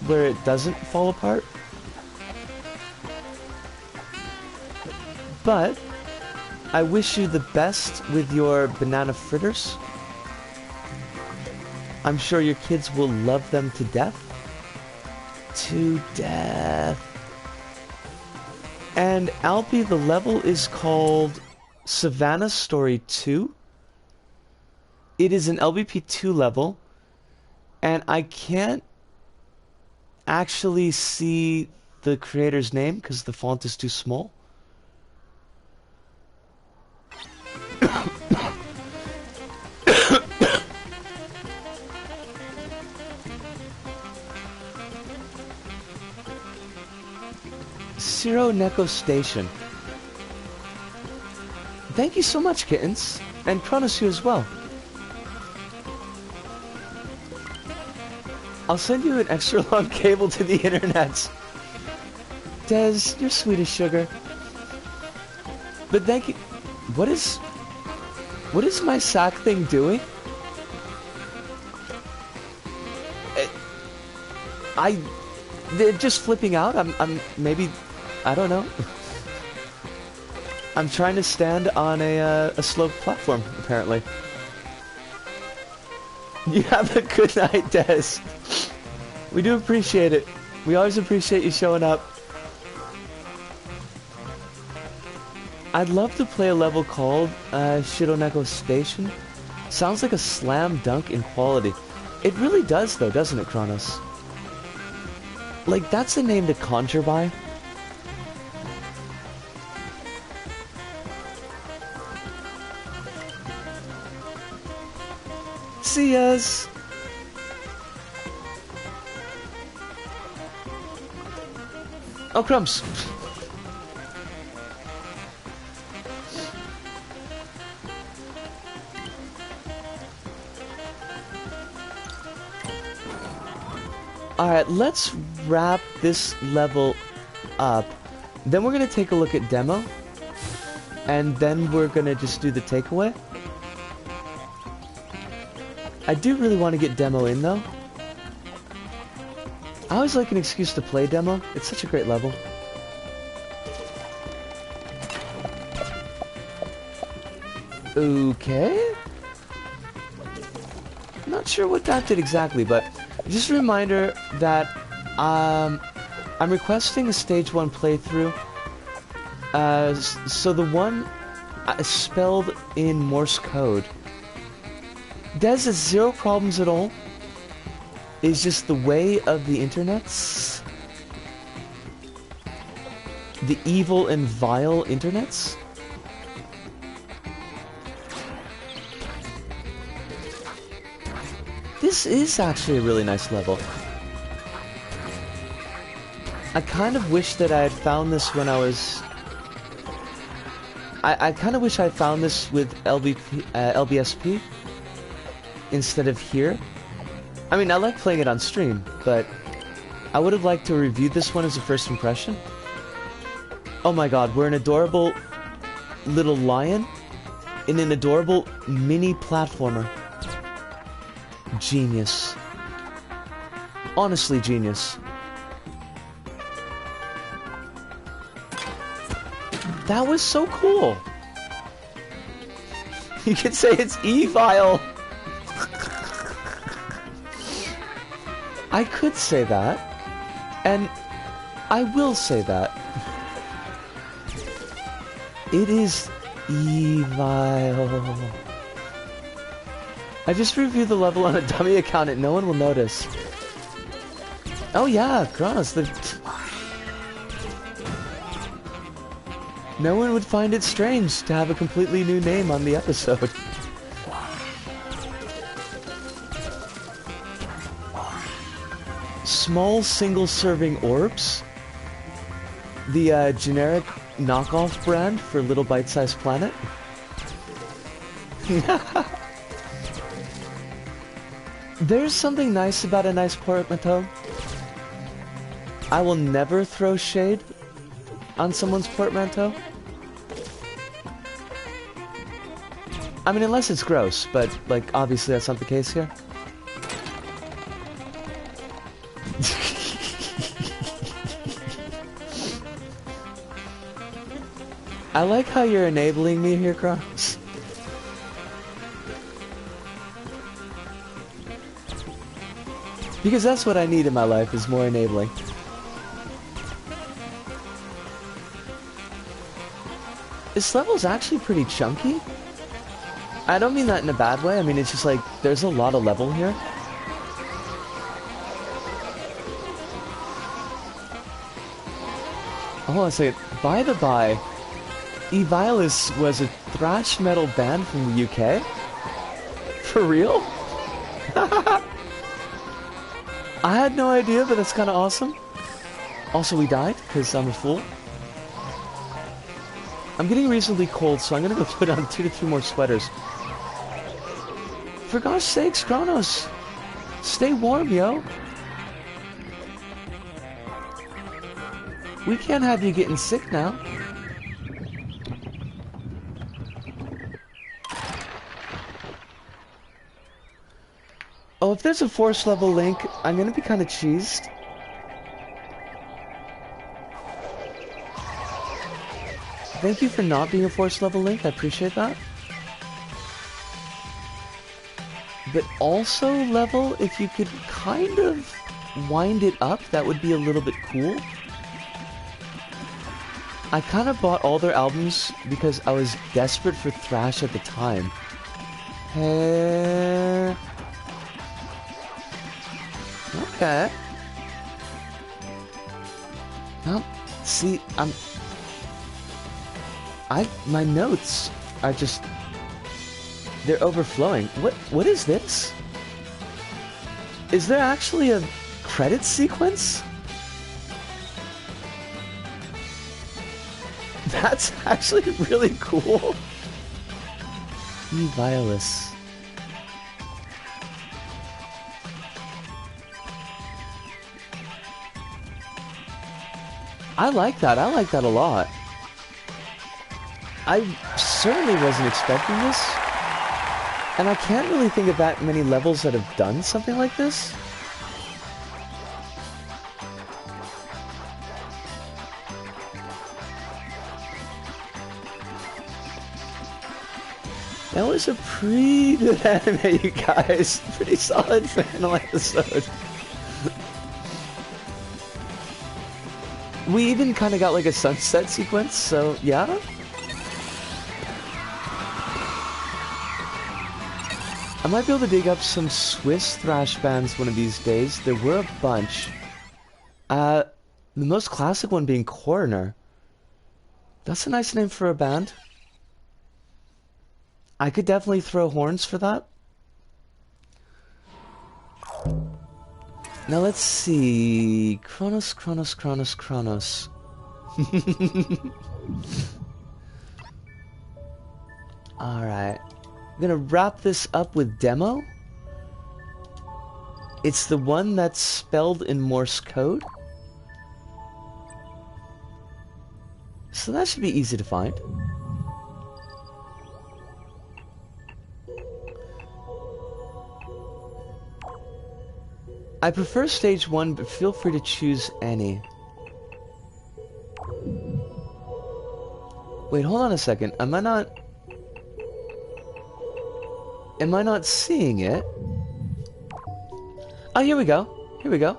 where it doesn't fall apart. But I wish you the best with your banana fritters. I'm sure your kids will love them to death. To death. And Alpi, the level is called Savannah Story 2. It is an LBP 2 level. And I can't actually see the creator's name because the font is too small. Zero Neko Station. Thank you so much, kittens. And Kronos you as well. I'll send you an extra long cable to the internet. Des, you're sweet as sugar. But thank you. What is my sack thing doing? They're just flipping out. I'm maybe, I don't know. I'm trying to stand on a sloped platform, apparently. You have a good night, Des. We do appreciate it. We always appreciate you showing up. I'd love to play a level called Shironeko Station. Sounds like a slam dunk in quality. It really does though, doesn't it, Kronos? Like, that's a name to conjure by. See yas! Oh, crumbs! Alright, let's wrap this level up. Then we're gonna take a look at demo. And then we're gonna just do the takeaway. I do really want to get demo in though. I always like an excuse to play demo. It's such a great level. Okay. Not sure what that did exactly, but just a reminder that I'm requesting a stage 1 playthrough. So the one spelled in Morse code. Des has zero problems at all. It's just the way of the internets. The evil and vile internets. This is actually a really nice level. I kind of wish that I had found this when I was... I kind of wish I found this with LBSP. instead of here. I mean, I like playing it on stream, but I would have liked to review this one as a first impression. Oh my god, we're an adorable little lion in an adorable mini platformer. Genius. Honestly, genius. That was so cool. You could say it's evil. I could say that, and I will say that. It is evil. I just reviewed the level on a dummy account and no one will notice. Oh yeah, Kronos, no one would find it strange to have a completely new name on the episode. Small single-serving orbs? The generic knockoff brand for Little Bite-Sized Planet? There's something nice about a nice portmanteau. I will never throw shade on someone's portmanteau. I mean, unless it's gross, but, like, obviously that's not the case here. I like how you're enabling me here, Cross. Because that's what I need in my life, is more enabling. This level's actually pretty chunky. I don't mean that in a bad way, I mean it's just like, there's a lot of level here. Hold on a second. By the by, Evilis was a thrash metal band from the UK? For real? I had no idea, but that's kind of awesome. Also, we died, because I'm a fool. I'm getting reasonably cold, so I'm gonna go put on 2 to 3 more sweaters. For gosh sakes, Kronos! Stay warm, yo! We can't have you getting sick now. Oh, if there's a force level link, I'm gonna be kind of cheesed. Thank you for not being a force level link, I appreciate that. But also, level, if you could kind of wind it up, that would be a little bit cool. I kind of bought all their albums because I was desperate for thrash at the time. Hey. Okay. Well, see, my notes are just, they're overflowing. What is this? Is there actually a credit sequence? That's actually really cool. Evilis. I like that a lot. I certainly wasn't expecting this. And I can't really think of that many levels that have done something like this. That was a pretty good anime, you guys. Pretty solid final episode. We even kind of got like a sunset sequence, so yeah. I might be able to dig up some Swiss thrash bands one of these days. There were a bunch. The most classic one being Coroner. That's a nice name for a band. I could definitely throw horns for that. Now let's see. Kronos. Alright. I'm gonna wrap this up with demo. It's the one that's spelled in Morse code. So that should be easy to find. I prefer stage 1, but feel free to choose any. Wait, hold on a second. Am I not seeing it? Oh, here we go. Here we go.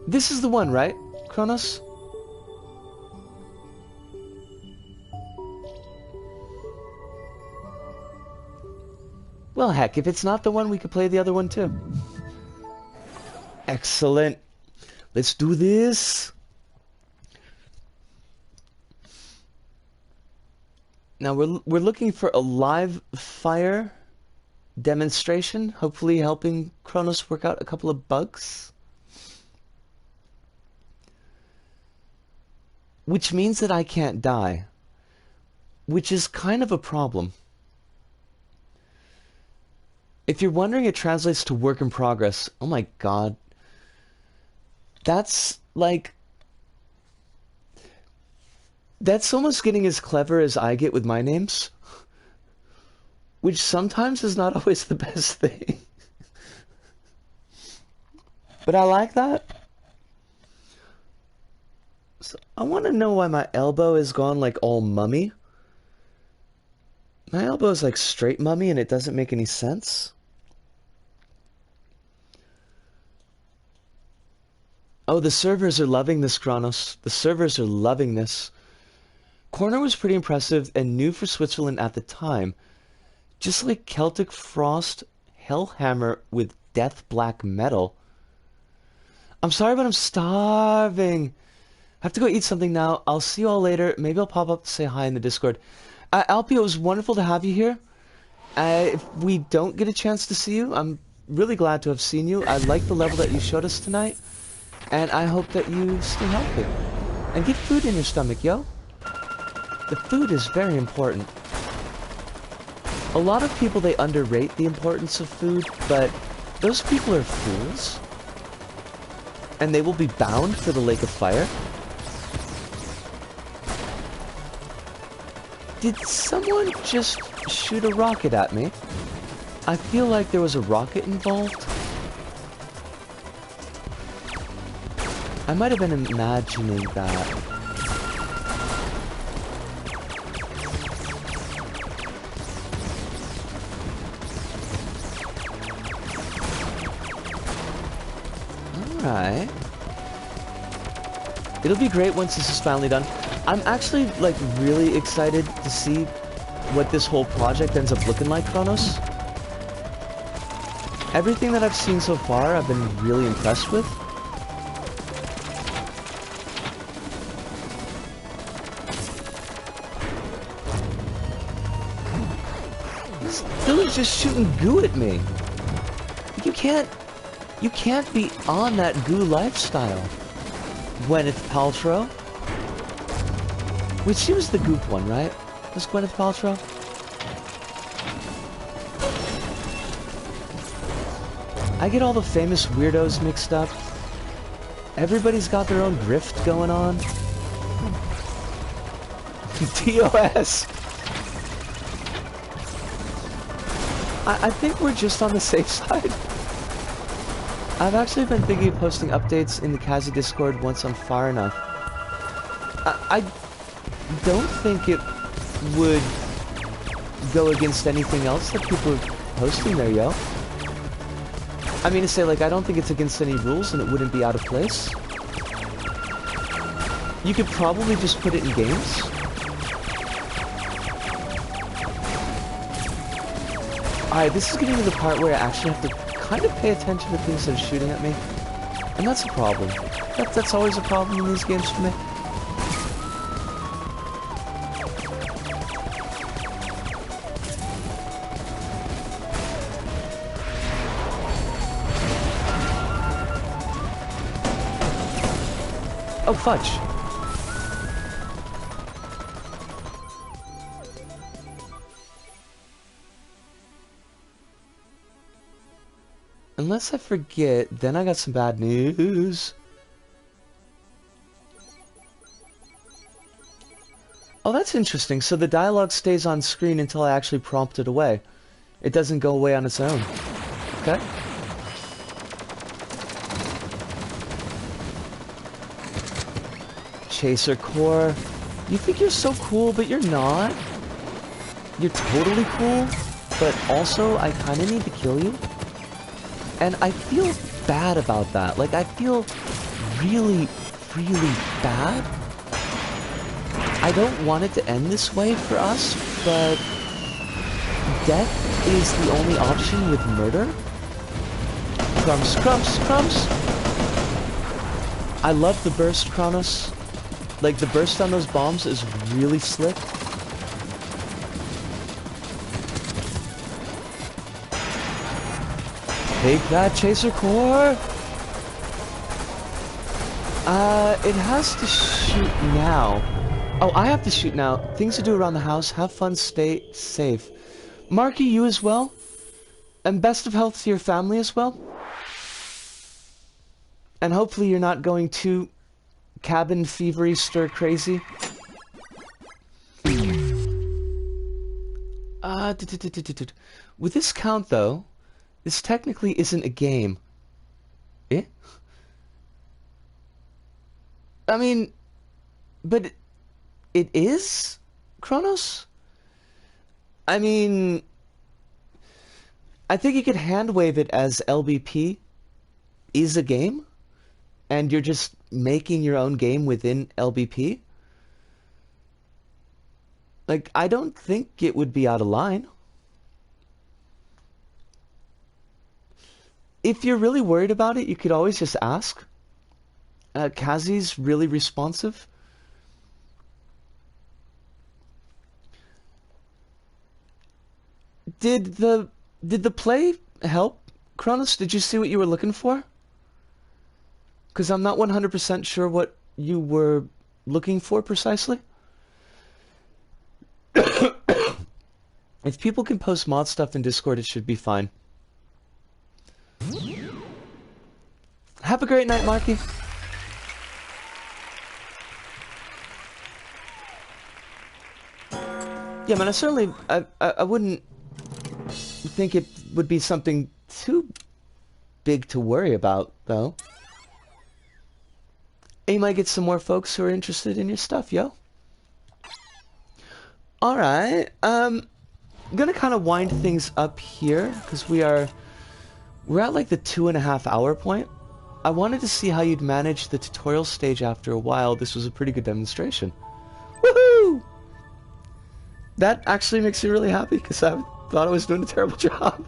This is the one, right, Kronos? Well, heck, if it's not the one, we could play the other one too. Excellent. Let's do this. Now we're looking for a live fire demonstration, hopefully helping Kronos work out a couple of bugs. Which means that I can't die, which is kind of a problem. If you're wondering, it translates to work in progress. Oh my god. That's like... That's almost getting as clever as I get with my names. Which sometimes is not always the best thing. But I like that. So I want to know why my elbow is gone like all mummy. My elbow is like straight mummy and it doesn't make any sense. Oh, the servers are loving this, Kronos. The servers are loving this. Corner was pretty impressive and new for Switzerland at the time. Just like Celtic Frost Hellhammer with Death Black Metal. I'm sorry, but I'm starving. I have to go eat something now. I'll see you all later. Maybe I'll pop up to say hi in the Discord. Alpio, it was wonderful to have you here. If we don't get a chance to see you, I'm really glad to have seen you. I like the level that you showed us tonight. And I hope that you stay healthy. And get food in your stomach, yo. The food is very important. A lot of people, they underrate the importance of food, but those people are fools. And they will be bound for the Lake of Fire. Did someone just shoot a rocket at me? I feel like there was a rocket involved. I might have been imagining that. Alright. It'll be great once this is finally done. I'm actually, like, really excited to see what this whole project ends up looking like, Kronos. Everything that I've seen so far, I've been really impressed with. Dude's just shooting goo at me. You can't be on that goo lifestyle. Gwyneth Paltrow. Wait, she was the goop one, right? Was Gwyneth Paltrow? I get all the famous weirdos mixed up. Everybody's got their own grift going on. TOS! I think we're just on the safe side. I've actually been thinking of posting updates in the Kazi Discord once I'm far enough. I don't think it would go against anything else that people are posting there, yo. I mean to say, like, I don't think it's against any rules and it wouldn't be out of place. You could probably just put it in games. Alright, this is getting to the part where I actually have to kind of pay attention to things that are shooting at me. And that's a problem. That's always a problem in these games for me. Oh, fudge. Unless I forget, then I got some bad news. Oh, that's interesting. So the dialogue stays on screen until I actually prompt it away. It doesn't go away on its own. Okay. Chaser Core. You think you're so cool, but you're not. You're totally cool, but also I kind of need to kill you. And I feel bad about that. Like, I feel really, really bad. I don't want it to end this way for us, but death is the only option with murder. Crumbs, crumbs, crumbs! I love the burst, Kronos. Like, the burst on those bombs is really slick. Take that, Chaser Core! It has to shoot now. Oh, I have to shoot now. Things to do around the house. Have fun, stay safe. Marky, you as well? And best of health to your family as well? And hopefully you're not going too cabin fevery stir crazy. With this count though, this technically isn't a game. Eh? I mean, but it is, Kronos? I mean, I think you could hand wave it as LBP is a game, and you're just making your own game within LBP. Like, I don't think it would be out of line. If you're really worried about it, you could always just ask. Kazi's really responsive. Did the play help, Kronos? Did you see what you were looking for? Because I'm not 100% sure what you were looking for precisely. If people can post mod stuff in Discord, it should be fine. Have a great night, Marky. Yeah, man, I wouldn't think it would be something too big to worry about, though. And you might get some more folks who are interested in your stuff, yo. Alright, I'm gonna kind of wind things up here, because we're at like the 2.5 hour point. I wanted to see how you'd manage the tutorial stage after a while. This was a pretty good demonstration. Woohoo! That actually makes me really happy, because I thought I was doing a terrible job.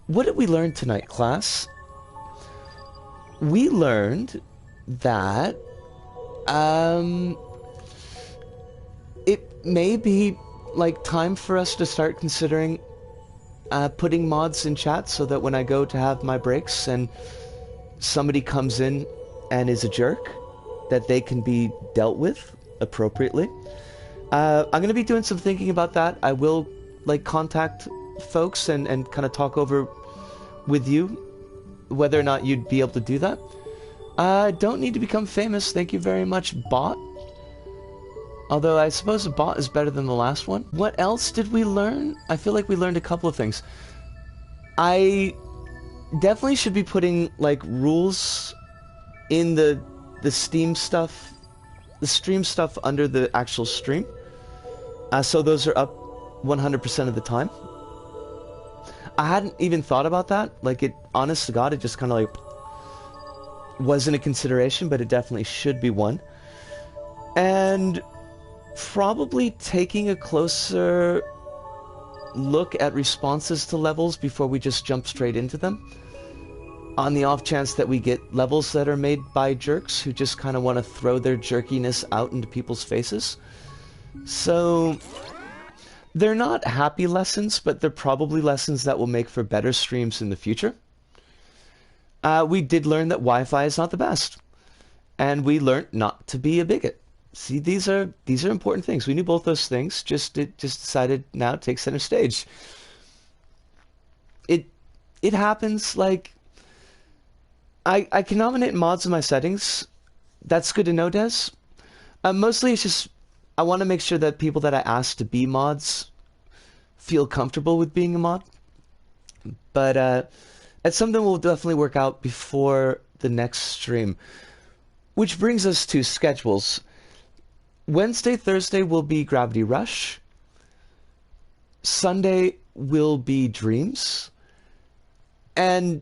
What did we learn tonight, class? We learned that, it may be, like, time for us to start considering, putting mods in chat so that when I go to have my breaks and somebody comes in and is a jerk, that they can be dealt with appropriately. I'm going to be doing some thinking about that. I will, like, contact folks and kind of talk over with you whether or not you'd be able to do that. Don't need to become famous. Thank you very much, bot. Although I suppose a bot is better than the last one. What else did we learn? I feel like we learned a couple of things. I definitely should be putting, like, rules in the Steam stuff, the stream stuff under the actual stream. So those are up 100% of the time. I hadn't even thought about that. Like, it, honest to God, it just kind of like wasn't a consideration, but it definitely should be one. And probably taking a closer look at responses to levels before we just jump straight into them. On the off chance that we get levels that are made by jerks who just kind of want to throw their jerkiness out into people's faces. So they're not happy lessons, but they're probably lessons that will make for better streams in the future. We did learn that Wi-Fi is not the best. And we learned not to be a bigot. See, these are important things. We knew both those things. Just it just decided now to take center stage. It it happens. Like I can nominate mods in my settings. That's good to know, Des. Mostly it's just I want to make sure that people that I ask to be mods feel comfortable with being a mod. But it's something we'll definitely work out before the next stream. Which brings us to schedules. Wednesday, Thursday will be Gravity Rush. Sunday will be Dreams. And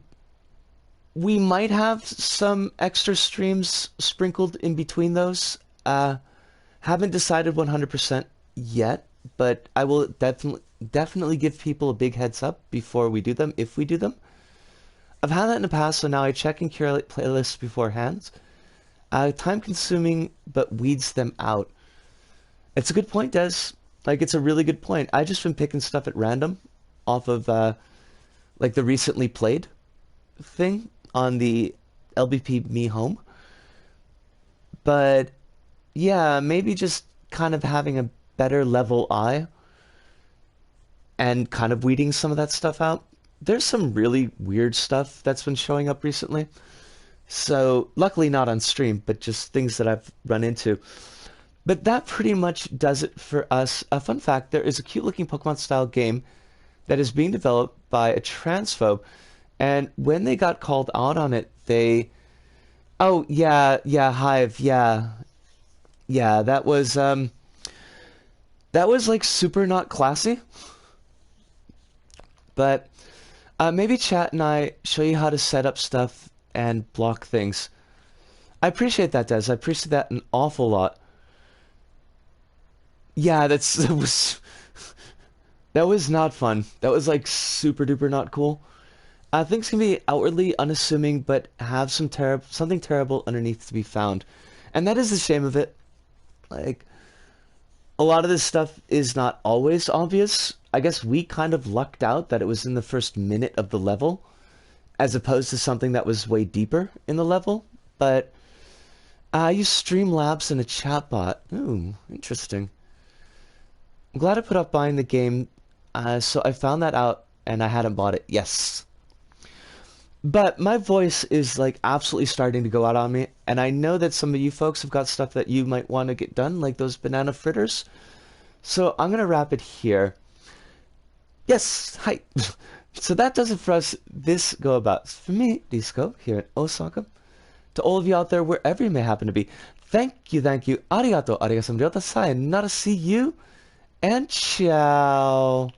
we might have some extra streams sprinkled in between those. Haven't decided 100% yet, but I will definitely give people a big heads up before we do them, if we do them. I've had that in the past, so now I check and curate playlists beforehand. Time consuming, but weeds them out. It's a good point, Des. Like, it's a really good point. I just been picking stuff at random off of, like, the recently played thing on the LBP Me Home. But, yeah, maybe just kind of having a better level eye and kind of weeding some of that stuff out. There's some really weird stuff that's been showing up recently. So, luckily not on stream, but just things that I've run into. But that pretty much does it for us. A fun fact, there is a cute-looking Pokemon-style game that is being developed by a transphobe. And when they got called out on it, they... Oh, yeah, Hive, yeah. Yeah, that was like super not classy. But maybe chat and I show you how to set up stuff and block things. I appreciate that, Des. I appreciate that an awful lot. Yeah, that was not fun. That was like super duper not cool. Things can be outwardly unassuming, but have something terrible underneath to be found, and that is the shame of it. Like, a lot of this stuff is not always obvious. I guess we kind of lucked out that it was in the first minute of the level, as opposed to something that was way deeper in the level. But I use Streamlabs and a chatbot. Ooh, interesting. I'm glad I put off buying the game, so I found that out and I hadn't bought it. Yes. But my voice is like absolutely starting to go out on me, and I know that some of you folks have got stuff that you might want to get done, like those banana fritters. So I'm going to wrap it here. Yes, hi. So that does it for us this go about. For me, Disco, here in Osaka. To all of you out there, wherever you may happen to be, thank you. Arigato, arigato, sayonara, see you, and ciao.